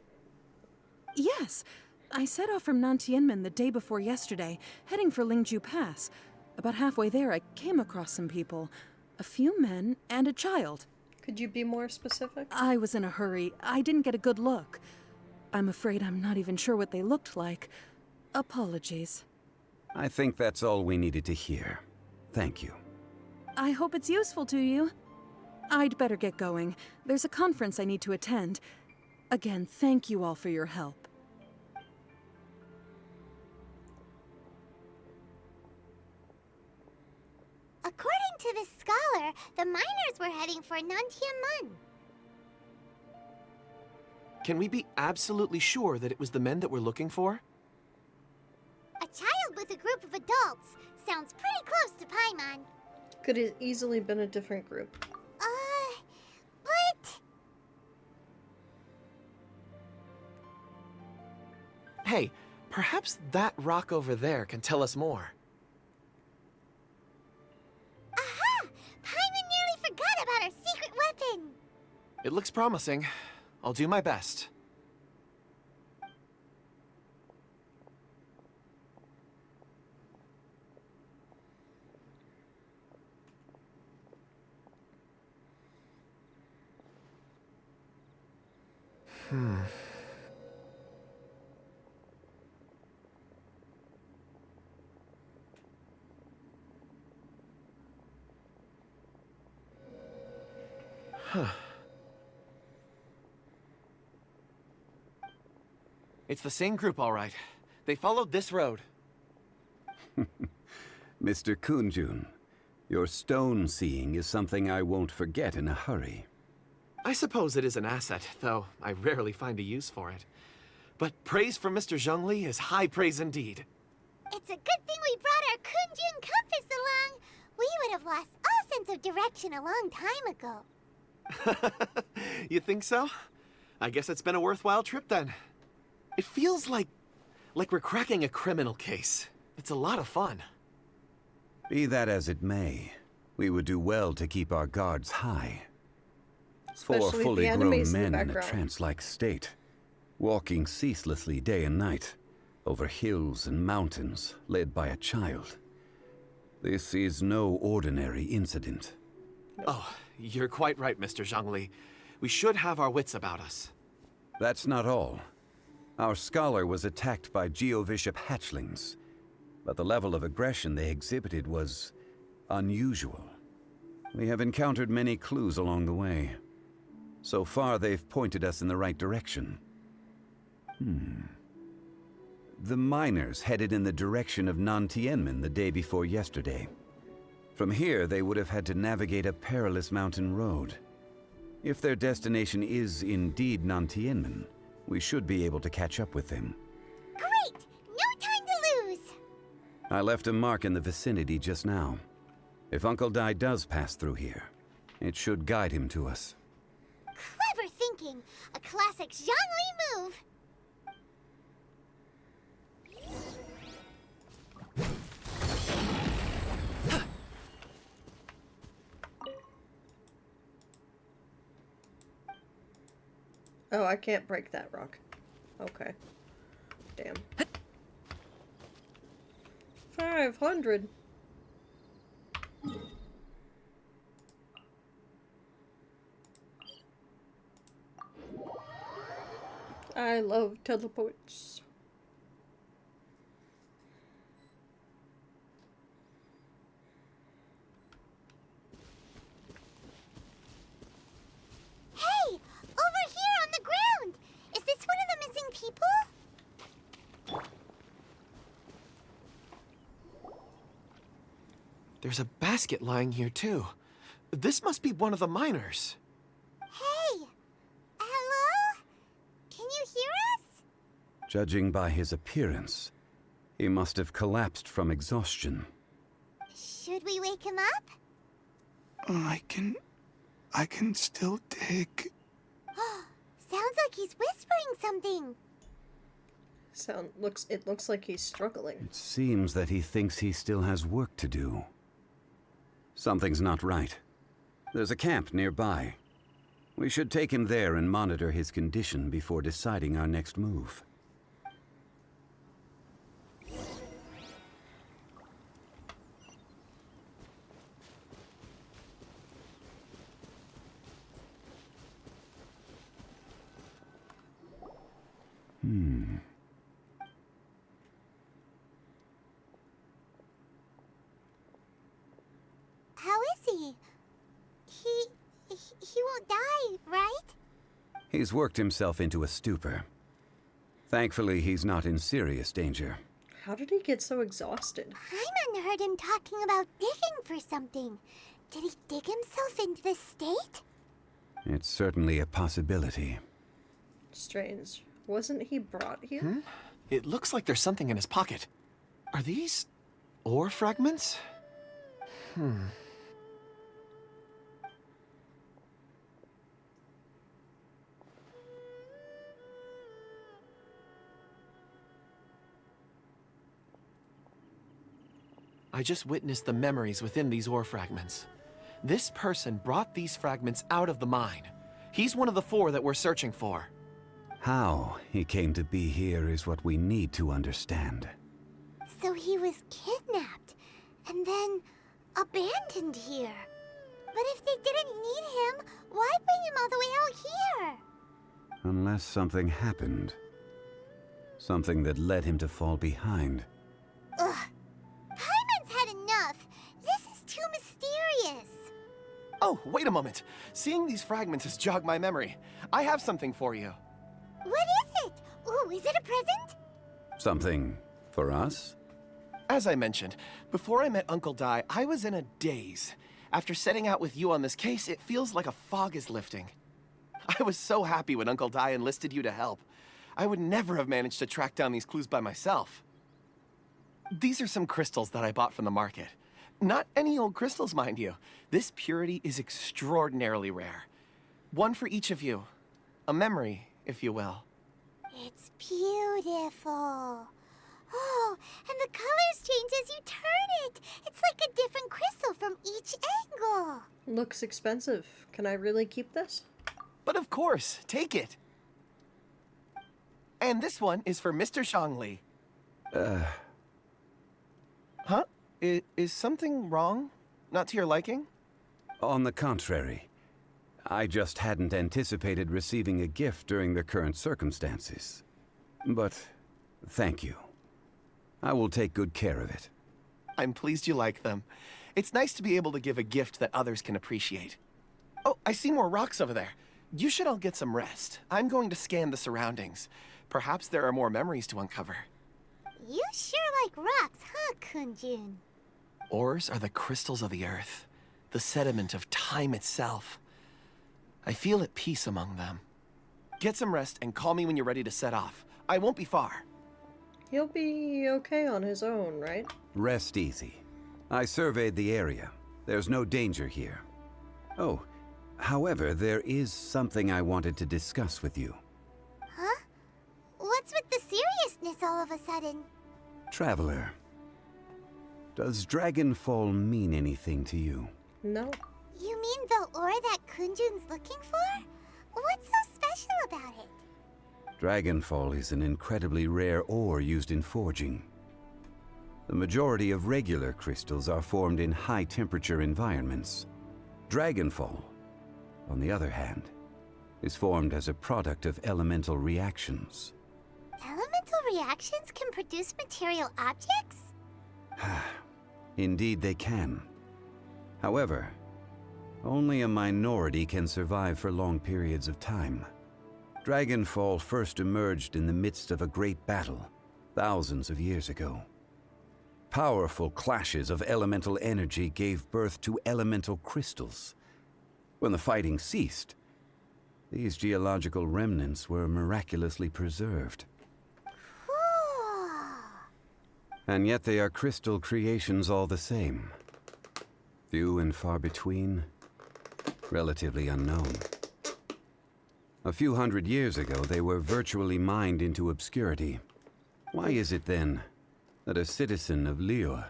Yes. I set off from Nantianmen the day before yesterday, heading for Lingju Pass. About halfway there, I came across some people. A few men and a child. Could you be more specific? I was in a hurry. I didn't get a good look. I'm afraid I'm not even sure what they looked like. Apologies. I think that's all we needed to hear. Thank you. I hope it's useful to you. I'd better get going. There's a conference I need to attend. Again, thank you all for your help. According to this scholar, the miners were heading for Nantianmen. Can we be absolutely sure that it was the men that we're looking for? A child with a group of adults. Sounds pretty close to Paimon. Could have easily been a different group. But... Hey, perhaps that rock over there can tell us more. Aha! Paimon nearly forgot about our secret weapon! It looks promising. I'll do my best. It's the same group, all right. They followed this road. Mr. Kunjun, your stone seeing is something I won't forget in a hurry. I suppose it is an asset, though I rarely find a use for it. But praise from Mr. Zhongli is high praise indeed. It's a good thing we brought our Kunjun compass along. We would have lost all sense of direction a long time ago. You think so? I guess it's been a worthwhile trip then. It feels like we're cracking a criminal case. It's a lot of fun. Be that as it may, we would do well to keep our guards high. Especially Four with the fully enemies grown in the men in a background. trance-like state, walking ceaselessly day and night, over hills and mountains, led by a child. This is no ordinary incident. Oh, you're quite right, Mr. Zhongli. We should have our wits about us. That's not all. Our scholar was attacked by Geovishap hatchlings, but the level of aggression they exhibited was unusual. We have encountered many clues along the way. So far, they've pointed us in the right direction. The miners headed in the direction of Nantianmen the day before yesterday. From here, they would have had to navigate a perilous mountain road. If their destination is indeed Nantianmen, we should be able to catch up with them. Great! No time to lose! I left a mark in the vicinity just now. If Uncle Dai does pass through here, it should guide him to us. Clever thinking! A classic Zhongli move! Oh, I can't break that rock. Okay. Damn. 500. I love teleports. Hey! Over here on the ground! Is this one of the missing people? There's a basket lying here, too. This must be one of the miners. Hey! Hello? Can you hear us? Judging by his appearance, he must have collapsed from exhaustion. Should we wake him up? I can still dig. Sounds like he's whispering something. It looks like he's struggling. It seems that he thinks he still has work to do. Something's not right. There's a camp nearby. We should take him there and monitor his condition before deciding our next move. How is he? He won't die, right? He's worked himself into a stupor. Thankfully, he's not in serious danger. How did he get so exhausted? Paimon heard him talking about digging for something. Did he dig himself into this state? It's certainly a possibility. Strange. Wasn't he brought here? It looks like there's something in his pocket. Are these ore fragments? I just witnessed the memories within these ore fragments. This person brought these fragments out of the mine. He's one of the 4 that we're searching for. How he came to be here is what we need to understand. So he was kidnapped and then abandoned here. But if they didn't need him, why bring him all the way out here? Unless something happened. Something that led him to fall behind. Paimon's had enough. This is too mysterious. Oh, wait a moment. Seeing these fragments has jogged my memory. I have something for you. What is it? Ooh, is it a present? Something for us? As I mentioned, before I met Uncle Dai, I was in a daze. After setting out with you on this case, it feels like a fog is lifting. I was so happy when Uncle Dai enlisted you to help. I would never have managed to track down these clues by myself. These are some crystals that I bought from the market. Not any old crystals, mind you. This purity is extraordinarily rare. One for each of you. A memory, if you will. It's beautiful. Oh, and the colors change as you turn it. It's like a different crystal from each angle. Looks expensive. Can I really keep this? But of course, take it. And this one is for Mr. Shangli. Huh? Is something wrong? Not to your liking? On the contrary. I just hadn't anticipated receiving a gift during the current circumstances. But thank you. I will take good care of it. I'm pleased you like them. It's nice to be able to give a gift that others can appreciate. Oh, I see more rocks over there. You should all get some rest. I'm going to scan the surroundings. Perhaps there are more memories to uncover. You sure like rocks, huh, Kunjun? Ores are the crystals of the earth, the sediment of time itself. I feel at peace among them. Get some rest and call me when you're ready to set off. I won't be far. He'll be okay on his own, right? Rest easy. I surveyed the area. There's no danger here. Oh, however, there is something I wanted to discuss with you. Huh? What's with the seriousness all of a sudden? Traveler, does Dragonfall mean anything to you? No. You mean the ore that Kunjun's looking for? What's so special about it? Dragonfall is an incredibly rare ore used in forging. The majority of regular crystals are formed in high-temperature environments. Dragonfall, on the other hand, is formed as a product of elemental reactions. Elemental reactions can produce material objects? Indeed they can. However, only a minority can survive for long periods of time. Dragonfall first emerged in the midst of a great battle, thousands of years ago. Powerful clashes of elemental energy gave birth to elemental crystals. When the fighting ceased, these geological remnants were miraculously preserved. And yet they are crystal creations all the same. Few and far between, relatively unknown. A few hundred years ago, they were virtually mined into obscurity. Why is it then that a citizen of Liyue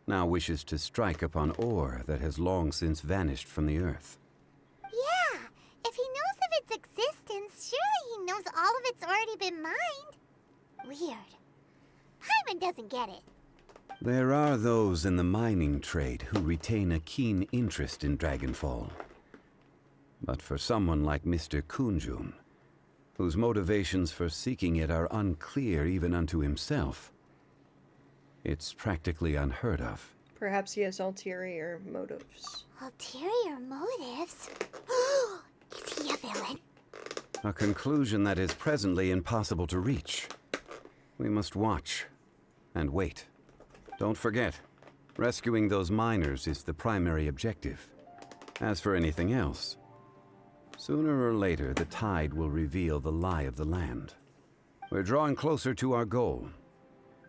now wishes to strike upon ore that has long since vanished from the earth? Yeah, if he knows of its existence, surely he knows all of it's already been mined. Weird. Paimon doesn't get it. There are those in the mining trade who retain a keen interest in Dragonfall. But for someone like Mr. Kunjun, whose motivations for seeking it are unclear even unto himself, it's practically unheard of. Perhaps he has ulterior motives. Ulterior motives? Is he a villain? A conclusion that is presently impossible to reach. We must watch and wait. Don't forget, rescuing those miners is the primary objective. As for anything else, sooner or later the tide will reveal the lie of the land. We're drawing closer to our goal.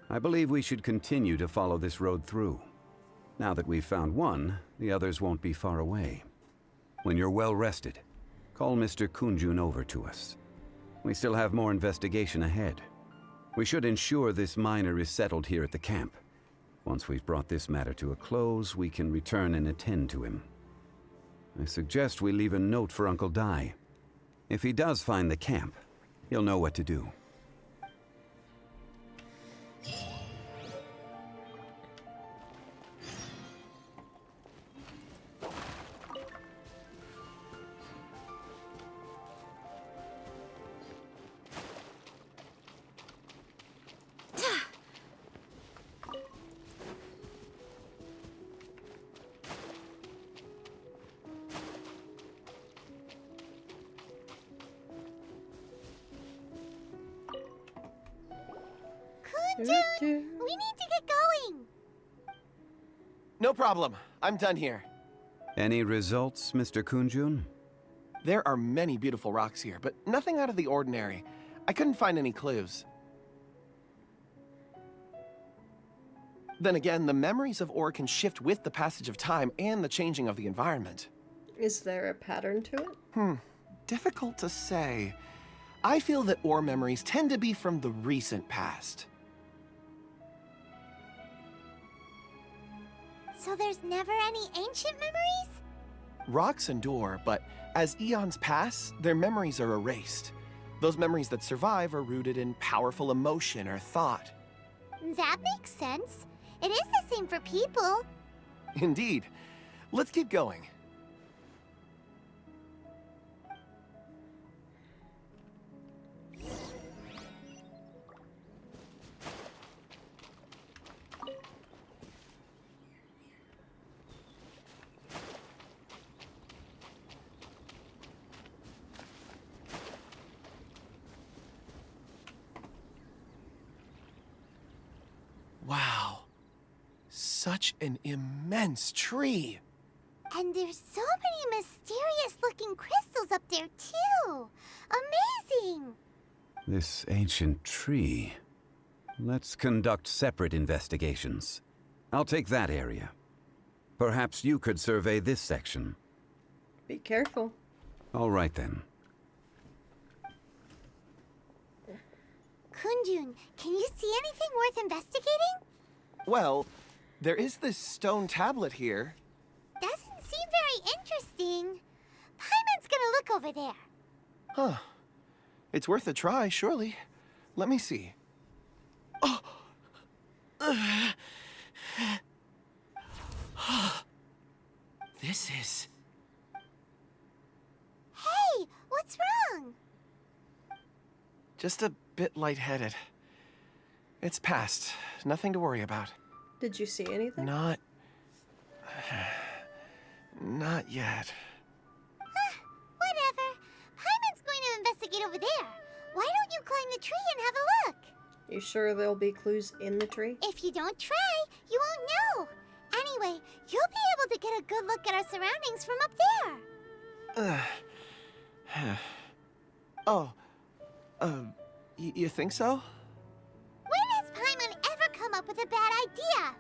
I believe we should continue to follow this road through. Now that we've found one, the others won't be far away. When you're well rested, call Mr. Kunjun over to us. We still have more investigation ahead. We should ensure this miner is settled here at the camp. Once we've brought this matter to a close, we can return and attend to him. I suggest we leave a note for Uncle Dai. If he does find the camp, he'll know what to do. Kunjun! We need to get going! No problem. I'm done here. Any results, Mr. Kunjun? There are many beautiful rocks here, but nothing out of the ordinary. I couldn't find any clues. Then again, the memories of ore can shift with the passage of time and the changing of the environment. Is there a pattern to it? Difficult to say. I feel that ore memories tend to be from the recent past. So there's never any ancient memories? Rocks endure, but as eons pass, their memories are erased. Those memories that survive are rooted in powerful emotion or thought. That makes sense. It is the same for people. Indeed. Let's keep going. Wow. Such an immense tree. And there's so many mysterious-looking crystals up there, too. Amazing! This ancient tree. Let's conduct separate investigations. I'll take that area. Perhaps you could survey this section. Be careful. All right, then. Kunjun, can you see anything worth investigating? Well, there is this stone tablet here. Doesn't seem very interesting. Paimon's gonna look over there. Huh. It's worth a try, surely. Let me see. Oh! This is... Hey, what's wrong? just a bit lightheaded. It's past. Nothing to worry about. Did you see anything? Not yet. Whatever. Paimon's going to investigate over there. Why don't you climb the tree and have a look? You sure there'll be clues in the tree? If you don't try, you won't know. Anyway, you'll be able to get a good look at our surroundings from up there. You think so? When has Paimon ever come up with a bad idea,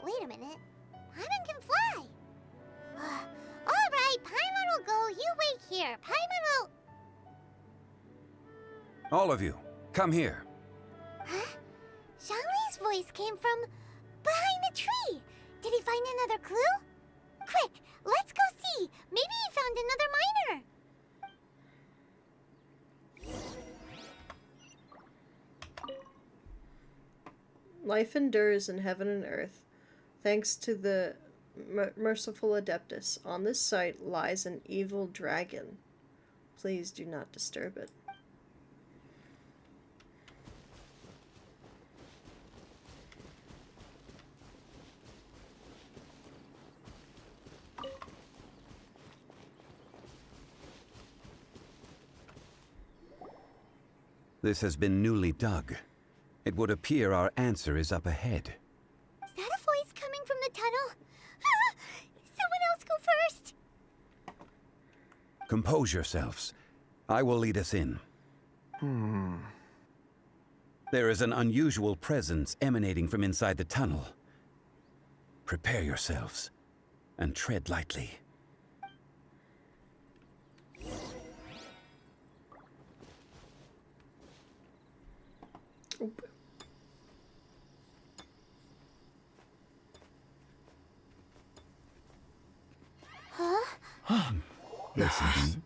Wait a minute. Paimon can fly. All right, Paimon will go. You wait here. Paimon will... All of you, come here. Huh? Zhongli's voice came from behind the tree. Did he find another clue? Quick, let's go see. Maybe he found another miner. Life endures in heaven and earth, thanks to the merciful Adeptus. On this site lies an evil dragon. Please do not disturb it. This has been newly dug. It would appear our answer is up ahead. Is that a voice coming from the tunnel? Someone else go first. Compose yourselves. I will lead us in. There is an unusual presence emanating from inside the tunnel. Prepare yourselves and tread lightly. Huh? Listen.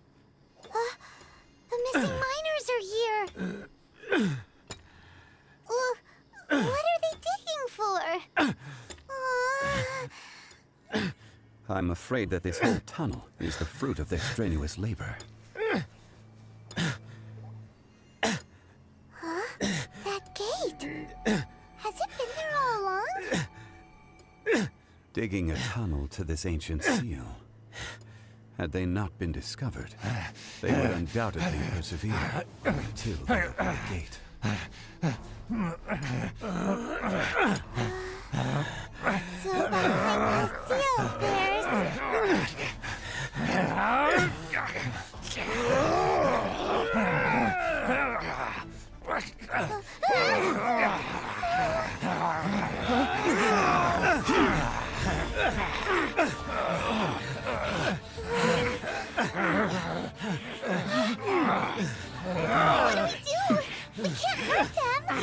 The missing miners are here. What are they digging for? I'm afraid that this whole tunnel is the fruit of their strenuous labor. Huh? That gate. Has it been there all along? Digging a tunnel to this ancient seal. Had they not been discovered, they would undoubtedly persevere until they opened the gate. So behind the seal bears. What do we do? We can't hurt them.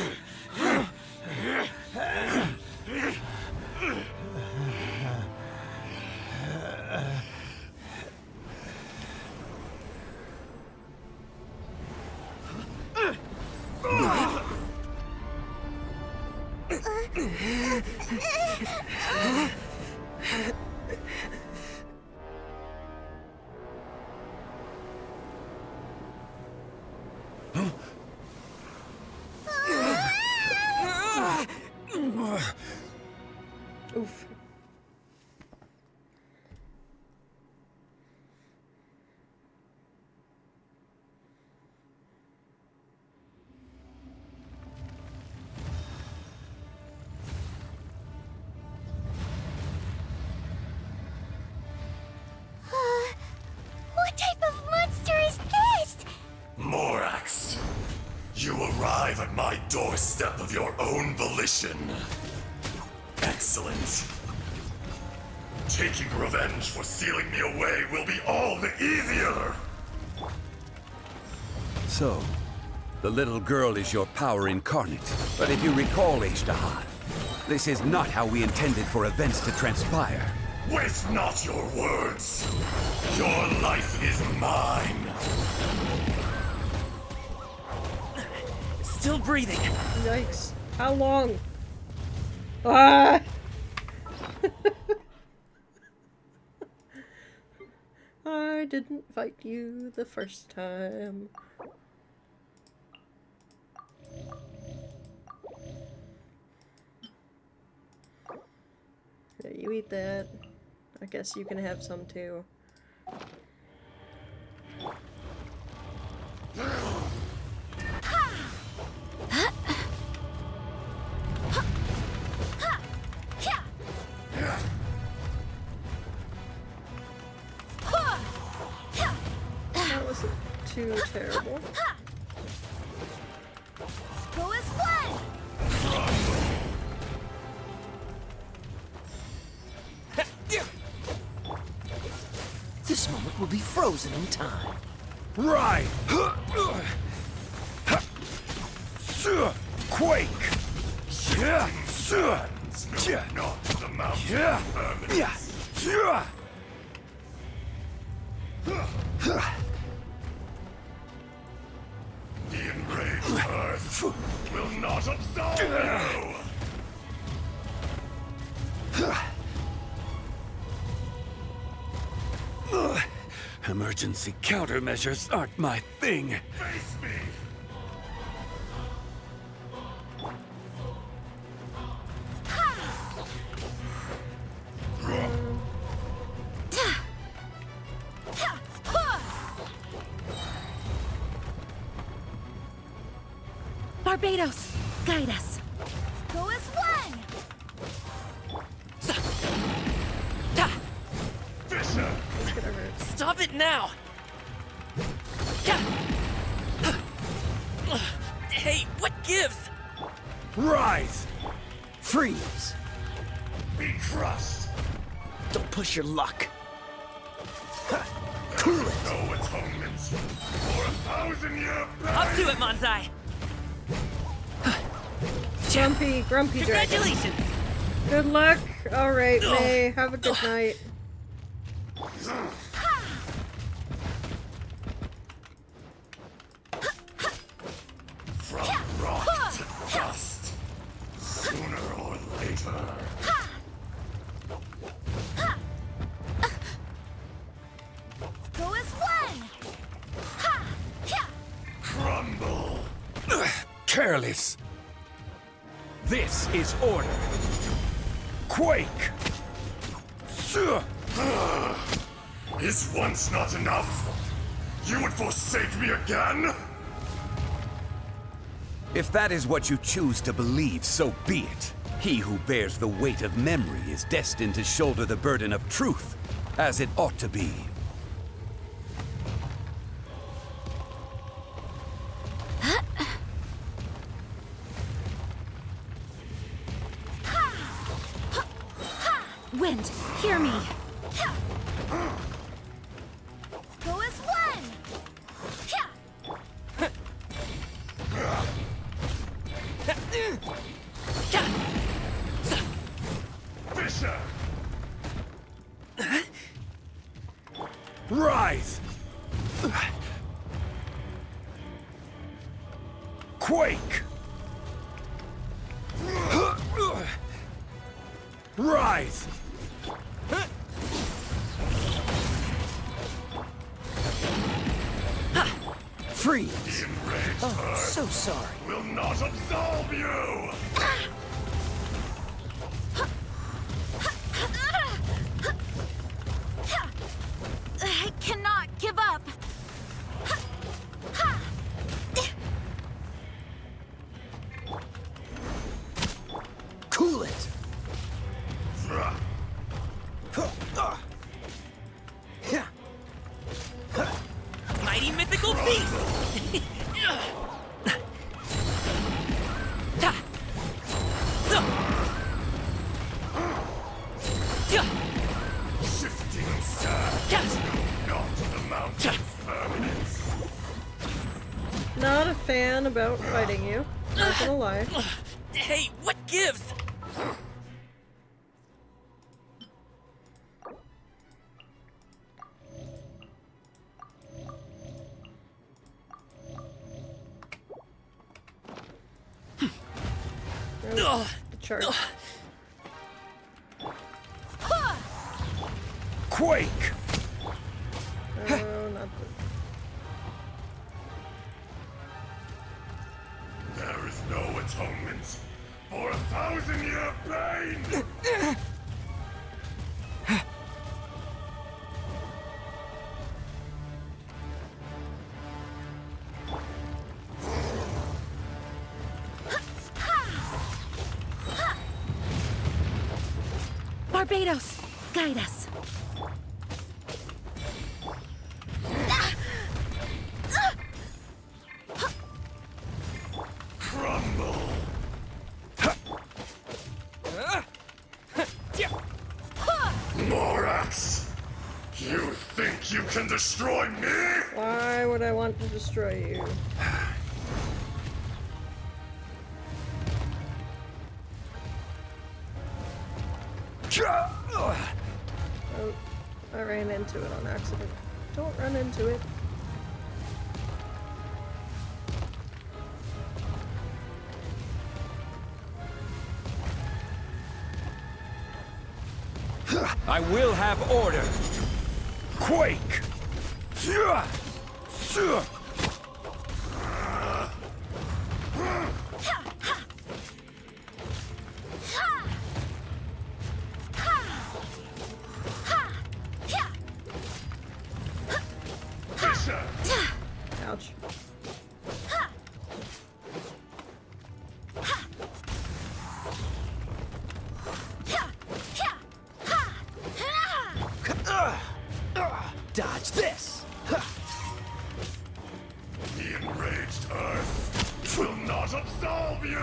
Oof. What type of monster is this? Morax, you arrive at my doorstep of your own volition. Excellent. Taking revenge for sealing me away will be all the easier! So, the little girl is your power incarnate. But if you recall, Ejdaha, this is not how we intended for events to transpire. Waste not your words! Your life is mine! Still breathing. Yikes. How long? Ah! I didn't fight you the first time. Yeah, you eat that. I guess you can have some too. That wasn't too terrible. Go as one! This moment will be frozen in time. Right! Quake! Not the mountain permanence. The enraged earth will not absolve you! Emergency countermeasures aren't my thing. Face me! Barbados, guide us. Go as one! Fisher! It's gonna hurt. Stop it now! Hey, what gives? Rise! Freeze! Be crushed! Don't push your luck. Cool it! No atonement for 1,000-year pain! Up to it, Manzai! Grumpy dragon. Congratulations! Good luck. Alright, May. Have a good night. From rock to dust, sooner or later. Go as one! Crumble! Careless! This is order. Quake! Is once not enough? You would forsake me again? If that is what you choose to believe, so be it. He who bears the weight of memory is destined to shoulder the burden of truth, as it ought to be. Wind, hear me. Go as one! Fisher! Rise! Quake! Rise! Freeze! Oh, so sorry. Will not absolve you! I cannot give up. Cool it! Mighty mythical beast! Shifting sands, not the mountain's permanence. Not a fan about fighting you. Not gonna lie. Hey, what gives? The chart. Quake! Oh, not There is no atonement for 1,000-year pain! Barbados, guide us. Crumble! Morax! You think you can destroy me? Why would I want to destroy you? Oh, I ran into it on accident. Don't run into it. I will have order. Quake! Ouch. Dodge this! The enraged earth will not absolve you!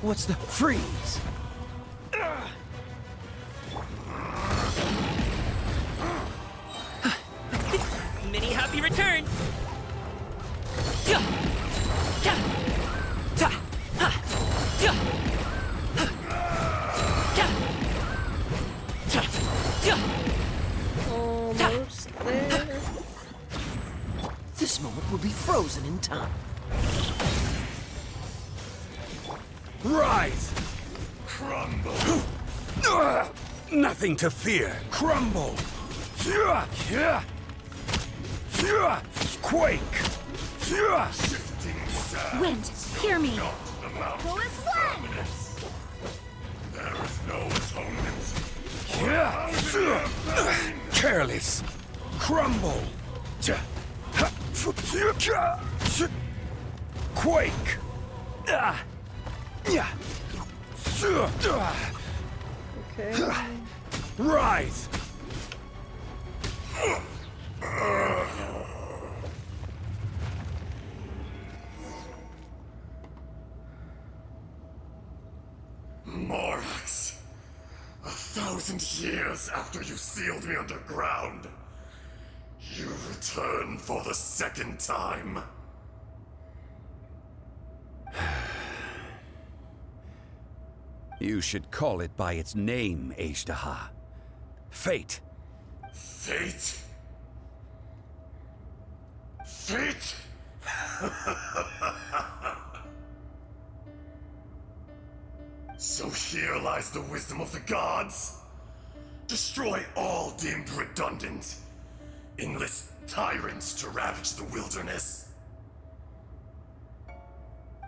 What's the freeze? Many happy returns! Almost there. This moment will be frozen in time. Rise! Crumble! Nothing to fear. Crumble! Quake! Shifting sands, Wind, hear me. not the mountain's permanence. There is no atonement for 1,000-year pain! Careless! Crumble! Quake! Okay. Rise! Morax, 1,000 years after you sealed me underground, you return for the second time. You should call it by its name, Azhdaha. Fate. Fate? Fate? So here lies the wisdom of the gods. Destroy all deemed redundant. Enlist tyrants to ravage the wilderness.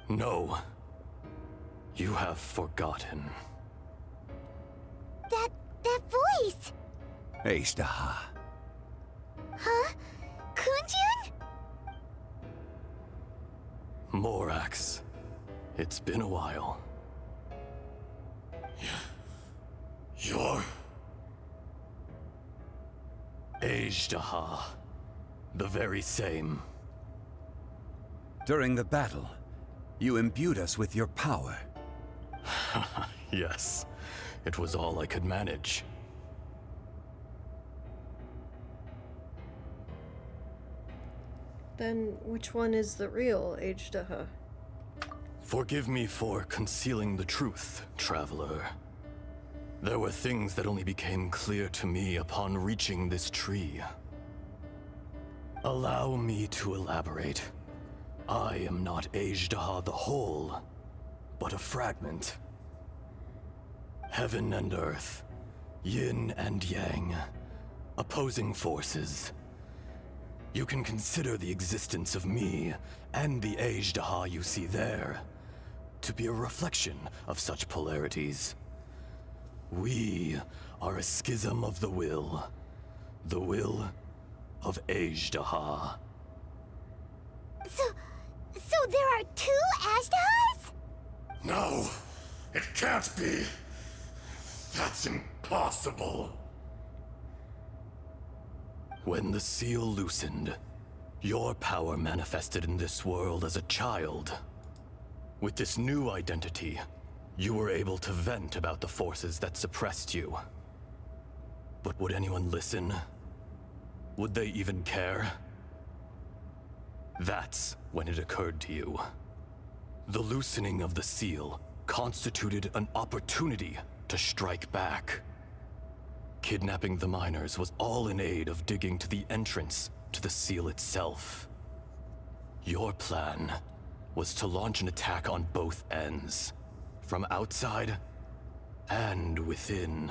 No. You have forgotten. That voice! Azhdaha. Huh? Kunjun? Morax. It's been a while. You're... Azhdaha. The very same. During the battle, you imbued us with your power. Yes. It was all I could manage. Then which one is the real Azhdaha? Forgive me for concealing the truth, Traveler. There were things that only became clear to me upon reaching this tree. Allow me to elaborate. I am not Azhdaha the whole, but a fragment. Heaven and earth, yin and yang, opposing forces. You can consider the existence of me and the Azhdaha you see there to be a reflection of such polarities. We are a schism of the will of Azhdaha. So there are two Azhdahas? No, it can't be. That's impossible. When the seal loosened, your power manifested in this world as a child. With this new identity, you were able to vent about the forces that suppressed you. But would anyone listen? Would they even care? That's when it occurred to you. The loosening of the seal constituted an opportunity to strike back. Kidnapping the miners was all in aid of digging to the entrance to the seal itself. Your plan was to launch an attack on both ends, from outside and within,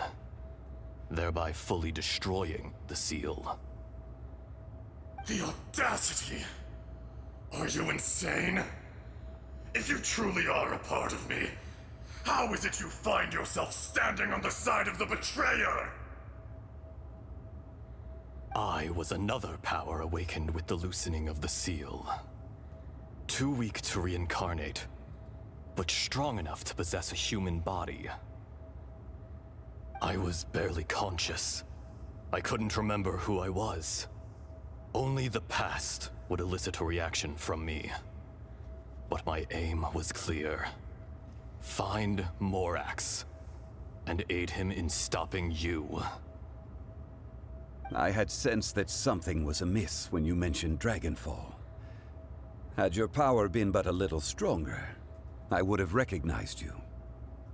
thereby fully destroying the seal. The audacity! Are you insane? If you truly are a part of me, how is it you find yourself standing on the side of the betrayer? I was another power awakened with the loosening of the seal. Too weak to reincarnate, but strong enough to possess a human body. I was barely conscious. I couldn't remember who I was. Only the past would elicit a reaction from me. But my aim was clear. Find Morax, and aid him in stopping you. I had sensed that something was amiss when you mentioned Dragonfall. Had your power been but a little stronger, I would have recognized you.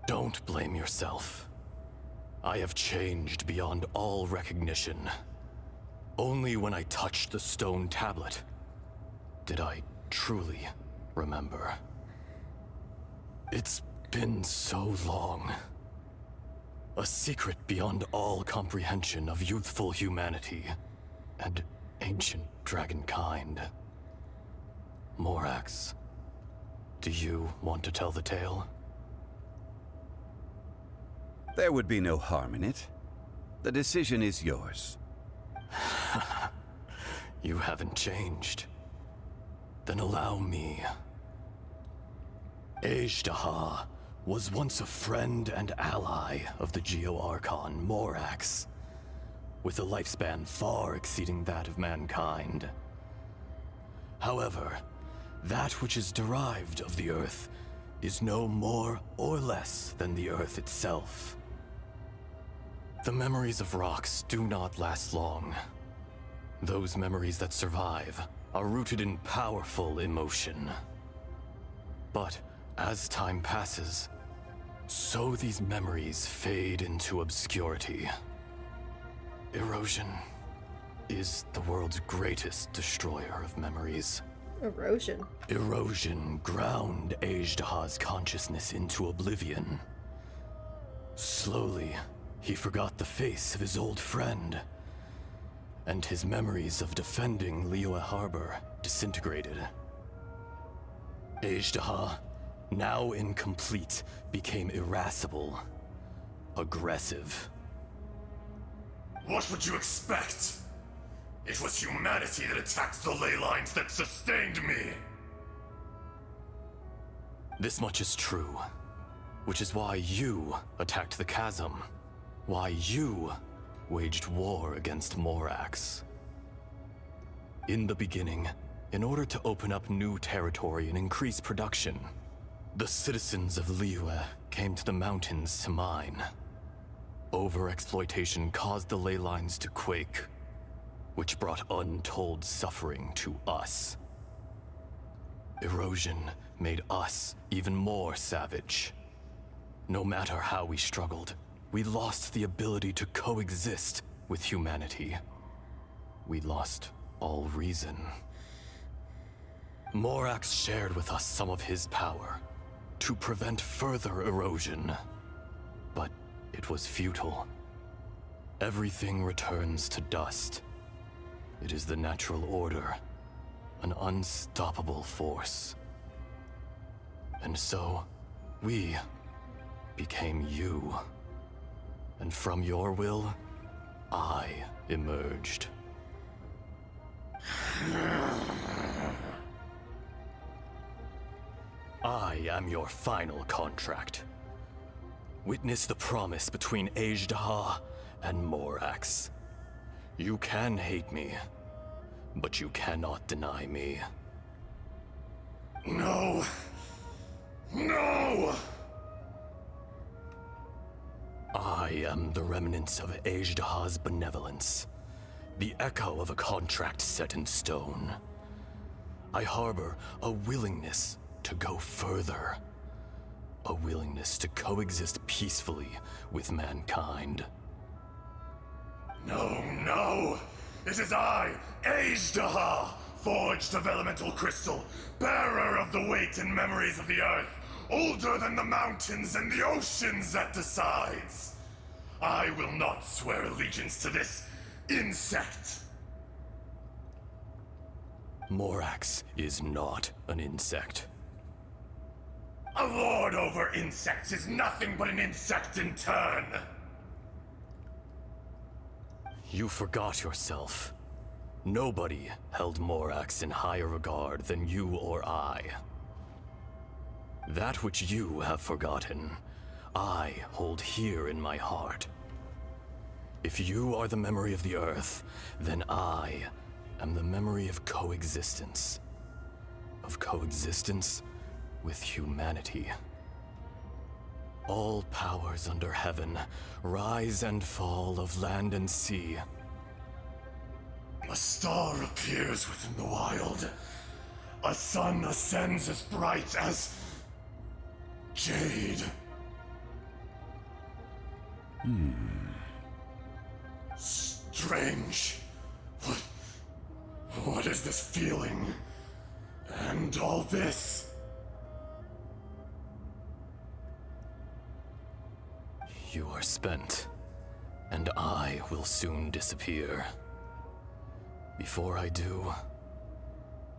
Don't blame yourself. I have changed beyond all recognition. Only when I touched the stone tablet did I truly remember. It's been so long. A secret beyond all comprehension of youthful humanity and ancient dragonkind. Morax, do you want to tell the tale? There would be no harm in it. The decision is yours. You haven't changed. Then allow me. Azhdaha was once a friend and ally of the Geo-Archon Morax, with a lifespan far exceeding that of mankind. However, that which is derived of the Earth is no more or less than the Earth itself. The memories of rocks do not last long. Those memories that survive are rooted in powerful emotion. But as time passes, so these memories fade into obscurity. Erosion is the world's greatest destroyer of memories. Erosion? Erosion ground Azhdaha's consciousness into oblivion. Slowly, he forgot the face of his old friend, and his memories of defending Liyue Harbor disintegrated. Azhdaha, now incomplete, became irascible, aggressive. What would you expect? It was humanity that attacked the ley lines that sustained me. This much is true, which is why you attacked the chasm, why you waged war against Morax. In the beginning, in order to open up new territory and increase production, the citizens of Liyue came to the mountains to mine. Overexploitation caused the ley lines to quake, which brought untold suffering to us. Erosion made us even more savage. No matter how we struggled, we lost the ability to coexist with humanity. We lost all reason. Morax shared with us some of his power to prevent further erosion, but it was futile. Everything returns to dust. It is the natural order, an unstoppable force. And so, we became you. And from your will, I emerged. I am your final contract. Witness the promise between Azhdaha and Morax. You can hate me, but you cannot deny me. No! No! I am the remnants of Azhdaha's benevolence, the echo of a contract set in stone. I harbor a willingness to go further, a willingness to coexist peacefully with mankind. No, no! It is I, Azhdaha, forged of elemental crystal, bearer of the weight and memories of the earth, older than the mountains and the oceans that decides. I will not swear allegiance to this insect. Morax is not an insect. A lord over insects is nothing but an insect in turn. You forgot yourself. Nobody held Morax in higher regard than you or I. That which you have forgotten, I hold here in my heart. If you are the memory of the Earth, then I am the memory of coexistence. Of coexistence with humanity. All powers under heaven, rise and fall of land and sea. A star appears within the wild. A sun ascends as bright as jade. Strange. What is this feeling? And all this? You are spent, and I will soon disappear. Before I do,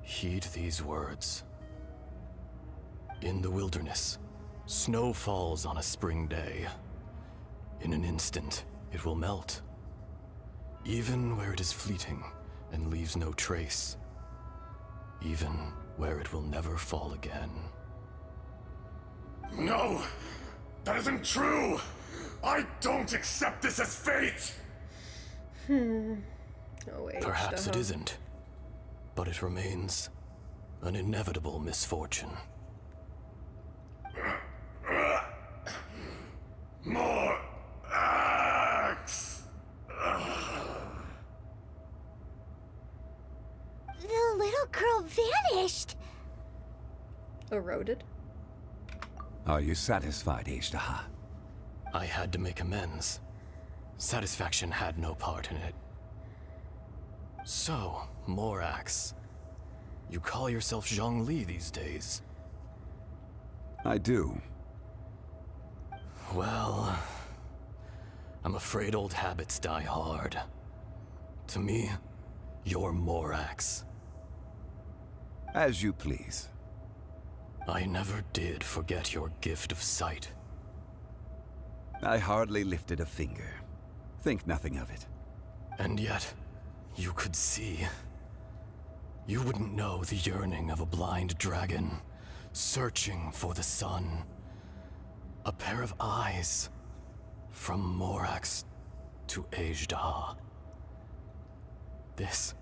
heed these words. In the wilderness, snow falls on a spring day. In an instant, it will melt. Even where it is fleeting, and leaves no trace, even where it will never fall again. No! That isn't true! I don't accept this as fate! Oh, Perhaps it isn't, but it remains an inevitable misfortune. More axe! The little girl vanished! Eroded? Are you satisfied, Ashtaha? I had to make amends. Satisfaction had no part in it. So, Morax, you call yourself Zhongli these days? I do. Well, I'm afraid old habits die hard. To me, you're Morax. As you please. I never did forget your gift of sight. I hardly lifted a finger. Think nothing of it. And yet, you could see. You wouldn't know the yearning of a blind dragon, searching for the sun. A pair of eyes, from Morax to Ajdaha. This,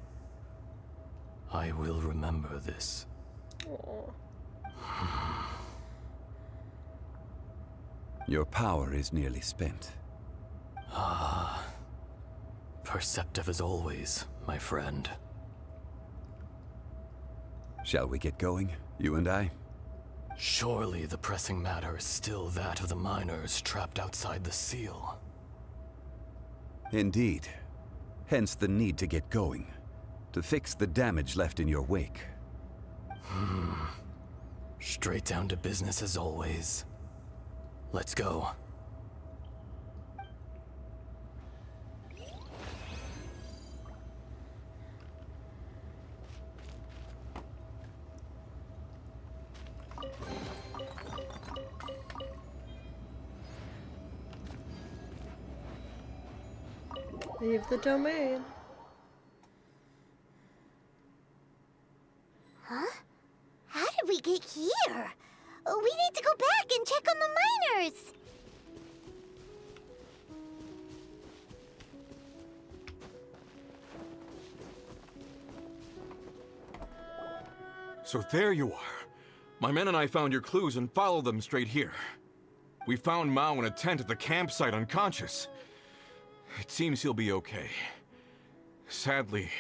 I will remember this. Your power is nearly spent. Ah, perceptive as always, my friend. Shall we get going, you and I? Surely the pressing matter is still that of the miners trapped outside the seal. Indeed. Hence the need to get going. To fix the damage left in your wake. Straight down to business as always. Let's go. Leave the domain. Huh? How did we get here? We need to go back and check on the miners! So there you are. My men and I found your clues and followed them straight here. We found Mao in a tent at the campsite unconscious. It seems he'll be okay. Sadly,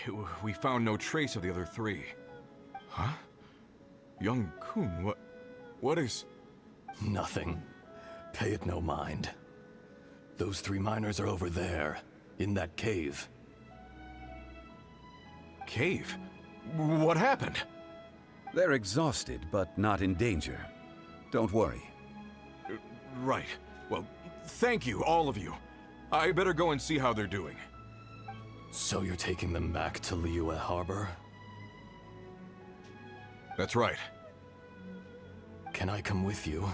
we found no trace of the other three. Huh? Young Kun, what is... Nothing. Pay it no mind. Those three miners are over there, in that cave. Cave? What happened? They're exhausted, but not in danger. Don't worry. Right. Well, thank you, all of you. I better go and see how they're doing. So you're taking them back to Liyue Harbor? That's right. Can I come with you?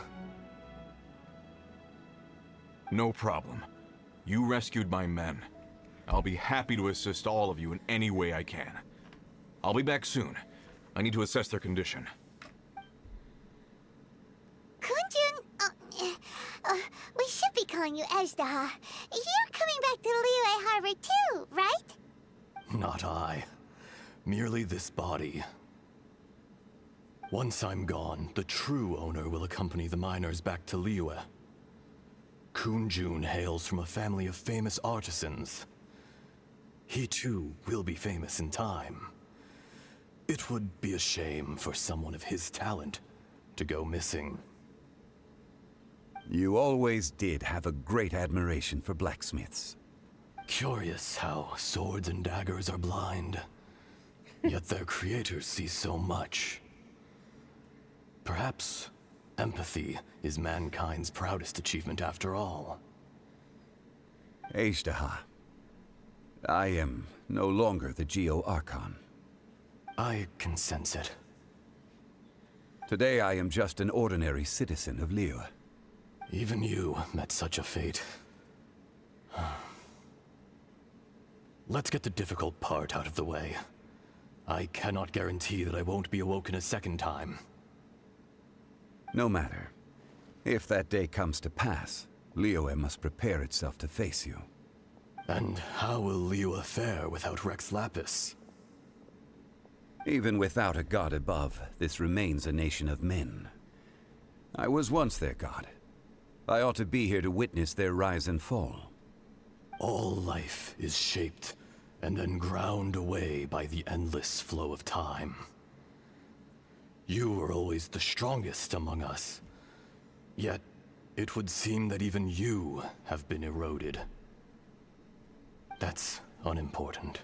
No problem. You rescued my men. I'll be happy to assist all of you in any way I can. I'll be back soon. I need to assess their condition. Kunjun, we should be calling you Ajdaha. You're coming back to Liyue Harbor too, right? Not I. Merely this body. Once I'm gone, the true owner will accompany the miners back to Liyue. Kunjun hails from a family of famous artisans. He too will be famous in time. It would be a shame for someone of his talent to go missing. You always did have a great admiration for blacksmiths. Curious how swords and daggers are blind, yet their creators see so much. Perhaps empathy is mankind's proudest achievement after all. Ajdaha, I am no longer the Geo Archon. I can sense it. Today I am just an ordinary citizen of Liyue. Even you met such a fate. Let's get the difficult part out of the way. I cannot guarantee that I won't be awoken a second time. No matter. If that day comes to pass, Liyue must prepare itself to face you. And how will Liyue fare without Rex Lapis? Even without a god above, this remains a nation of men. I was once their god. I ought to be here to witness their rise and fall. All life is shaped and then ground away by the endless flow of time. You were always the strongest among us. Yet, it would seem that even you have been eroded. That's unimportant.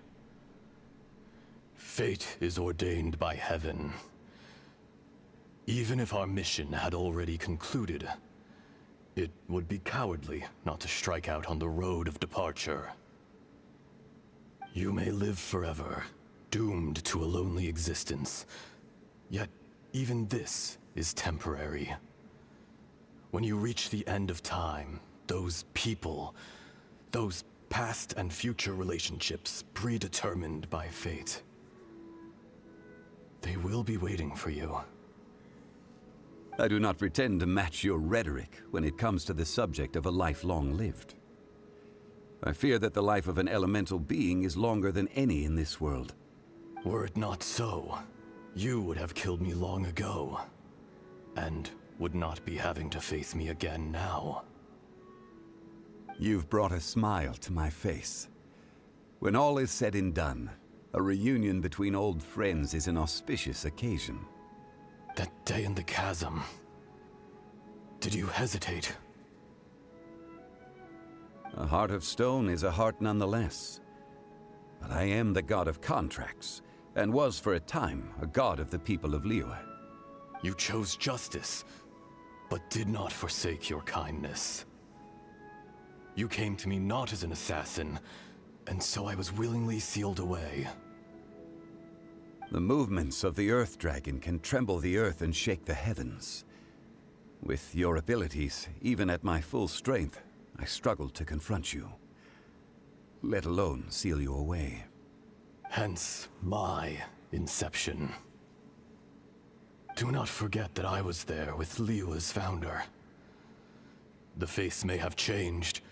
Fate is ordained by heaven. Even if our mission had already concluded, it would be cowardly not to strike out on the road of departure. You may live forever, doomed to a lonely existence. Yet, even this is temporary. When you reach the end of time, those people, those past and future relationships predetermined by fate, they will be waiting for you. I do not pretend to match your rhetoric when it comes to the subject of a life long lived. I fear that the life of an elemental being is longer than any in this world. Were it not so, you would have killed me long ago, and would not be having to face me again now. You've brought a smile to my face. When all is said and done, a reunion between old friends is an auspicious occasion. That day in the chasm. Did you hesitate? A heart of stone is a heart nonetheless. But I am the god of contracts, and was for a time a god of the people of Liyue. You chose justice, but did not forsake your kindness. You came to me not as an assassin, and so I was willingly sealed away. The movements of the Earth Dragon can tremble the earth and shake the heavens. With your abilities, even at my full strength, I struggled to confront you, let alone seal you away. Hence my inception. Do not forget that I was there with Liyue's founder. The face may have changed,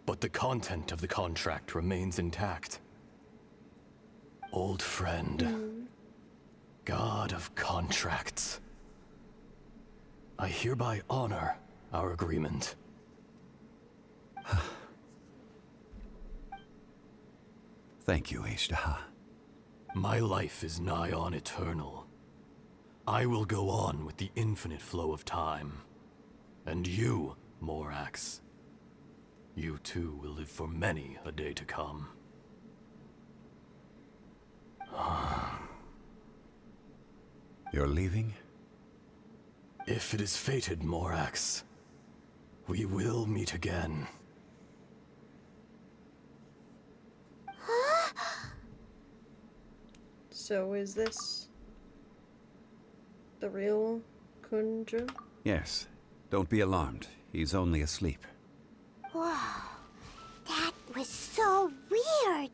but the content of the contract remains intact. Old friend, god of contracts. I hereby honor our agreement. Thank you, Ashtaha. My life is nigh on eternal. I will go on with the infinite flow of time. And you, Morax, you too will live for many a day to come. You're leaving? If it is fated, Morax, we will meet again. So is this the real Kunju? Yes. Don't be alarmed. He's only asleep. Whoa. That was so weird.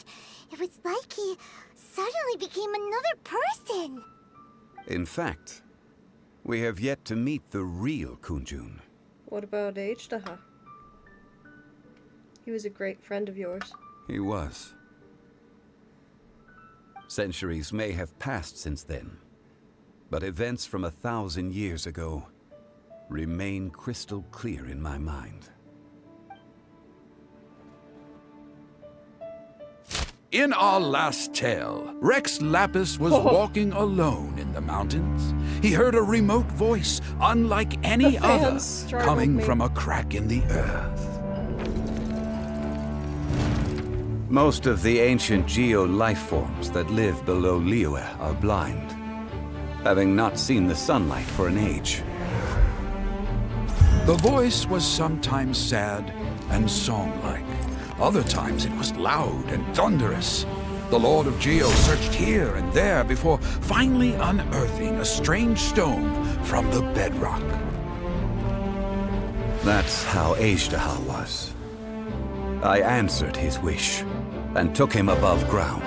It was like he suddenly became another person. In fact, we have yet to meet the real Kunjun. What about Ashtaha? He was a great friend of yours. He was. Centuries may have passed since then, but events from 1,000 years ago remain crystal clear in my mind. In our last tale, Rex Lapis was walking alone in the mountains. He heard a remote voice, unlike any other, coming from a crack in the earth. Most of the ancient geo life forms that live below Liyue are blind, having not seen the sunlight for an age. The voice was sometimes sad and song-like. Other times it was loud and thunderous. The Lord of Geo searched here and there before finally unearthing a strange stone from the bedrock. That's how Ashtaha was. I answered his wish. and took him above ground.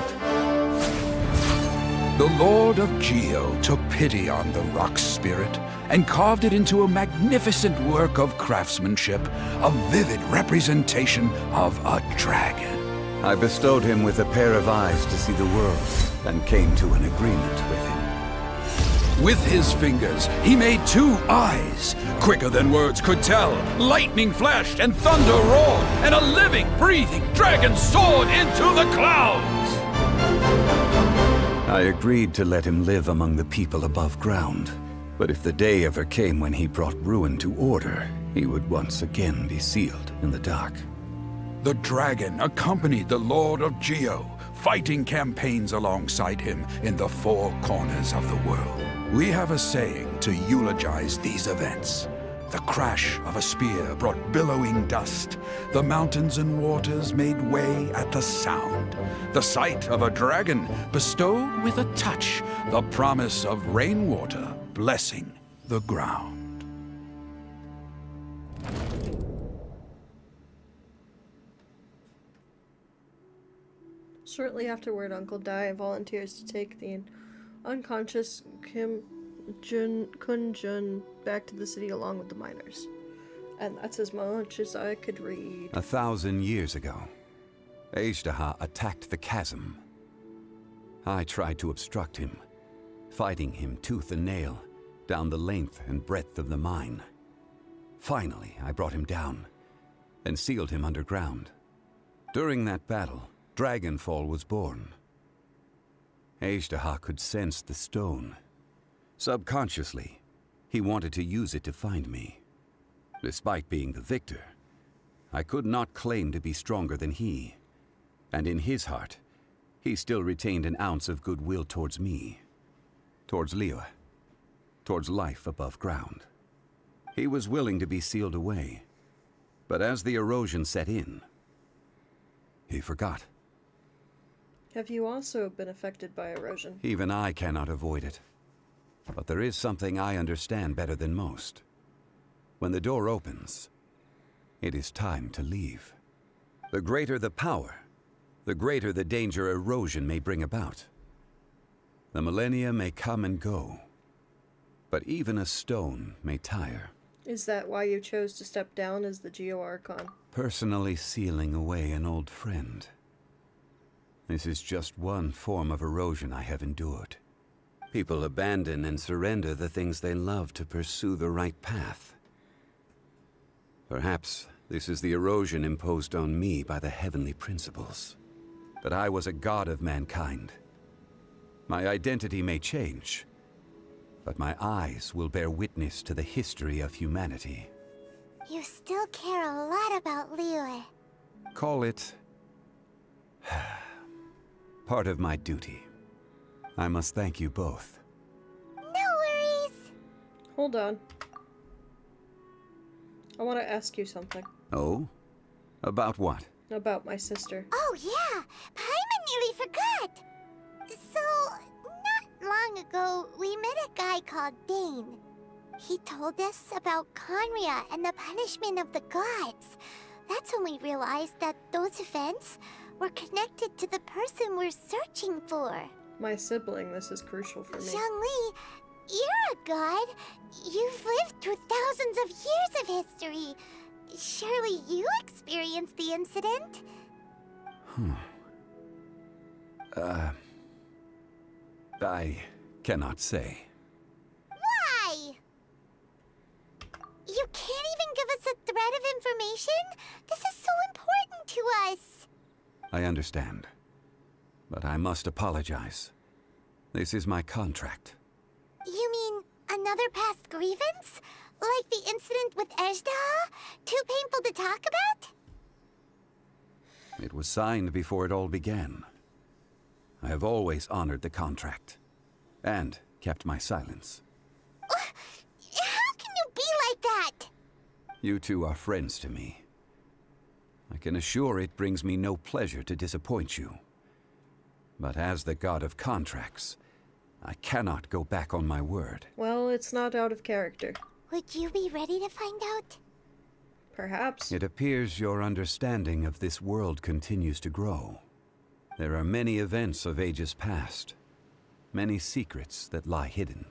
The Lord of Geo took pity on the rock spirit and carved it into a magnificent work of craftsmanship, a vivid representation of a dragon. I bestowed him with a pair of eyes to see the world, and came to an agreement with him. With his fingers, he made 2 eyes, quicker than words could tell. Lightning flashed and thunder roared, and a living, breathing dragon soared into the clouds. I agreed to let him live among the people above ground, but if the day ever came when he brought ruin to order, he would once again be sealed in the dark. The dragon accompanied the Lord of Geo, fighting campaigns alongside him in the 4 corners of the world. We have a saying to eulogize these events. The crash of a spear brought billowing dust. The mountains and waters made way at the sound. The sight of a dragon bestowed with a touch the promise of rainwater blessing the ground. Shortly afterward, Uncle Dai volunteers to take the unconscious Kun Jun back to the city along with the miners. And that's as much as I could read. 1,000 years ago, Azhdaha attacked the chasm. I tried to obstruct him, fighting him tooth and nail down the length and breadth of the mine. Finally, I brought him down and sealed him underground. During that battle, Dragonfall was born. Azhdaha could sense the stone. Subconsciously, he wanted to use it to find me. Despite being the victor, I could not claim to be stronger than he. And in his heart, he still retained an ounce of goodwill towards me. Towards Liyue. Towards life above ground. He was willing to be sealed away. But as the erosion set in, he forgot. Have you also been affected by erosion? Even I cannot avoid it. But there is something I understand better than most. When the door opens, it is time to leave. The greater the power, the greater the danger erosion may bring about. The millennia may come and go, but even a stone may tire. Is that why you chose to step down as the Geo Archon? Personally sealing away an old friend. This is just one form of erosion I have endured. People abandon and surrender the things they love to pursue the right path. Perhaps this is the erosion imposed on me by the heavenly principles. That I was a god of mankind. My identity may change, but my eyes will bear witness to the history of humanity. You still care a lot about Liyue. Call it part of my duty. I must thank you both. No worries. Hold on. I want to ask you something. Oh? About what? About my sister. Oh yeah, Paimon nearly forgot. So, not long ago, we met a guy called Dane. He told us about Khaenri'ah and the punishment of the gods. That's when we realized that those events were connected to the person we're searching for. My sibling, this is crucial for me. Zhongli, you're a god. You've lived through thousands of years of history. Surely you experienced the incident? I cannot say. Why? You can't even give us a thread of information? This is so important to us. I understand. But I must apologize. This is my contract. You mean another past grievance? Like the incident with Azhdaha? Too painful to talk about? It was signed before it all began. I have always honored the contract. And kept my silence. How can you be like that? You two are friends to me. I can assure it brings me no pleasure to disappoint you. But as the god of contracts, I cannot go back on my word. Well, it's not out of character. Would you be ready to find out? Perhaps. It appears your understanding of this world continues to grow. There are many events of ages past, many secrets that lie hidden.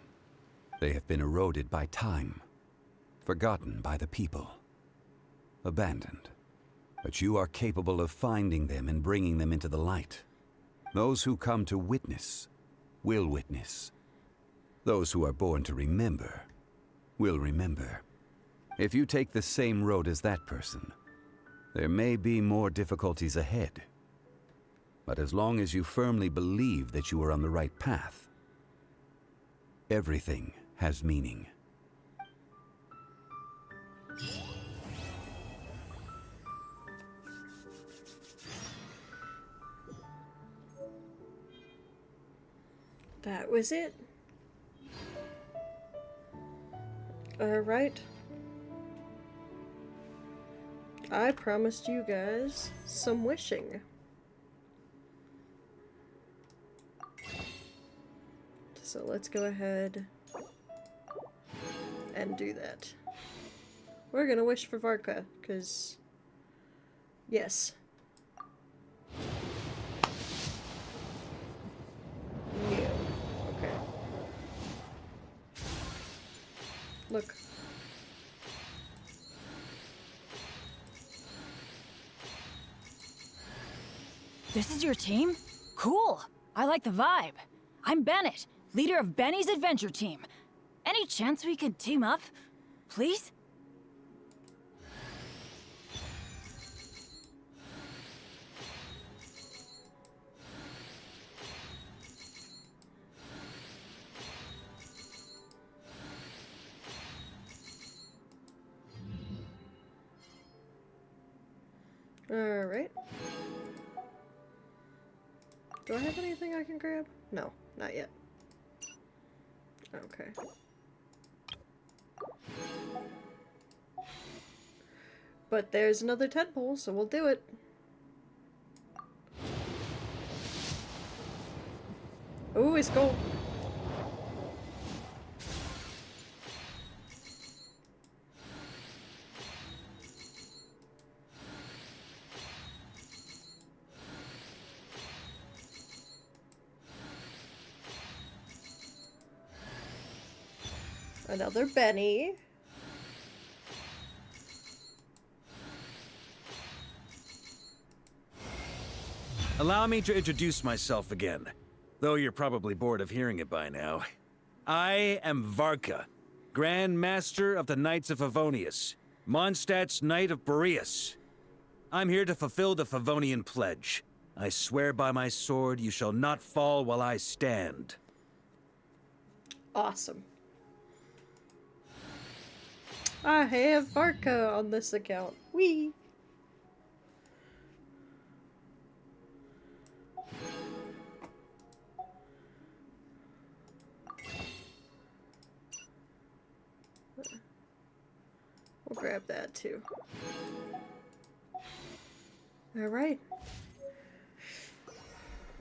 They have been eroded by time, forgotten by the people, abandoned. But you are capable of finding them and bringing them into the light. Those who come to witness will witness. Those who are born to remember will remember. If you take the same road as that person, there may be more difficulties ahead. But as long as you firmly believe that you are on the right path, everything has meaning. That was it. Alright. I promised you guys some wishing. So let's go ahead and do that. We're gonna wish for Varka, because yes. Yeah. Okay. Look. This is your team? Cool. I like the vibe. I'm Bennett, leader of Benny's adventure team. Any chance we could team up? Please? Alright. Do I have anything I can grab? No, not yet. Okay. But there's another tadpole, so we'll do it. Ooh, it's gold. Another Benny. Allow me to introduce myself again, though you're probably bored of hearing it by now. I am Varka, Grand Master of the Knights of Favonius, Mondstadt's Knight of Boreas. I'm here to fulfill the Favonian pledge. I swear by my sword you shall not fall while I stand. Awesome. I have Varka on this account. Whee! We'll grab that too. Alright.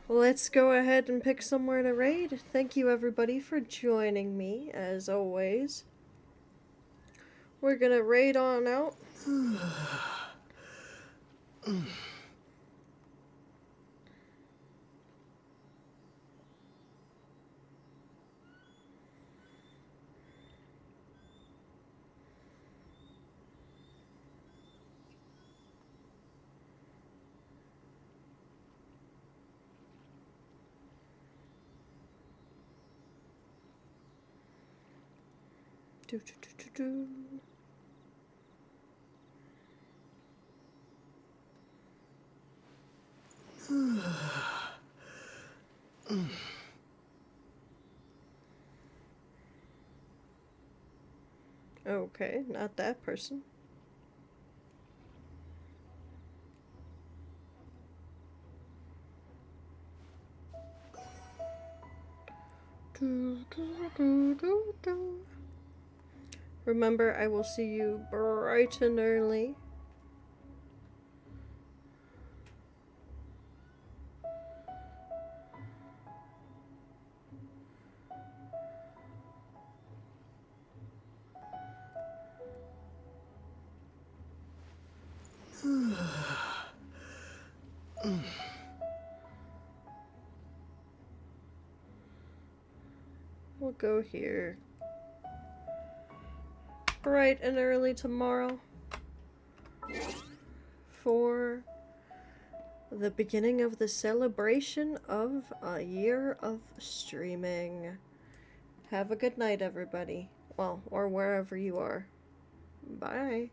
Let's go ahead and pick somewhere to raid. Thank you everybody for joining me, as always. We're gonna raid on out. Do, do, do, do, do. Okay, not that person. Remember, I will see you bright and early. go here bright and early tomorrow for the beginning of the celebration of a year of streaming. Have a good night, everybody. Well, or wherever you are. Bye.